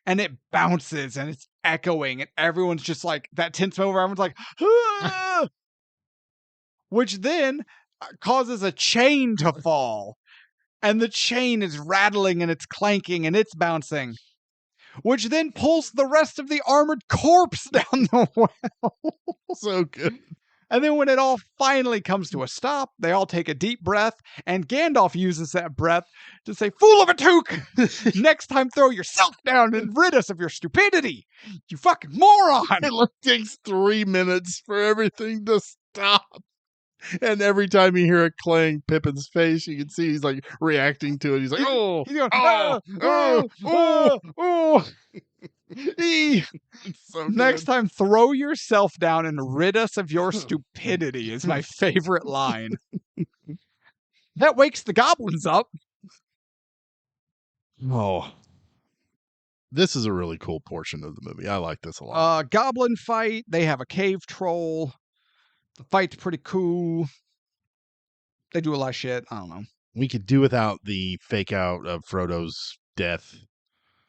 Speaker 1: and it bounces and it's echoing, and everyone's just like that tense moment where everyone's like, ah! Which then causes a chain to fall, and the chain is rattling and it's clanking and it's bouncing, which then pulls the rest of the armored corpse down the well.
Speaker 2: So good.
Speaker 1: And then when it all finally comes to a stop, they all take a deep breath, and Gandalf uses that breath to say, "Fool of a toque! Next time throw yourself down and rid us of your stupidity, you fucking moron!"
Speaker 2: It takes 3 minutes for everything to stop. And every time you hear it clang Pippin's face, you can see he's like reacting to it. He's like, oh,
Speaker 1: he's going,
Speaker 2: oh. So
Speaker 1: next time, throw yourself down and rid us of your stupidity is my favorite line. That wakes the goblins up.
Speaker 2: Oh. This is a really cool portion of the movie. I like this a lot.
Speaker 1: Goblin fight. They have a cave troll. The fight's pretty cool. They do a lot of shit. I don't know.
Speaker 2: We could do without the fake out of Frodo's death.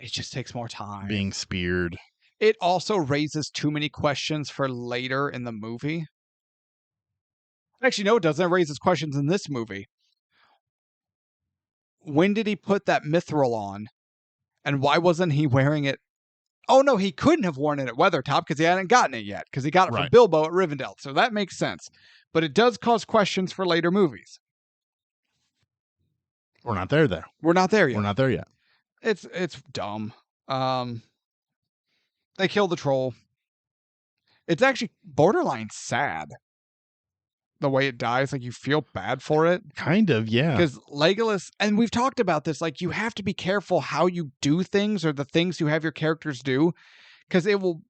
Speaker 1: It just takes more time.
Speaker 2: Being speared.
Speaker 1: It also raises too many questions for later in the movie. Actually, no, it doesn't. It raises questions in this movie. When did he put that mithril on? And why wasn't he wearing it? Oh, no, he couldn't have worn it at Weathertop because he hadn't gotten it yet. Because he got it from Bilbo at Rivendell. So that makes sense. But it does cause questions for later movies.
Speaker 2: We're not there there.
Speaker 1: We're not there yet.
Speaker 2: We're not there yet.
Speaker 1: It's dumb. They kill the troll. It's actually borderline sad. The way it dies, like you feel bad for it.
Speaker 2: Kind of, yeah.
Speaker 1: Because Legolas, and we've talked about this, like you have to be careful how you do things or the things you have your characters do, because it will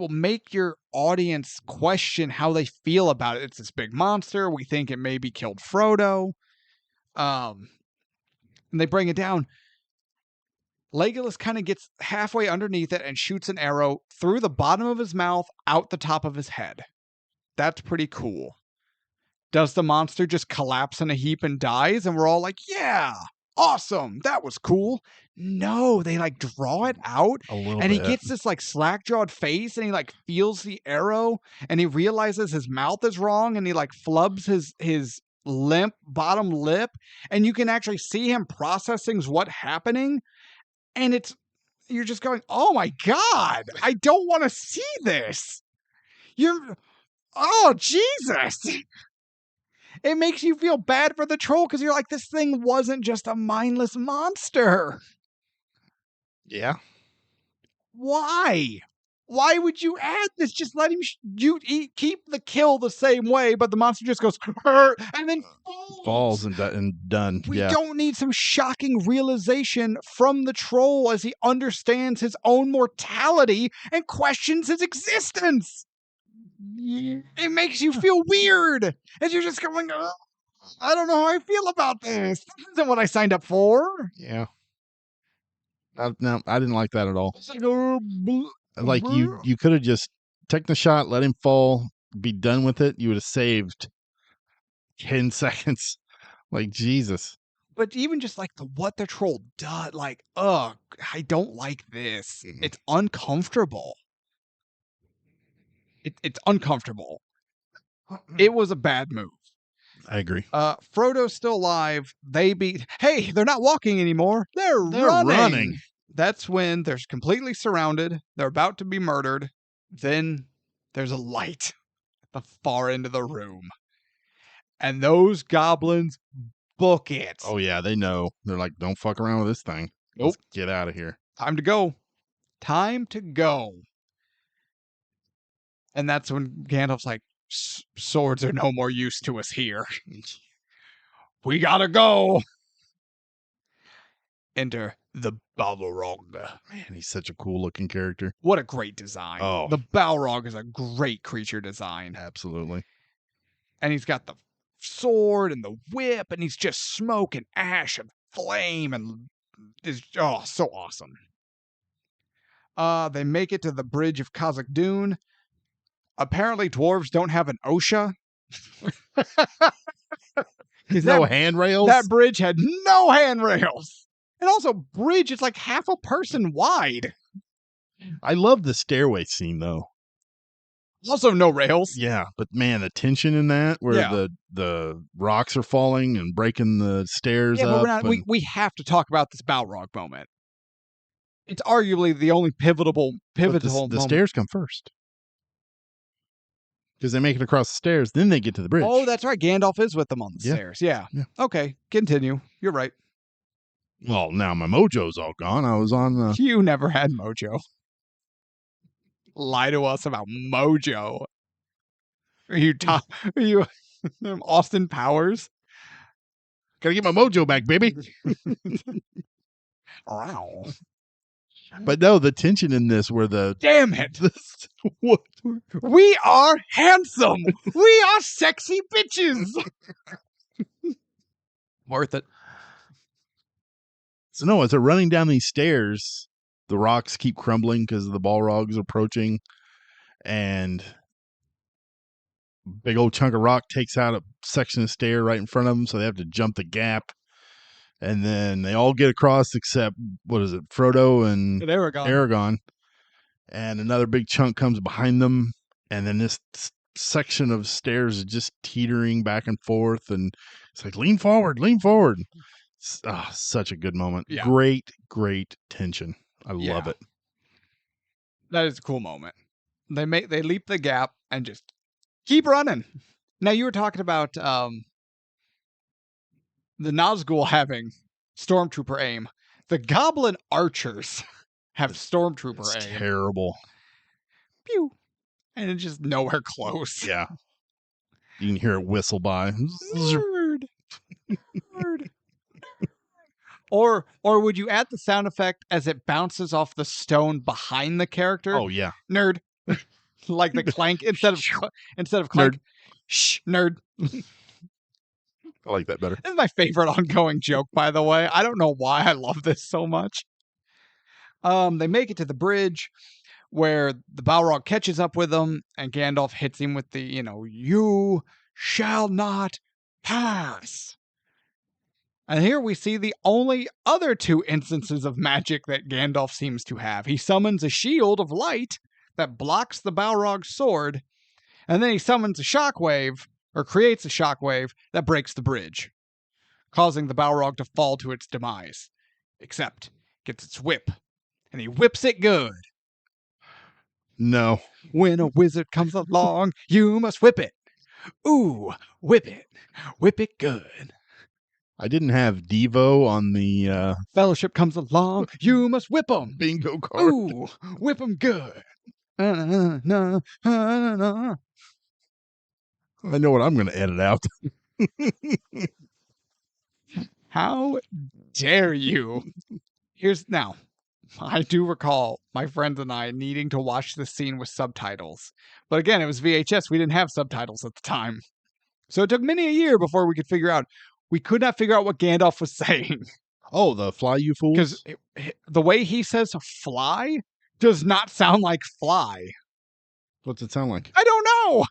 Speaker 1: make your audience question how they feel about it. It's this big monster. We think it maybe killed Frodo. And they bring it down. Legolas kind of gets halfway underneath it and shoots an arrow through the bottom of his mouth, out the top of his head. That's pretty cool. Does the monster just collapse in a heap and dies? And we're all like, yeah, awesome. That was cool. No, they like draw it out.
Speaker 2: A little
Speaker 1: and
Speaker 2: bit.
Speaker 1: He gets this like slack-jawed face and he like feels the arrow and he realizes his mouth is wrong and he like flubs his limp bottom lip. And you can actually see him processing what's happening. And you're just going, oh my God, I don't want to see this. Oh, Jesus. It makes you feel bad for the troll because you're like, this thing wasn't just a mindless monster.
Speaker 2: Yeah.
Speaker 1: Why? Why would you add this? Just let him keep the kill the same way, but the monster just goes and then
Speaker 2: falls and done.
Speaker 1: We don't need some shocking realization from the troll as he understands his own mortality and questions his existence. It makes you feel weird as you're just going, oh, I don't know how I feel about this. This isn't what I signed up for.
Speaker 2: Yeah. No, I didn't like that at all.
Speaker 1: It's like,
Speaker 2: you could have just taken the shot, let him fall, be done with it. You would have saved 10 seconds. Like, Jesus.
Speaker 1: But even just like what the troll does, like, I don't like this. It's uncomfortable. It's uncomfortable. It was a bad move.
Speaker 2: I agree.
Speaker 1: Frodo's still alive. Hey, they're not walking anymore. They're running. That's when they're completely surrounded. They're about to be murdered. Then there's a light at the far end of the room. And those goblins book it.
Speaker 2: Oh, yeah, they know. They're like, don't fuck around with this thing.
Speaker 1: Nope.
Speaker 2: Let's get out of here.
Speaker 1: Time to go. Time to go. And that's when Gandalf's like, swords are no more use to us here. We gotta go. Enter the Balrog.
Speaker 2: Man, he's such a cool looking character.
Speaker 1: What a great design.
Speaker 2: Oh.
Speaker 1: The Balrog is a great creature design.
Speaker 2: Absolutely.
Speaker 1: And he's got the sword and the whip, and he's just smoke and ash and flame, and is so awesome. They make it to the bridge of Khazad-dûm. Apparently, dwarves don't have an OSHA.
Speaker 2: No handrails?
Speaker 1: That bridge had no handrails. And also, bridge is like half a person wide.
Speaker 2: I love the stairway scene, though.
Speaker 1: Also, no rails.
Speaker 2: Yeah, but man, the tension in that, where the rocks are falling and breaking the stairs up.
Speaker 1: But we have to talk about this Balrog moment. It's arguably the only pivotal moment.
Speaker 2: The stairs come first. Because they make it across the stairs, then they get to the bridge.
Speaker 1: Oh, that's right. Gandalf is with them on the stairs. Yeah. Okay, continue. You're right.
Speaker 2: Well, now my mojo's all gone. I was on the...
Speaker 1: You never had mojo. Lie to us about mojo. Are you Austin Powers?
Speaker 2: Gotta get my mojo back, baby.
Speaker 1: Wow.
Speaker 2: But no, the tension in this where
Speaker 1: damn it.
Speaker 2: What?
Speaker 1: We are handsome. We are sexy bitches. Worth it.
Speaker 2: So no, as they're running down these stairs, the rocks keep crumbling because the Balrog's approaching, and big old chunk of rock takes out a section of stair right in front of them, so they have to jump the gap. And then they all get across except, Frodo and Aragorn. And another big chunk comes behind them. And then this section of stairs is just teetering back and forth. And it's like, lean forward. Such a good moment.
Speaker 1: Yeah.
Speaker 2: Great, great tension. I love it.
Speaker 1: That is a cool moment. They leap the gap and just keep running. Now, you were talking about the Nazgul having stormtrooper aim. The goblin archers have stormtrooper
Speaker 2: It's
Speaker 1: aim.
Speaker 2: terrible.
Speaker 1: Pew. And it's just nowhere close.
Speaker 2: Yeah. You can hear it whistle by.
Speaker 1: Nerd. Nerd. Or would you add the sound effect as it bounces off the stone behind the character?
Speaker 2: Oh yeah.
Speaker 1: Nerd. Like the clank instead of clank.
Speaker 2: Nerd.
Speaker 1: Shh, nerd.
Speaker 2: I like that better.
Speaker 1: This is my favorite ongoing joke, by the way. I don't know why I love this so much. They make it to the bridge where the Balrog catches up with them, and Gandalf hits him with the, you shall not pass. And here we see the only other two instances of magic that Gandalf seems to have. He summons a shield of light that blocks the Balrog's sword, and then he summons a shockwave, or creates a shockwave, that breaks the bridge, causing the Balrog to fall to its demise. Except, gets its whip, and he whips it good.
Speaker 2: No.
Speaker 1: When a wizard comes along, you must whip it. Ooh, whip it. Whip it good.
Speaker 2: I didn't have Devo on the
Speaker 1: Fellowship comes along, you must whip 'em.
Speaker 2: bingo card.
Speaker 1: Ooh, whip 'em good.
Speaker 2: I know what I'm going to edit out.
Speaker 1: How dare you? Now, I do recall my friends and I needing to watch this scene with subtitles. But again, it was VHS. We didn't have subtitles at the time. So it took many a year before we could not figure out what Gandalf was saying.
Speaker 2: Oh, the fly, you fools.
Speaker 1: Because the way he says fly does not sound like fly.
Speaker 2: What's it sound like?
Speaker 1: I don't know.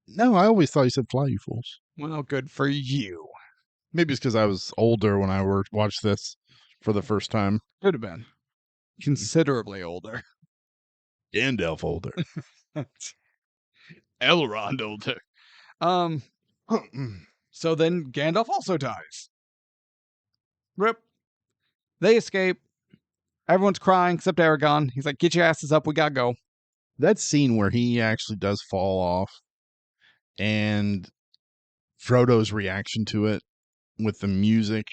Speaker 2: No, I always thought you said fly, you fools.
Speaker 1: Well, good for you.
Speaker 2: Maybe it's because I was older when I watched this for the first time.
Speaker 1: Could have been. Considerably older.
Speaker 2: Gandalf older.
Speaker 1: Elrond older. So then Gandalf also dies. Rip. They escape. Everyone's crying except Aragorn. He's like, get your asses up. We gotta go.
Speaker 2: That scene where he actually does fall off and Frodo's reaction to it with the music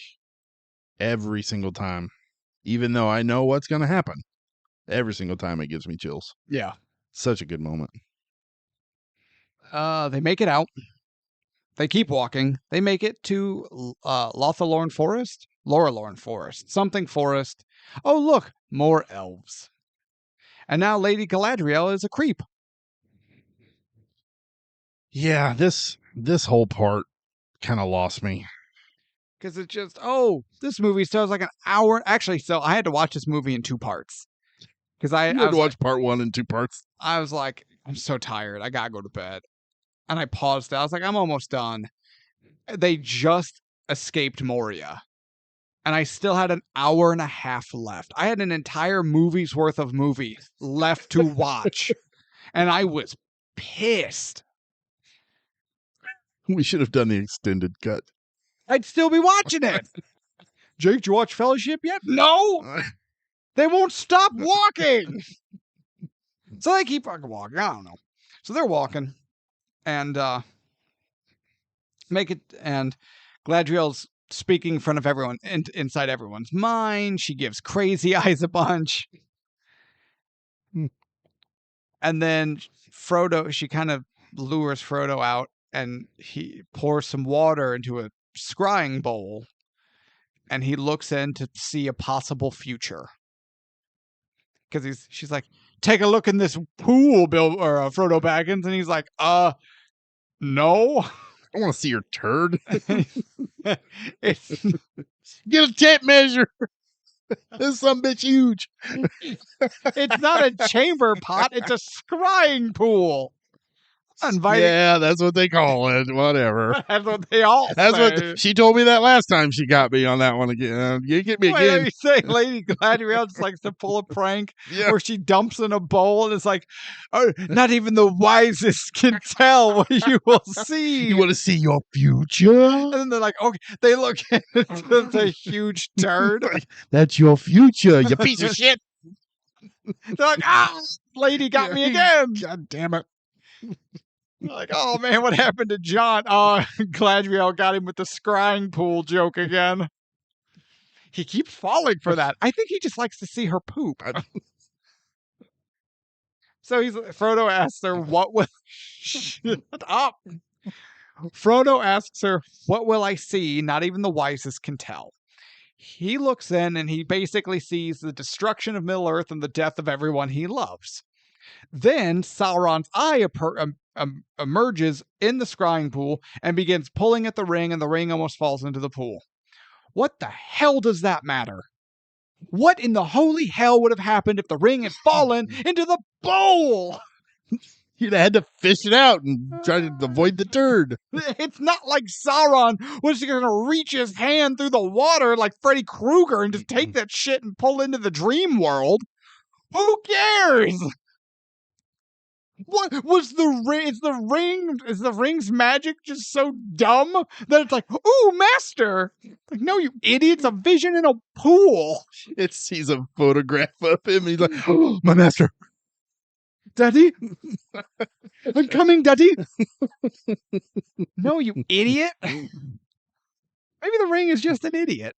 Speaker 2: every single time, even though I know what's going to happen, every single time it gives me chills.
Speaker 1: Yeah.
Speaker 2: Such a good moment.
Speaker 1: They make it out. They keep walking. They make it to Lothlorn Forest? Lorelorn Forest. Something forest. Oh, look, more elves. And now Lady Galadriel is a creep.
Speaker 2: Yeah, this whole part kind of lost me.
Speaker 1: Because it's just, this movie starts like an hour. Actually, so I had to watch this movie in 2 parts. Because I
Speaker 2: had to watch part 1 in 2 parts.
Speaker 1: I was like, I'm so tired. I gotta go to bed. And I paused it. I was like, I'm almost done. They just escaped Moria. And I still had an hour and a half left. I had an entire movie's worth of movie left to watch. And I was pissed.
Speaker 2: We should have done the extended cut.
Speaker 1: I'd still be watching it. Jake, did you watch Fellowship yet? No! They won't stop walking! So they keep fucking walking. I don't know. So they're walking. And make it, and Galadriel's speaking in front of everyone, inside everyone's mind. She gives Crazy Eyes a bunch. And then Frodo, she kind of lures Frodo out, and he pours some water into a scrying bowl, and he looks in to see a possible future. Because she's like, take a look in this pool, Frodo Baggins, and he's like, no.
Speaker 2: I want to see your turd.
Speaker 1: Get
Speaker 2: a tape measure. This some bitch huge.
Speaker 1: It's not a chamber pot. It's a scrying pool.
Speaker 2: Yeah, that's what they call it. Whatever.
Speaker 1: That's what they all say.
Speaker 2: That's what she told me that last time she got me on that one again. You get me again.
Speaker 1: Are you saying Lady Galadriel just likes to pull a prank where she dumps in a bowl and it's like, not even the wisest can tell what you will see.
Speaker 2: You want to see your future?
Speaker 1: And then they're like, okay, they look at the huge turd.
Speaker 2: That's your future, you piece of shit.
Speaker 1: They're like, lady got me again.
Speaker 2: God damn it.
Speaker 1: Like, oh man, what happened to John? Oh, Galadriel got him with the scrying pool joke again. He keeps falling for that. I think he just likes to see her poop. So Frodo asks her, what will... Shut up. Frodo asks her, what will I see? Not even the wisest can tell. He looks in and he basically sees the destruction of Middle-earth and the death of everyone he loves. Then Sauron's eye emerges in the scrying pool and begins pulling at the ring, and the ring almost falls into the pool. What the hell does that matter? What in the holy hell would have happened if the ring had fallen into the bowl?
Speaker 2: You'd have had to fish it out and try to avoid the turd.
Speaker 1: It's not like Sauron was going to reach his hand through the water like Freddy Krueger and just take that shit and pull into the dream world. Who cares? What was the ring? Is the ring's magic just so dumb that it's like, ooh, master? Like, no, you idiot! It's a vision in a pool.
Speaker 2: It sees a photograph of him. He's like, oh, my master,
Speaker 1: Daddy, I'm coming, Daddy. No, you idiot. Maybe the ring is just an idiot.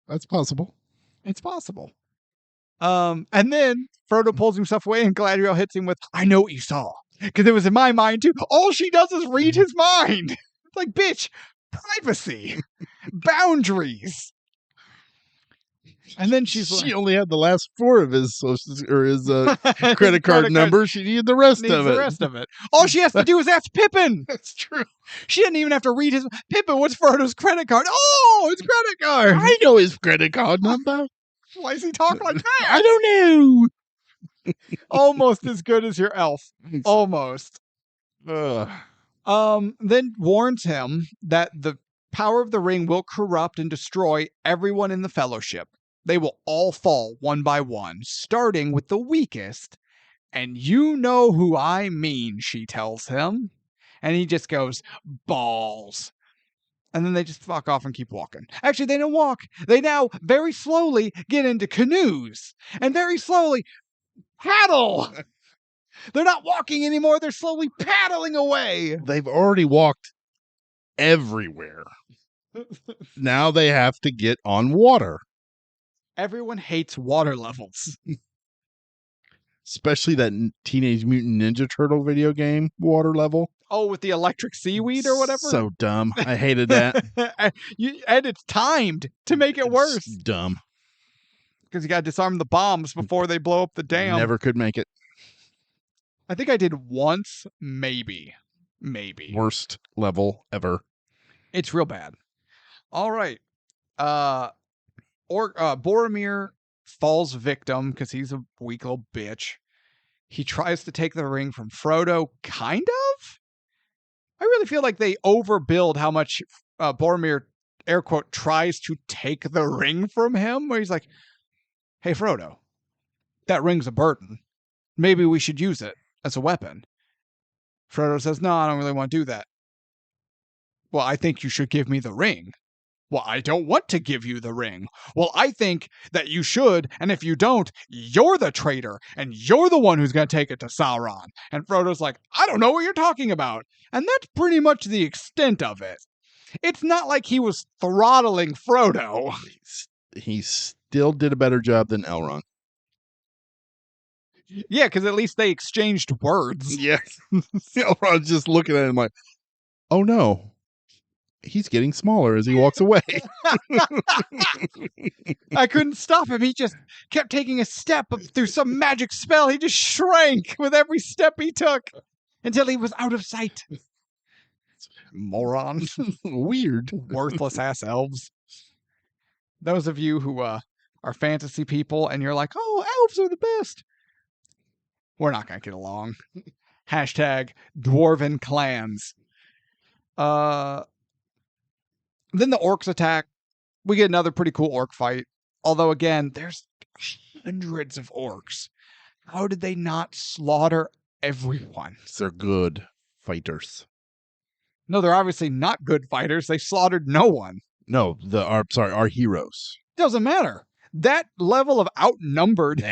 Speaker 2: That's possible.
Speaker 1: It's possible. And then Frodo pulls himself away and Galadriel hits him with, I know what you saw. Because it was in my mind too. All she does is read his mind. It's like, bitch, privacy, boundaries. And then she
Speaker 2: only had the last 4 of his credit card number. She needed the rest of it.
Speaker 1: All she has to do is ask Pippin.
Speaker 2: That's true.
Speaker 1: She didn't even have to read his... Pippin, what's Frodo's credit card? Oh, his credit card.
Speaker 2: I know his credit card number.
Speaker 1: Why is he talking like that?
Speaker 2: I don't know.
Speaker 1: Almost as good as your elf. Almost. Then warns him that the power of the ring will corrupt and destroy everyone in the fellowship. They will all fall one by one, starting with the weakest. And you know who I mean, she tells him. And he just goes, balls. And then they just fuck off and keep walking. Actually, they don't walk. They now very slowly get into canoes and very slowly paddle. They're not walking anymore. They're slowly paddling away.
Speaker 2: They've already walked everywhere. Now they have to get on water.
Speaker 1: Everyone hates water levels.
Speaker 2: Especially that Teenage Mutant Ninja Turtle video game water level.
Speaker 1: Oh, with the electric seaweed or whatever?
Speaker 2: So dumb. I hated that.
Speaker 1: And it's timed to make it worse.
Speaker 2: It's dumb.
Speaker 1: Because you got to disarm the bombs before they blow up the dam.
Speaker 2: Never could make it.
Speaker 1: I think I did once, maybe.
Speaker 2: Worst level ever.
Speaker 1: It's real bad. All right. Boromir falls victim because he's a weak little bitch. He tries to take the ring from Frodo, kind of? I really feel like they overbuild how much Boromir, air quote, tries to take the ring from him, where he's like, hey, Frodo, that ring's a burden. Maybe we should use it as a weapon. Frodo says, no, I don't really want to do that. Well, I think you should give me the ring. Well, I don't want to give you the ring. Well, I think that you should, and if you don't, you're the traitor, and you're the one who's going to take it to Sauron. And Frodo's like, I don't know what you're talking about. And that's pretty much the extent of it. It's not like he was throttling Frodo.
Speaker 2: He still did a better job than Elrond.
Speaker 1: Yeah, because at least they exchanged words.
Speaker 2: Yes. Elrond's just looking at him like, oh no. He's getting smaller as he walks away.
Speaker 1: I couldn't stop him. He just kept taking a step through some magic spell. He just shrank with every step he took until he was out of sight. Morons.
Speaker 2: Weird.
Speaker 1: Worthless ass elves. Those of you who are fantasy people and you're like, oh, elves are the best. We're not going to get along. Hashtag dwarven clans. Then the orcs attack. We get another pretty cool orc fight. Although, again, there's hundreds of orcs. How did they not slaughter everyone?
Speaker 2: They're good fighters.
Speaker 1: No, they're obviously not good fighters. They slaughtered no one.
Speaker 2: No, our heroes.
Speaker 1: Doesn't matter. That level of outnumbered.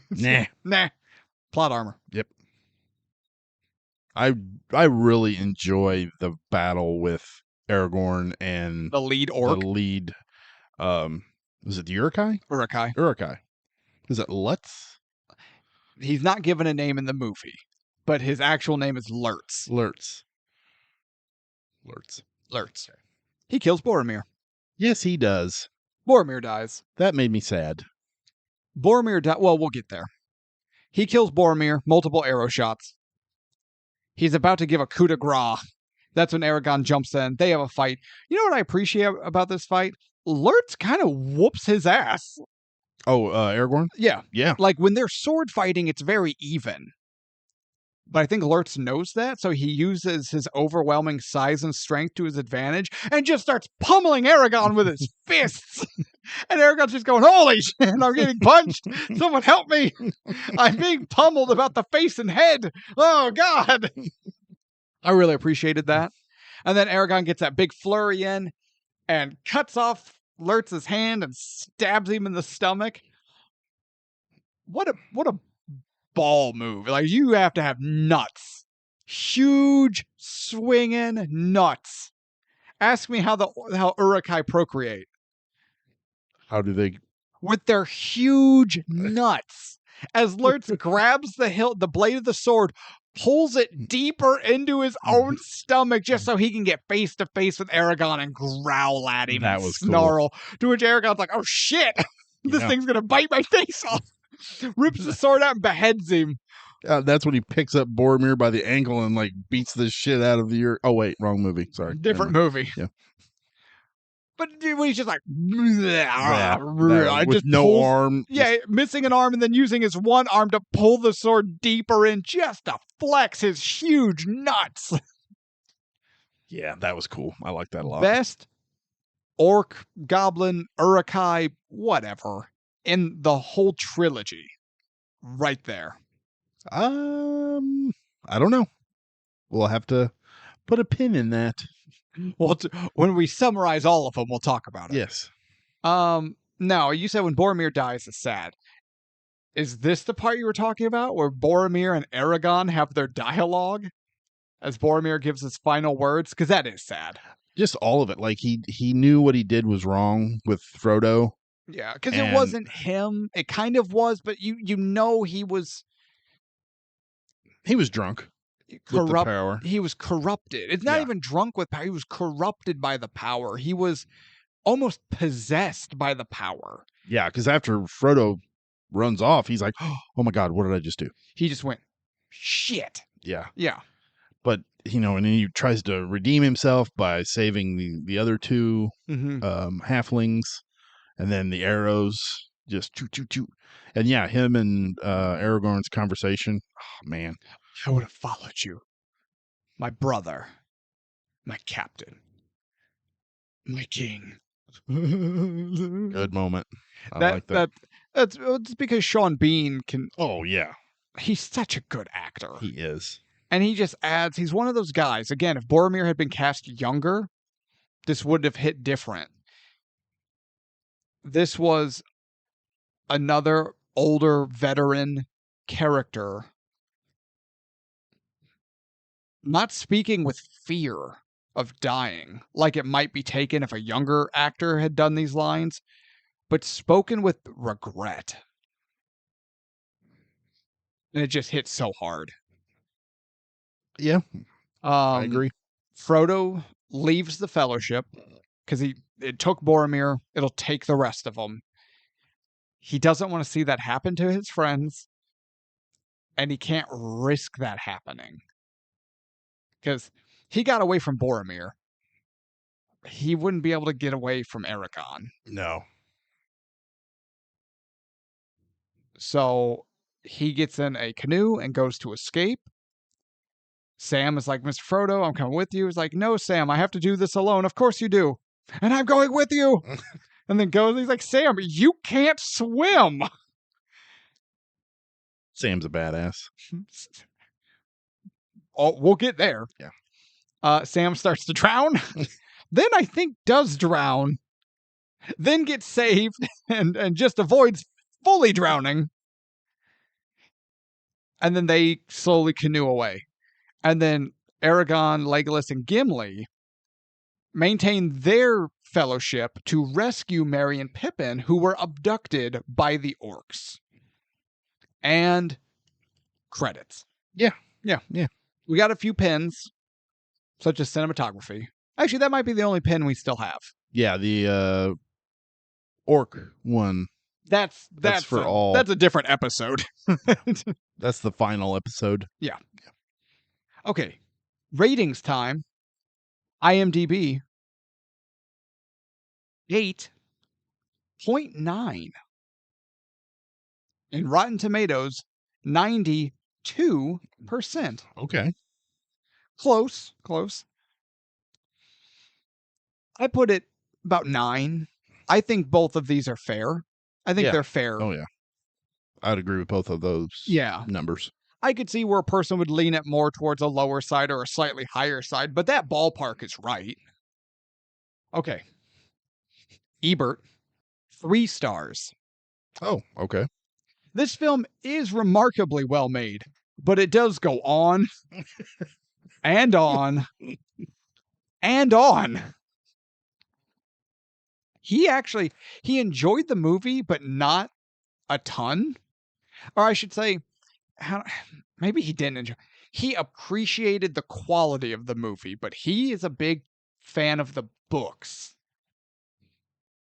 Speaker 2: Nah.
Speaker 1: Nah. Plot armor.
Speaker 2: Yep. I really enjoy the battle with Aragorn and
Speaker 1: The lead
Speaker 2: the
Speaker 1: orc,
Speaker 2: lead. Was it the Uruk-hai?
Speaker 1: Uruk-hai.
Speaker 2: Uruk-hai. Is it Lutz?
Speaker 1: He's not given a name in the movie, but his actual name is Lurtz.
Speaker 2: Lurtz.
Speaker 1: Lurtz. He kills Boromir.
Speaker 2: Yes, he does.
Speaker 1: Boromir dies.
Speaker 2: That made me sad.
Speaker 1: Boromir dies. Well, we'll get there. He kills Boromir, multiple arrow shots. He's about to give a coup de grace. That's when Aragorn jumps in. They have a fight. You know what I appreciate about this fight? Lurtz kind of whoops his ass.
Speaker 2: Oh, Aragorn?
Speaker 1: Yeah.
Speaker 2: Yeah.
Speaker 1: Like when they're sword fighting, it's very even. But I think Lurtz knows that, so he uses his overwhelming size and strength to his advantage and just starts pummeling Aragorn with his fists. And Aragorn's just going, holy shit, I'm getting punched. Someone help me. I'm being pummeled about the face and head. Oh, God. I really appreciated that. And then Aragorn gets that big flurry in and cuts off Lurtz's hand and stabs him in the stomach. What a ball move. Like, you have to have nuts. Huge swinging nuts. Ask me how Uruk-hai procreate.
Speaker 2: How do they?
Speaker 1: With their huge nuts. As Lurtz grabs the blade of the sword, pulls it deeper into his own stomach just so he can get face to face with Aragorn and growl at him
Speaker 2: That
Speaker 1: and
Speaker 2: was
Speaker 1: snarl. Cool. To which Aragorn's like, oh shit, this thing's gonna bite my face off. Rips the sword out and beheads him.
Speaker 2: That's when he picks up Boromir by the ankle and like beats the shit out of the. Oh wait, wrong movie. Sorry,
Speaker 1: different movie.
Speaker 2: Yeah,
Speaker 1: but he's just like,
Speaker 2: with no arm.
Speaker 1: Yeah, missing an arm and then using his one arm to pull the sword deeper in just to flex his huge nuts.
Speaker 2: Yeah, that was cool. I like that a lot.
Speaker 1: Best orc, goblin, Uruk-hai, whatever in the whole trilogy, right there.
Speaker 2: I don't know. We'll have to put a pin in that.
Speaker 1: Well, when we summarize all of them, we'll talk about it.
Speaker 2: Yes.
Speaker 1: No, you said when Boromir dies, it's sad. Is this the part you were talking about, where Boromir and Aragorn have their dialogue as Boromir gives his final words? Because that is sad.
Speaker 2: Just all of it. Like he knew what he did was wrong with Frodo.
Speaker 1: Yeah, because it wasn't him. It kind of was, but you know he was
Speaker 2: drunk. With the power.
Speaker 1: He was corrupted. It's not even drunk with power. He was corrupted by the power. He was almost possessed by the power.
Speaker 2: Yeah, because after Frodo runs off, he's like, oh my God, what did I just do?
Speaker 1: He just went, shit.
Speaker 2: Yeah.
Speaker 1: Yeah.
Speaker 2: But, and then he tries to redeem himself by saving the other two halflings, and then the arrows just choo, choo, choo. And yeah, him and Aragorn's conversation, oh man.
Speaker 1: I would have followed you. My brother. My captain. My king.
Speaker 2: Good moment. I like that.
Speaker 1: That's because Sean Bean can...
Speaker 2: Oh, yeah.
Speaker 1: He's such a good actor.
Speaker 2: He is.
Speaker 1: And he just adds... He's one of those guys. Again, if Boromir had been cast younger, this would have hit different. This was another older veteran character not speaking with fear of dying, like it might be taken if a younger actor had done these lines, but spoken with regret. And it just hits so hard.
Speaker 2: Yeah, I agree.
Speaker 1: Frodo leaves the Fellowship because it took Boromir. It'll take the rest of them. He doesn't want to see that happen to his friends, and he can't risk that happening. Because he got away from Boromir. He wouldn't be able to get away from Aragorn.
Speaker 2: No.
Speaker 1: So he gets in a canoe and goes to escape. Sam is like, Mr. Frodo, I'm coming with you. He's like, no, Sam, I have to do this alone. Of course you do. And I'm going with you. And then goes, he's like, Sam, you can't swim.
Speaker 2: Sam's a badass.
Speaker 1: Oh, we'll get there.
Speaker 2: Yeah.
Speaker 1: Sam starts to drown. Then I think does drown. Then gets saved and just avoids fully drowning. And then they slowly canoe away. And then Aragorn, Legolas, and Gimli maintain their fellowship to rescue Merry and Pippin, who were abducted by the orcs. And credits.
Speaker 2: Yeah.
Speaker 1: We got a few pins, such as cinematography. Actually, that might be the only pin we still have.
Speaker 2: Yeah, the orc one.
Speaker 1: That's
Speaker 2: for all.
Speaker 1: That's a different episode.
Speaker 2: That's the final episode.
Speaker 1: Yeah. Okay. Ratings time. IMDb 8.9. And Rotten Tomatoes 92%.
Speaker 2: Okay.
Speaker 1: Close. I put it about 9. I think both of these are fair. I think they're fair.
Speaker 2: Oh, yeah. I'd agree with both of those numbers.
Speaker 1: I could see where a person would lean it more towards a lower side or a slightly higher side, but that ballpark is right. Okay. Ebert, 3 stars.
Speaker 2: Oh, okay.
Speaker 1: This film is remarkably well made, but it does go on and on and on. He enjoyed the movie, but not a ton. Or I should say, maybe he didn't enjoy. He appreciated the quality of the movie, but he is a big fan of the books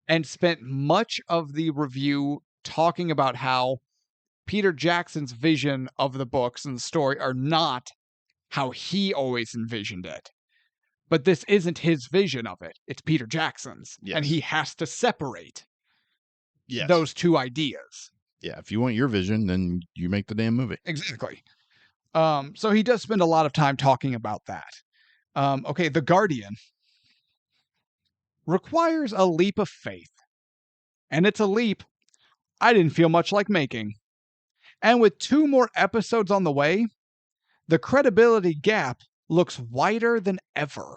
Speaker 1: and spent much of the review talking about how Peter Jackson's vision of the books and the story are not how he always envisioned it. But this isn't his vision of it. It's Peter Jackson's.
Speaker 2: Yes.
Speaker 1: And he has to separate those two ideas.
Speaker 2: Yeah, if you want your vision, then you make the damn movie.
Speaker 1: Exactly. So he does spend a lot of time talking about that. Okay, The Guardian requires a leap of faith. And it's a leap I didn't feel much like making. And with 2 more episodes on the way, the credibility gap looks wider than ever.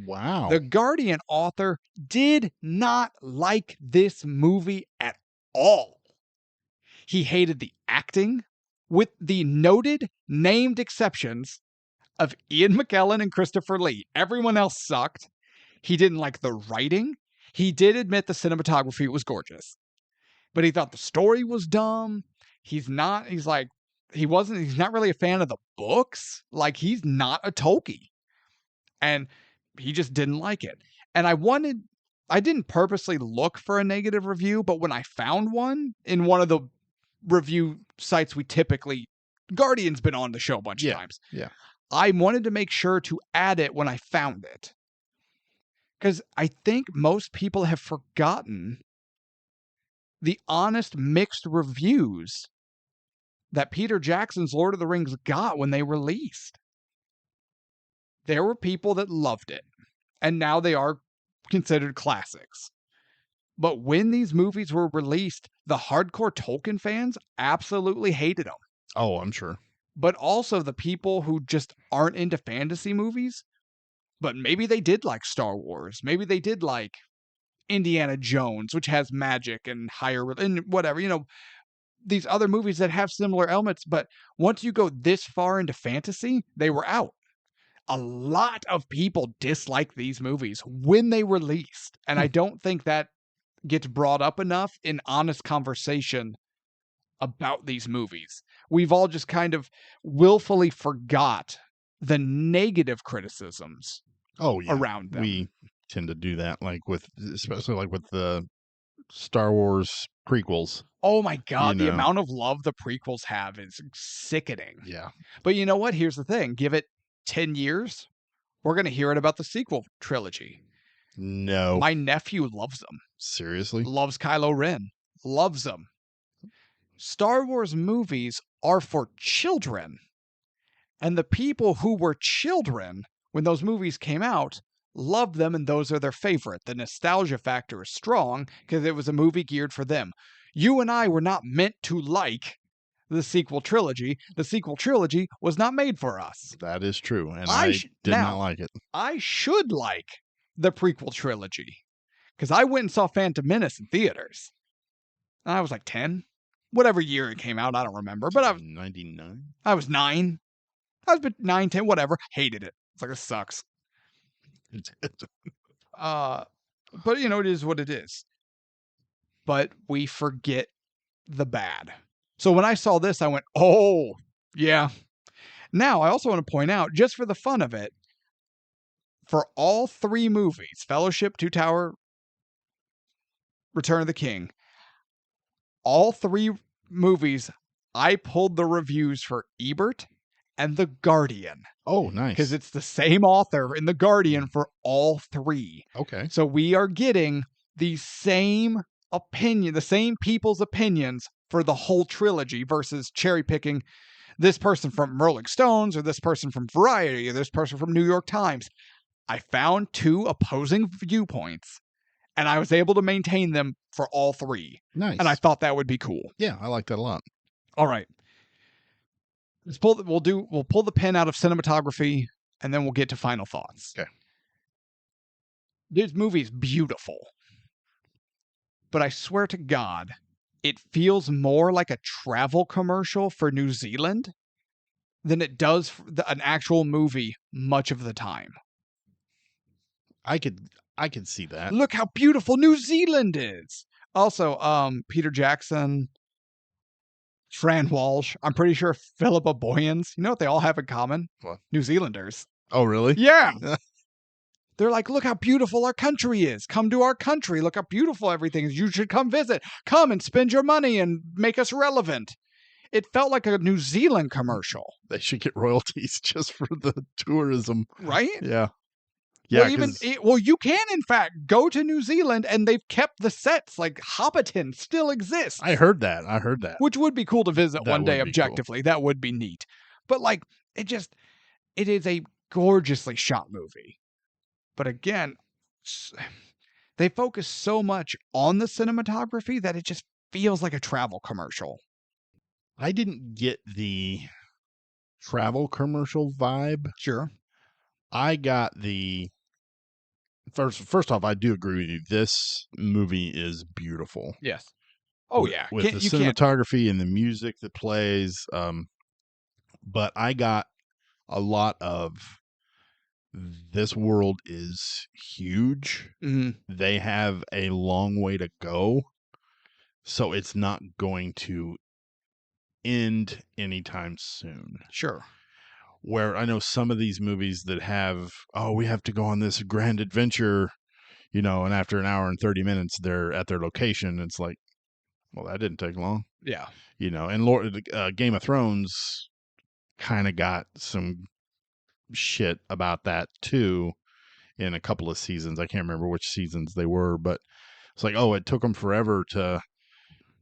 Speaker 2: Wow.
Speaker 1: The Guardian author did not like this movie at all. He hated the acting, with the noted named exceptions of Ian McKellen and Christopher Lee. Everyone else sucked. He didn't like the writing. He did admit the cinematography was gorgeous, but he thought the story was dumb. He's not really a fan of the books. Like, he's not a Tolkien. And he just didn't like it. And I didn't purposely look for a negative review, but when I found one in one of the review sites Guardian's been on the show a bunch of times.
Speaker 2: Yeah.
Speaker 1: I wanted to make sure to add it when I found it. Because I think most people have forgotten the honest mixed reviews that Peter Jackson's Lord of the Rings got when they released. There were people that loved it, and now they are considered classics. But when these movies were released, the hardcore Tolkien fans absolutely hated them.
Speaker 2: Oh, I'm sure.
Speaker 1: But also the people who just aren't into fantasy movies, but maybe they did like Star Wars. Maybe they did like Indiana Jones, which has magic and and whatever, these other movies that have similar elements. But once you go this far into fantasy, they were out. A lot of people dislike these movies when they released. And I don't think that gets brought up enough in honest conversation about these movies. We've all just kind of willfully forgot the negative criticisms around them.
Speaker 2: We tend to do that, especially with the Star Wars prequels.
Speaker 1: Oh my God, the amount of love the prequels have is sickening.
Speaker 2: Yeah.
Speaker 1: But you know what? Here's the thing. Give it 10 years, we're going to hear it about the sequel trilogy.
Speaker 2: No.
Speaker 1: My nephew loves them.
Speaker 2: Seriously?
Speaker 1: Loves Kylo Ren. Loves them. Star Wars movies are for children. And the people who were children when those movies came out loved them, and those are their favorite. The nostalgia factor is strong because it was a movie geared for them. You and I were not meant to like the sequel trilogy. The sequel trilogy was not made for us.
Speaker 2: That is true, and I did not like it.
Speaker 1: I should like the prequel trilogy because I went and saw Phantom Menace in theaters. And I was like 10. Whatever year it came out, I don't remember. But I was
Speaker 2: 99.
Speaker 1: I was 9. I was 9, 10, whatever. Hated it. It's like, this sucks. But it is what it is. But we forget the bad. So when I saw this, I went, oh, yeah. Now, I also want to point out, just for the fun of it, for all 3 movies, Fellowship, Two Tower, Return of the King, all 3 movies, I pulled the reviews for Ebert and The Guardian.
Speaker 2: Oh, nice.
Speaker 1: Because it's the same author in The Guardian for all 3.
Speaker 2: Okay.
Speaker 1: So we are getting the same opinion, the same people's opinions for the whole trilogy versus cherry picking this person from Rolling Stones or this person from Variety or this person from New York Times. I found 2 opposing viewpoints and I was able to maintain them for all 3.
Speaker 2: Nice.
Speaker 1: And I thought that would be cool.
Speaker 2: Yeah, I like that a lot.
Speaker 1: All right. We'll pull the pin out of cinematography and then we'll get to final thoughts.
Speaker 2: Okay.
Speaker 1: This movie's beautiful. But I swear to God, it feels more like a travel commercial for New Zealand than it does for an actual movie much of the time.
Speaker 2: I could see that.
Speaker 1: Look how beautiful New Zealand is. Also, Peter Jackson, Fran Walsh, I'm pretty sure Philippa Boyens. You know what they all have in common?
Speaker 2: What?
Speaker 1: New Zealanders.
Speaker 2: Oh, really?
Speaker 1: Yeah. They're like, look how beautiful our country is. Come to our country. Look how beautiful everything is. You should come visit. Come and spend your money and make us relevant. It felt like a New Zealand commercial.
Speaker 2: They should get royalties just for the tourism.
Speaker 1: Right?
Speaker 2: Yeah. Yeah.
Speaker 1: Well, you can, in fact, go to New Zealand and they've kept the sets. Like Hobbiton still exists.
Speaker 2: I heard that.
Speaker 1: Which would be cool to visit one day objectively.
Speaker 2: Cool.
Speaker 1: That would be neat. But like, it is a gorgeously shot movie. But again, they focus so much on the cinematography that it just feels like a travel commercial.
Speaker 2: I didn't get the travel commercial vibe.
Speaker 1: Sure.
Speaker 2: I got the first off, I do agree with you. This movie is beautiful.
Speaker 1: Yes. Oh yeah.
Speaker 2: With the cinematography and the music that plays. But I got a lot of this world is huge.
Speaker 1: Mm-hmm.
Speaker 2: They have a long way to go. So it's not going to end anytime soon.
Speaker 1: Sure.
Speaker 2: Where I know some of these movies that have, we have to go on this grand adventure, and after an hour and 30 minutes, they're at their location. It's like, well, that didn't take long.
Speaker 1: Yeah.
Speaker 2: And Game of Thrones kind of got some shit about that too in a couple of seasons. I can't remember which seasons they were, but it's like, it took them forever to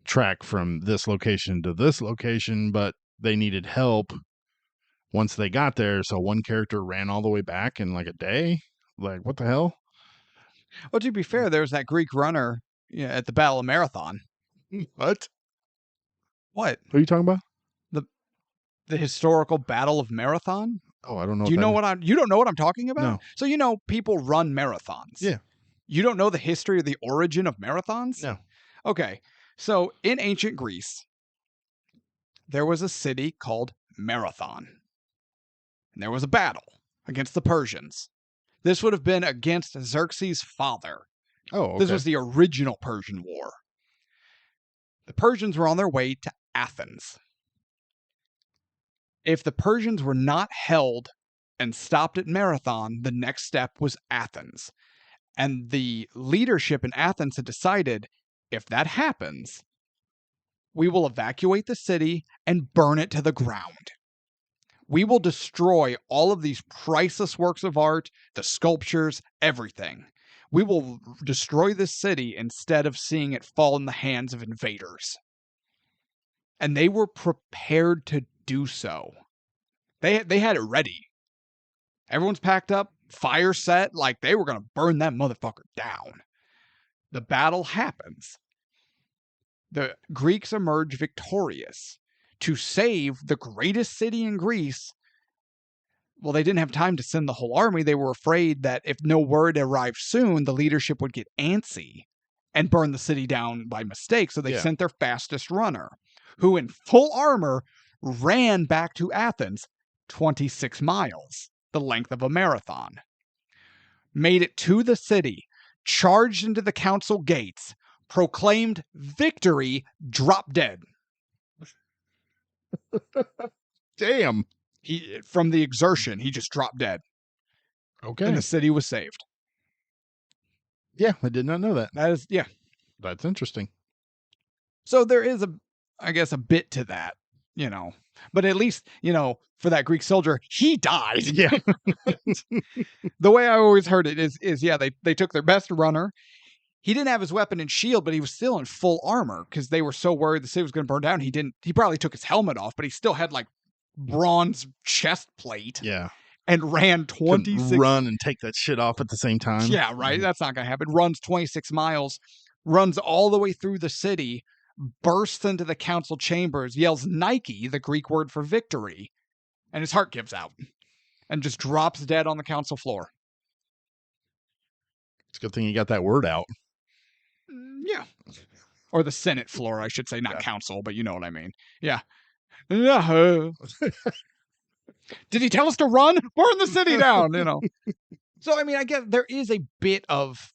Speaker 2: track from this location to this location, but they needed help once they got there. So one character ran all the way back in like a day. Like, what the hell?
Speaker 1: Well, to be fair, there was that Greek runner at the Battle of Marathon.
Speaker 2: What?
Speaker 1: What?
Speaker 2: What are you talking about?
Speaker 1: The historical Battle of Marathon?
Speaker 2: Oh, I don't know.
Speaker 1: You don't know what I'm talking about?
Speaker 2: No.
Speaker 1: So people run marathons.
Speaker 2: Yeah.
Speaker 1: You don't know the history or the origin of marathons?
Speaker 2: No.
Speaker 1: Okay. So in ancient Greece, there was a city called Marathon. And there was a battle against the Persians. This would have been against Xerxes' father.
Speaker 2: Oh, okay.
Speaker 1: This was the original Persian War. The Persians were on their way to Athens. If the Persians were not held and stopped at Marathon, the next step was Athens. And the leadership in Athens had decided, if that happens, we will evacuate the city and burn it to the ground. We will destroy all of these priceless works of art, the sculptures, everything. We will destroy this city instead of seeing it fall in the hands of invaders. And they were prepared to do so. They had it ready. Everyone's packed up, fire set, like they were going to burn that motherfucker down. The battle happens. The Greeks emerge victorious. To save the greatest city in Greece, well, they didn't have time to send the whole army. They were afraid that if no word arrived soon, the leadership would get antsy and burn the city down by mistake. So they sent their fastest runner, who in full armor ran back to Athens, 26 miles, the length of a marathon. Made it to the city, charged into the council gates, proclaimed victory, dropped dead.
Speaker 2: Damn.
Speaker 1: From the exertion, he just dropped dead.
Speaker 2: Okay.
Speaker 1: And the city was saved.
Speaker 2: Yeah, I did not know that.
Speaker 1: Yeah.
Speaker 2: That's interesting.
Speaker 1: So there is I guess a bit to that, but at least, for that Greek soldier, he died.
Speaker 2: Yeah.
Speaker 1: The way I always heard it is they took their best runner. He didn't have his weapon and shield, but he was still in full armor because they were so worried the city was going to burn down. He probably took his helmet off, but he still had like bronze chest plate.
Speaker 2: Yeah.
Speaker 1: And ran 26.
Speaker 2: Run and take that shit off at the same time.
Speaker 1: Yeah, right. That's not going to happen. Runs 26 miles, runs all the way through the city, bursts into the council chambers, yells Nike, the Greek word for victory, and his heart gives out and just drops dead on the council floor.
Speaker 2: It's a good thing you got that word out.
Speaker 1: Yeah. Or the Senate floor, I should say, not council, but you know what I mean. Yeah. Did he tell us to run? Burn the city down, So, I mean, I guess there is a bit of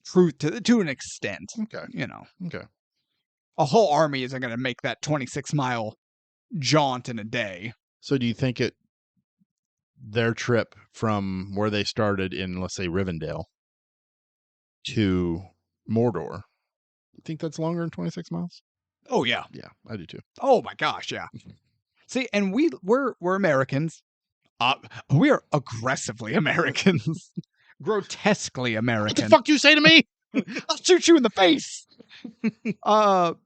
Speaker 1: truth to an extent.
Speaker 2: Okay. Okay.
Speaker 1: A whole army isn't going to make that 26-mile jaunt in a day.
Speaker 2: So do you think their trip from where they started in, let's say, Rivendell to Mordor, you think that's longer than 26 miles?
Speaker 1: Oh, yeah.
Speaker 2: Yeah, I do too.
Speaker 1: Oh, my gosh, yeah. See, and we're Americans. We are aggressively Americans. Grotesquely American.
Speaker 2: What the fuck you say to me?
Speaker 1: I'll shoot you in the face. But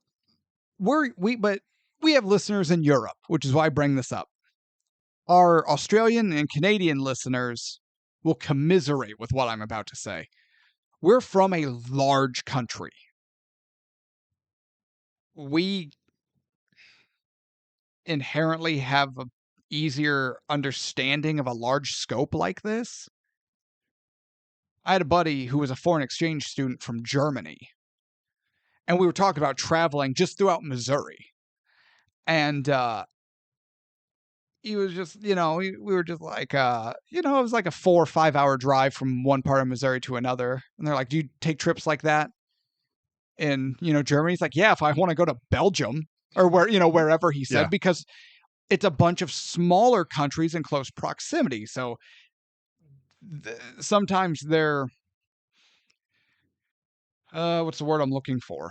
Speaker 1: we have listeners in Europe, which is why I bring this up. Our Australian and Canadian listeners will commiserate with what I'm about to say. We're from a large country. We inherently have a easier understanding of a large scope like this. I had a buddy who was a foreign exchange student from Germany, and we were talking about traveling just throughout Missouri. And he was just, we were just like, it was like a 4 or 5 hour drive from one part of Missouri to another. And they're like, do you take trips like that in, Germany? He's like, yeah, if I want to go to Belgium or wherever he said, because it's a bunch of smaller countries in close proximity. So sometimes they're, what's the word I'm looking for?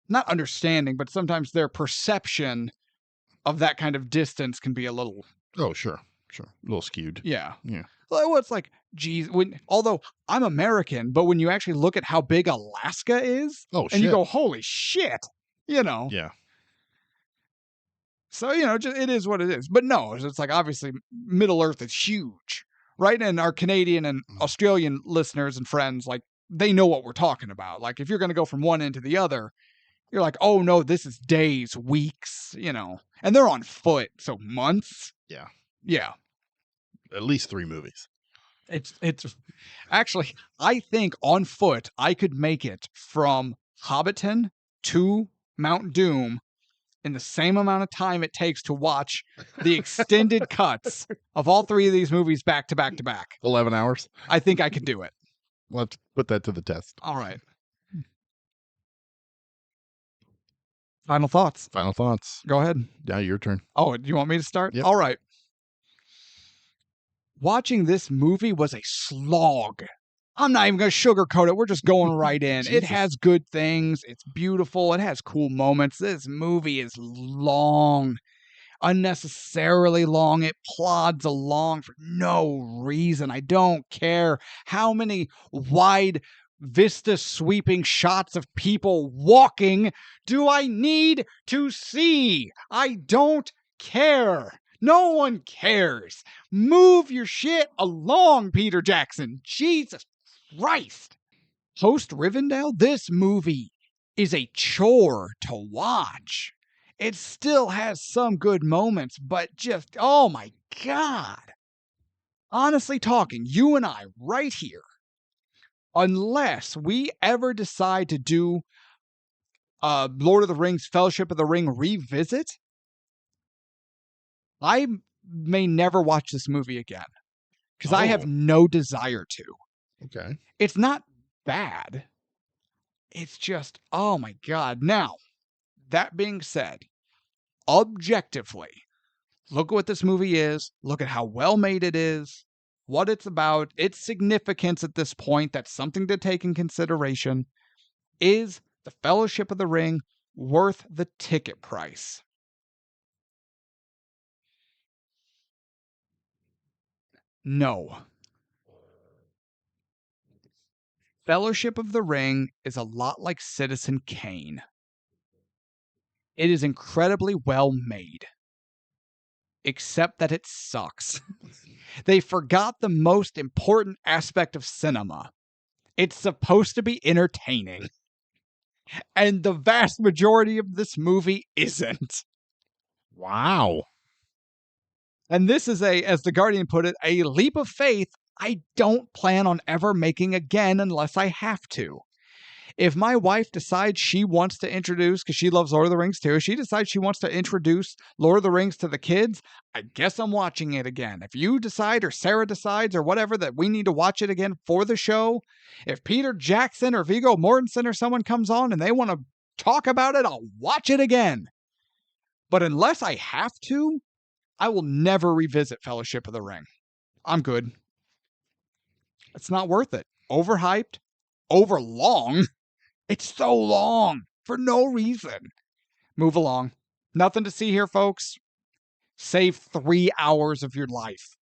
Speaker 1: Not understanding, but sometimes their perception of that kind of distance can be a little...
Speaker 2: Oh, sure. A little skewed.
Speaker 1: Yeah.
Speaker 2: Yeah.
Speaker 1: Well, it's like, geez, although I'm American, but when you actually look at how big Alaska is, and you go, holy shit,
Speaker 2: Yeah.
Speaker 1: So, it is what it is. But no, it's like, obviously, Middle Earth is huge, right? And our Canadian and Australian listeners and friends, like, they know what we're talking about. Like, if you're going to go from one end to the other, you're like, oh, no, this is days, weeks, And they're on foot, so months.
Speaker 2: Yeah.
Speaker 1: Yeah.
Speaker 2: At least 3 movies.
Speaker 1: It's actually, I think on foot, I could make it from Hobbiton to Mount Doom in the same amount of time it takes to watch the extended cuts of all 3 of these movies back to back to back.
Speaker 2: 11 hours?
Speaker 1: I think I could do it.
Speaker 2: We'll have to put that to the test.
Speaker 1: All right. Final thoughts. Go ahead.
Speaker 2: Yeah, your turn.
Speaker 1: Oh, do you want me to start?
Speaker 2: Yep.
Speaker 1: All right. Watching this movie was a slog. I'm not even going to sugarcoat it. We're just going right in. It has good things. It's beautiful. It has cool moments. This movie is long, unnecessarily long. It plods along for no reason. I don't care how many wide vista sweeping shots of people walking do I need to see. I don't care. No one cares. Move your shit along, Peter Jackson. Jesus Christ. Post Rivendell, this movie is a chore to watch. It still has some good moments, but just, oh my God. Honestly talking, you and I right here, unless we ever decide to do Lord of the Rings, Fellowship of the Ring revisit, I may never watch this movie again because I have
Speaker 2: Oh.
Speaker 1: no desire to.
Speaker 2: Okay.
Speaker 1: It's not bad. It's just, oh my God. Now, that being said, objectively, look at what this movie is. Look at how well made it is, what it's about, its significance at this point. That's something to take in consideration. Is the Fellowship of the Ring worth the ticket price? No. Fellowship of the Ring is a lot like Citizen Kane. It is incredibly well made, except that it sucks. They forgot the most important aspect of cinema. It's supposed to be entertaining. And the vast majority of this movie isn't.
Speaker 2: Wow.
Speaker 1: And this is as The Guardian put it, a leap of faith I don't plan on ever making again unless I have to. If my wife decides she wants to introduce, because she loves Lord of the Rings too, if she decides she wants to introduce Lord of the Rings to the kids, I guess I'm watching it again. If you decide, or Sarah decides, or whatever, that we need to watch it again for the show, if Peter Jackson or Viggo Mortensen or someone comes on and they want to talk about it, I'll watch it again. But unless I have to, I will never revisit Fellowship of the Ring. I'm good. It's not worth it. Overhyped, over long. It's so long for no reason. Move along. Nothing to see here, folks. Save 3 hours of your life.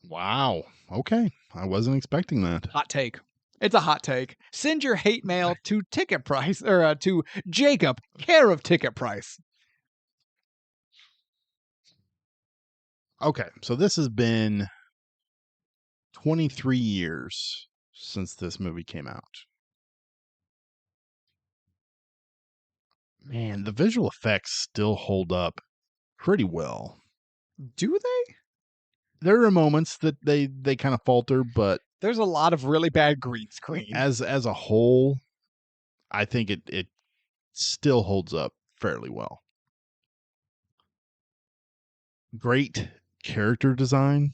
Speaker 2: Wow. Okay. I wasn't expecting that.
Speaker 1: Hot take. It's a hot take. Send your hate mail to Ticket Price, or to Jacob, care of Ticket Price.
Speaker 2: Okay. So this has been 23 years since this movie came out. Man, the visual effects still hold up pretty well.
Speaker 1: Do they?
Speaker 2: There are moments that they kind of falter, but
Speaker 1: There's a lot of really bad green screen.
Speaker 2: as a whole, I think it still holds up fairly well. Great character design.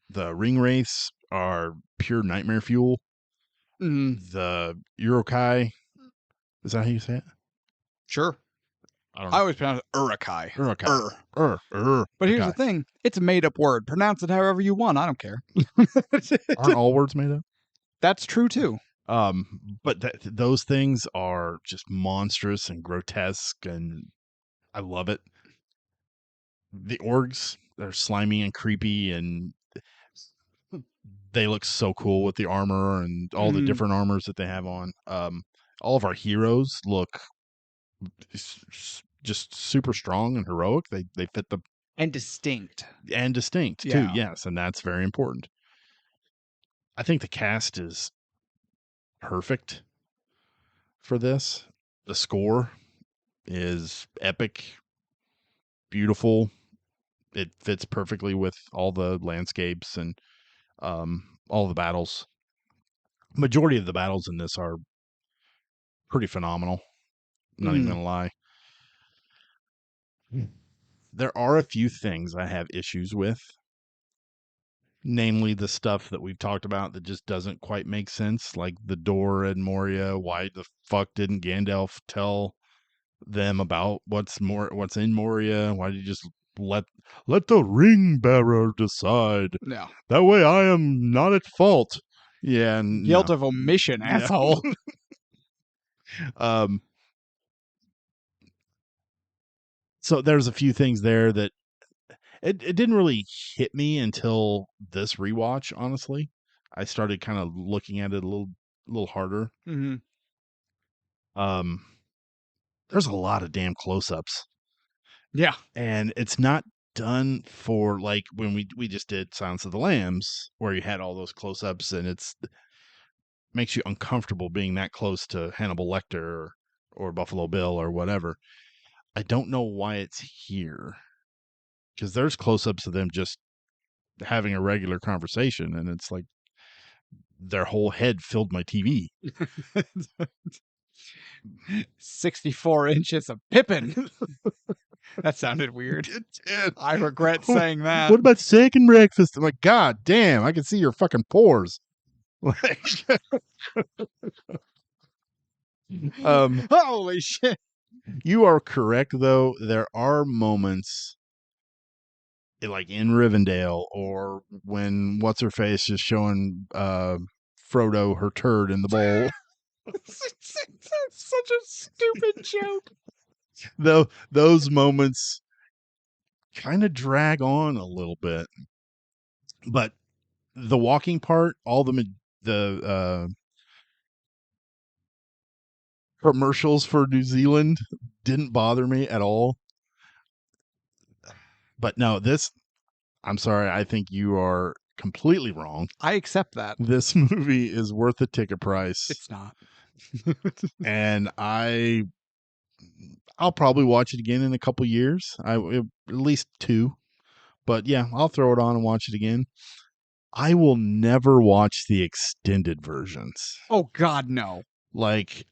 Speaker 2: The ring wraiths are pure nightmare fuel. The Urukai, is that how you say it?
Speaker 1: Sure.
Speaker 2: I
Speaker 1: I always pronounce it Urukai.
Speaker 2: Urukai.
Speaker 1: But here's the thing. It's a made-up word. Pronounce it however you want. I don't care.
Speaker 2: Aren't all words made up?
Speaker 1: That's true, too.
Speaker 2: But those things are just monstrous and grotesque, and I love it. The orgs, they're slimy and creepy, and they look so cool with the armor and all the different armors that they have on. All of our heroes look just super strong and heroic. They fit the
Speaker 1: and distinct
Speaker 2: too. Yes, and that's very important. I think the cast is perfect for this. The score is epic, beautiful. It fits perfectly with all the landscapes and all the battles. Majority of the battles in this are pretty phenomenal. I'm not even gonna lie. There are a few things I have issues with, namely the stuff that we've talked about that just doesn't quite make sense, like the door in Moria. Why the fuck didn't Gandalf tell them about what's in Moria? Why did you just let the ring bearer decide?
Speaker 1: Yeah.
Speaker 2: That way I am not at fault. Yeah,
Speaker 1: Guilt of omission, asshole.
Speaker 2: So there's a few things there that it didn't really hit me until this rewatch, honestly. I started kind of looking at it a little harder. There's a lot of damn close-ups.
Speaker 1: Yeah.
Speaker 2: And it's not done for, like, when we just did Silence of the Lambs, where you had all those close-ups, and it's makes you uncomfortable being that close to Hannibal Lecter or Buffalo Bill or whatever. I don't know why it's here, because there's close-ups of them just having a regular conversation, and it's like their whole head filled my TV.
Speaker 1: 64 inches of Pippin. That sounded weird.
Speaker 2: It did.
Speaker 1: I regret saying that.
Speaker 2: What about second breakfast? I'm like, God damn, I can see your fucking pores. Like,
Speaker 1: Holy shit.
Speaker 2: you are correct, though. There are moments like in Rivendell or when what's her face is showing Frodo her turd in the bowl.
Speaker 1: It's such a stupid joke.
Speaker 2: Though those moments kind of drag on a little bit, but the walking part, all the commercials for New Zealand didn't bother me at all. But no, I'm sorry, I think you are completely wrong.
Speaker 1: I accept that.
Speaker 2: This movie is worth the ticket price.
Speaker 1: It's not.
Speaker 2: And I'll probably watch it again in a couple years. At least 2. But yeah, I'll throw it on and watch it again. I will never watch the extended versions.
Speaker 1: Oh God, no.
Speaker 2: Like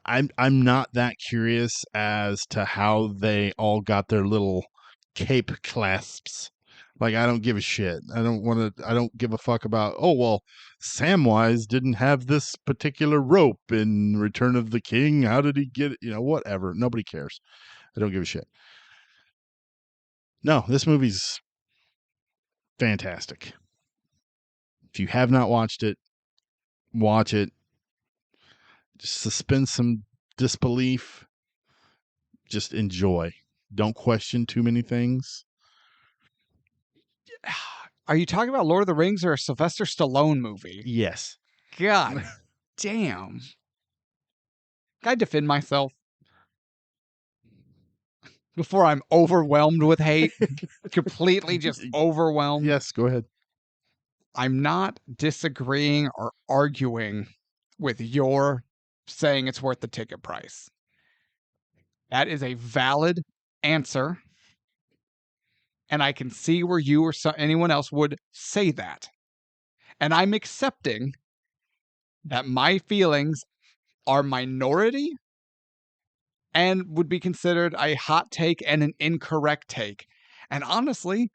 Speaker 2: I'm not that curious as to how they all got their little cape clasps. Like, I don't give a shit. I don't give a fuck about, oh, well, Samwise didn't have this particular rope in Return of the King. How did he get it? Whatever. Nobody cares. I don't give a shit. No, this movie's fantastic. If you have not watched it, watch it. Just suspend some disbelief. Just enjoy. Don't question too many things.
Speaker 1: Are you talking about Lord of the Rings or a Sylvester Stallone movie?
Speaker 2: Yes.
Speaker 1: God damn. Can I defend myself? Before I'm overwhelmed with hate? Completely just overwhelmed?
Speaker 2: Yes, go ahead.
Speaker 1: I'm not disagreeing or arguing with your saying it's worth the ticket price. That is a valid answer. And I can see where you or anyone else would say that. And I'm accepting that my feelings are minority and would be considered a hot take and an incorrect take. And honestly,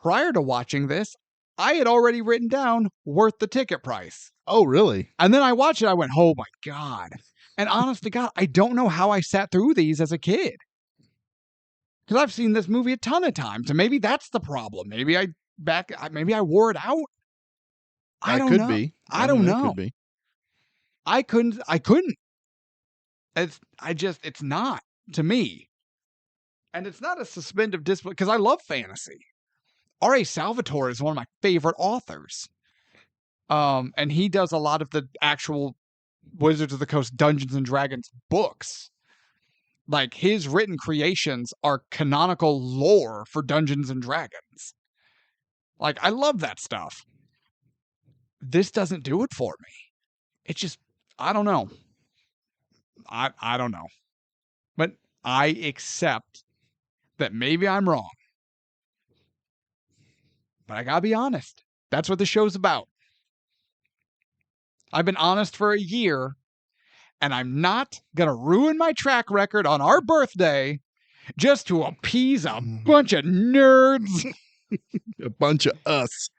Speaker 1: prior to watching this, I had already written down worth the ticket price.
Speaker 2: Oh, really?
Speaker 1: And then I watched it, I went, oh my God. And honest to God, I don't know how I sat through these as a kid. Because I've seen this movie a ton of times, and maybe that's the problem. Maybe I wore it out. I don't know. I don't know.
Speaker 2: Could be.
Speaker 1: I couldn't. It's not to me. And it's not a suspended disbelief because I love fantasy. R.A. Salvatore is one of my favorite authors. And he does a lot of the actual Wizards of the Coast Dungeons and Dragons books. Like, his written creations are canonical lore for Dungeons and Dragons. Like, I love that stuff. This doesn't do it for me. It's just, I don't know. I don't know. But I accept that maybe I'm wrong. But I gotta be honest. That's what the show's about. I've been honest for a year, and I'm not gonna ruin my track record on our birthday just to appease a bunch of nerds.
Speaker 2: A bunch of us.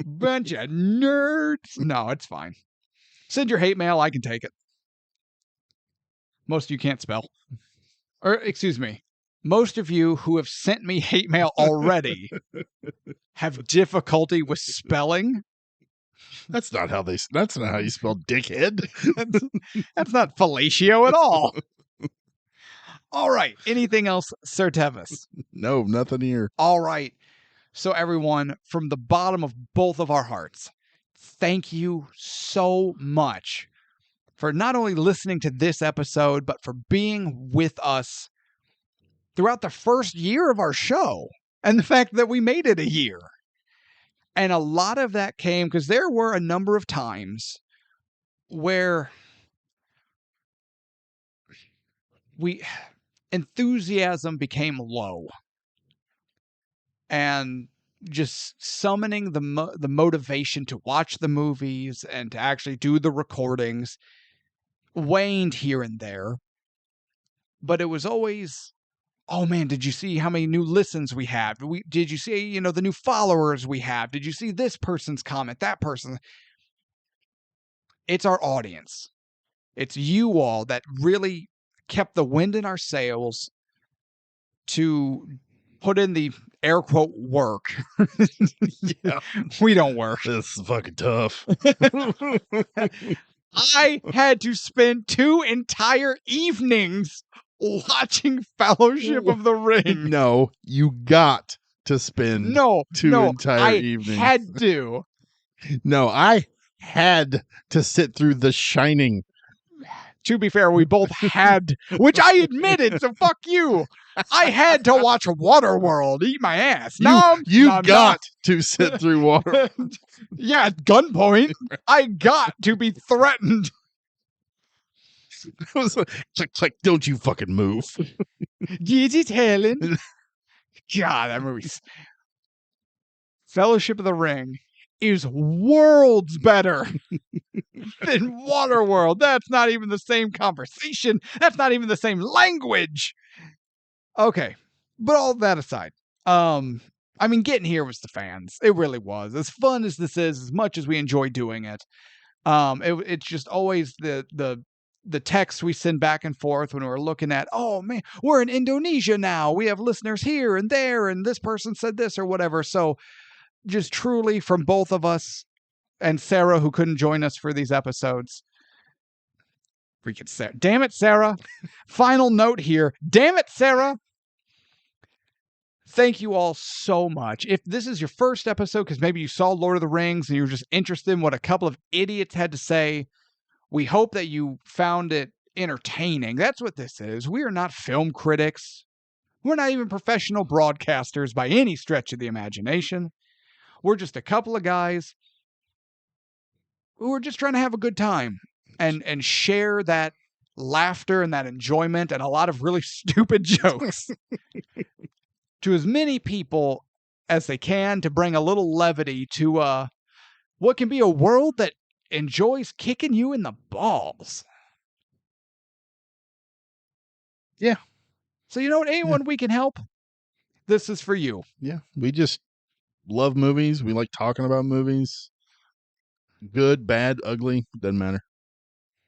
Speaker 1: Bunch of nerds. No, it's fine. Send your hate mail. I can take it. Most of you can't spell. Or, excuse me, most of you who have sent me hate mail already have difficulty with spelling.
Speaker 2: That's not how you spell dickhead.
Speaker 1: That's not fellatio at all. All right. Anything else, Sir Tevis?
Speaker 2: No, nothing here.
Speaker 1: All right. So everyone, from the bottom of both of our hearts, thank you so much for not only listening to this episode, but for being with us throughout the first year of our show and the fact that we made it a year. And a lot of that came because there were a number of times where enthusiasm became low. And just summoning the motivation to watch the movies and to actually do the recordings waned here and there. But it was always oh man, did you see how many new listens we have? Did you see, the new followers we have? Did you see this person's comment, that person? It's our audience. It's you all that really kept the wind in our sails to put in the air quote work.
Speaker 2: Yeah.
Speaker 1: We don't work.
Speaker 2: This is fucking tough.
Speaker 1: I had to spend 2 entire evenings watching Fellowship of the Ring.
Speaker 2: No, you got to spend two entire evenings.
Speaker 1: I had to.
Speaker 2: No, I had to sit through The Shining.
Speaker 1: To be fair, we both had, which I admitted, so fuck you. I had to watch Waterworld. Eat my ass.
Speaker 2: You got to sit through Waterworld.
Speaker 1: Yeah, at gunpoint. I got to be threatened.
Speaker 2: It was like, click, click, don't you fucking move.
Speaker 1: Get it, Helen. God, that movie's... Fellowship of the Ring is worlds better than Waterworld. That's not even the same conversation. That's not even the same language. Okay, but all that aside, getting here was the fans. It really was. As fun as this is, as much as we enjoy doing it, it's just always the texts we send back and forth when we're looking at, oh man, we're in Indonesia now. We have listeners here and there, and this person said this or whatever. So just truly from both of us and Sarah, who couldn't join us for these episodes. Freaking Sarah. Damn it, Sarah. Final note here. Damn it, Sarah. Thank you all so much. If this is your first episode, because maybe you saw Lord of the Rings and you were just interested in what a couple of idiots had to say, we hope that you found it entertaining. That's what this is. We are not film critics. We're not even professional broadcasters by any stretch of the imagination. We're just a couple of guys who are just trying to have a good time and share that laughter and that enjoyment and a lot of really stupid jokes to as many people as they can, to bring a little levity to what can be a world that enjoys kicking you in the balls.
Speaker 2: Yeah.
Speaker 1: So you know what? Anyone we can help, this is for you.
Speaker 2: Yeah. We just love movies. We like talking about movies. Good, bad, ugly, doesn't matter.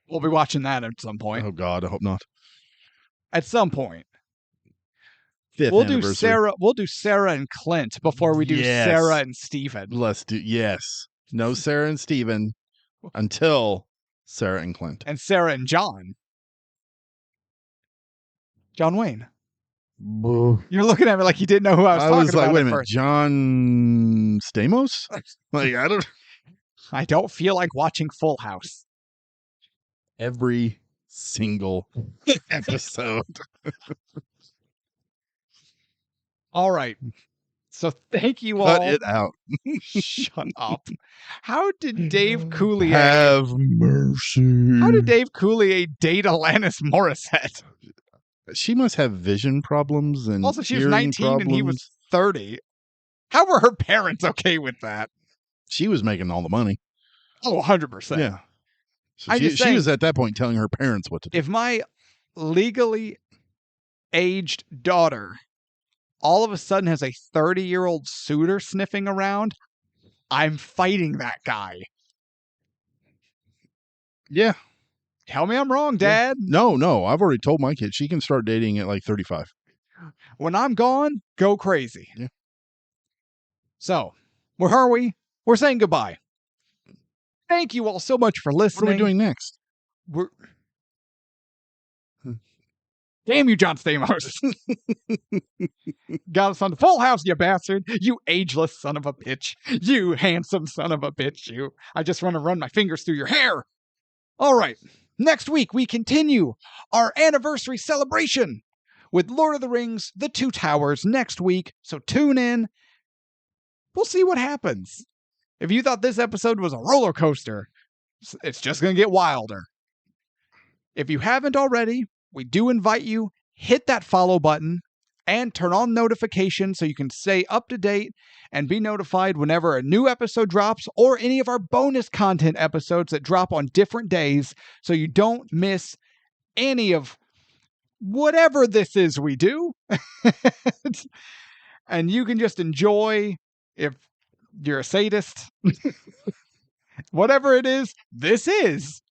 Speaker 1: We'll be watching that at some point.
Speaker 2: Oh God, I hope not.
Speaker 1: At some point.
Speaker 2: We'll
Speaker 1: do Sarah and Clint before we do Sarah and Steven.
Speaker 2: Let's do no Sarah and Steven until Sarah and Clint.
Speaker 1: And Sarah and John. John Wayne. You're looking at me like you didn't know who I was talking about. I was like,
Speaker 2: wait a minute, John Stamos?
Speaker 1: I don't feel like watching Full House.
Speaker 2: Every single episode.
Speaker 1: All right. So thank you all.
Speaker 2: Cut it out.
Speaker 1: Shut up. How did Dave Coulier...
Speaker 2: Have mercy.
Speaker 1: How did Dave Coulier date Alanis Morissette?
Speaker 2: She must have vision problems and
Speaker 1: also, she was 19 and he was 30. How were her parents okay with that?
Speaker 2: She was making all the money.
Speaker 1: Oh, 100%.
Speaker 2: Yeah. So she was at that point telling her parents what to do.
Speaker 1: If my legally aged daughter all of a sudden has a 30-year-old suitor sniffing around, I'm fighting that guy.
Speaker 2: Yeah.
Speaker 1: Tell me I'm wrong, Dad.
Speaker 2: Yeah. No. I've already told my kid she can start dating at like 35.
Speaker 1: When I'm gone, go crazy.
Speaker 2: Yeah.
Speaker 1: So, where are we? We're saying goodbye. Thank you all so much for listening.
Speaker 2: What are we doing next?
Speaker 1: Damn you, John Stamos. Got us on the Full House, you bastard. You ageless son of a bitch. You handsome son of a bitch, you. I just want to run my fingers through your hair. All right. Next week, we continue our anniversary celebration with Lord of the Rings, The Two Towers next week. So tune in. We'll see what happens. If you thought this episode was a roller coaster, it's just going to get wilder. If you haven't already, we do invite you, hit that follow button and turn on notifications so you can stay up to date and be notified whenever a new episode drops or any of our bonus content episodes that drop on different days so you don't miss any of whatever this is we do. And you can just enjoy, if you're a sadist, whatever it is, this is.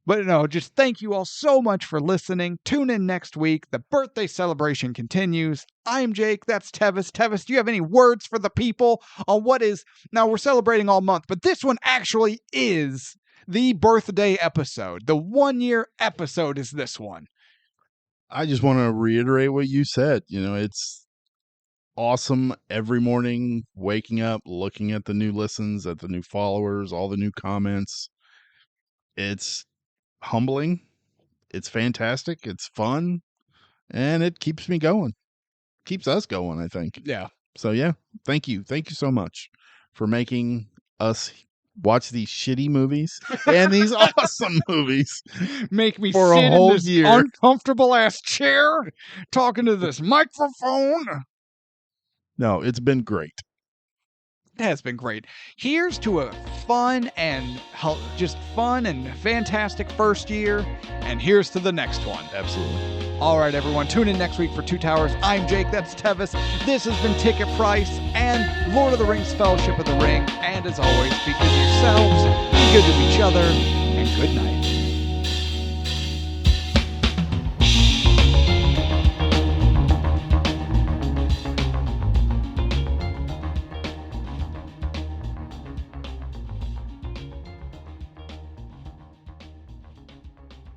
Speaker 1: But no, just thank you all so much for listening. Tune in next week. The birthday celebration continues. I'm Jake. That's Tevis. Tevis, do you have any words for the people on what is... Now, we're celebrating all month, but this one actually is the birthday episode. The 1-year episode is this one.
Speaker 2: I just want to reiterate what you said. It's awesome every morning, waking up, looking at the new listens, at the new followers, all the new comments. It's humbling, it's fantastic, it's fun, and it keeps me going, keeps us going, I think.
Speaker 1: Yeah.
Speaker 2: So yeah, thank you so much for making us watch these shitty movies and these awesome movies.
Speaker 1: Make me
Speaker 2: for
Speaker 1: sit
Speaker 2: a whole
Speaker 1: in this
Speaker 2: year.
Speaker 1: uncomfortable ass chair talking to this microphone.
Speaker 2: No, it's been great.
Speaker 1: It has been great. Here's to a fun and fantastic first year, and here's to the next one.
Speaker 2: Absolutely.
Speaker 1: All right, everyone, tune in next week for Two Towers. I'm Jake, that's Tevis. This has been Ticket Price and Lord of the Rings Fellowship of the Ring. And as always, be good to yourselves, be good to each other, and good night.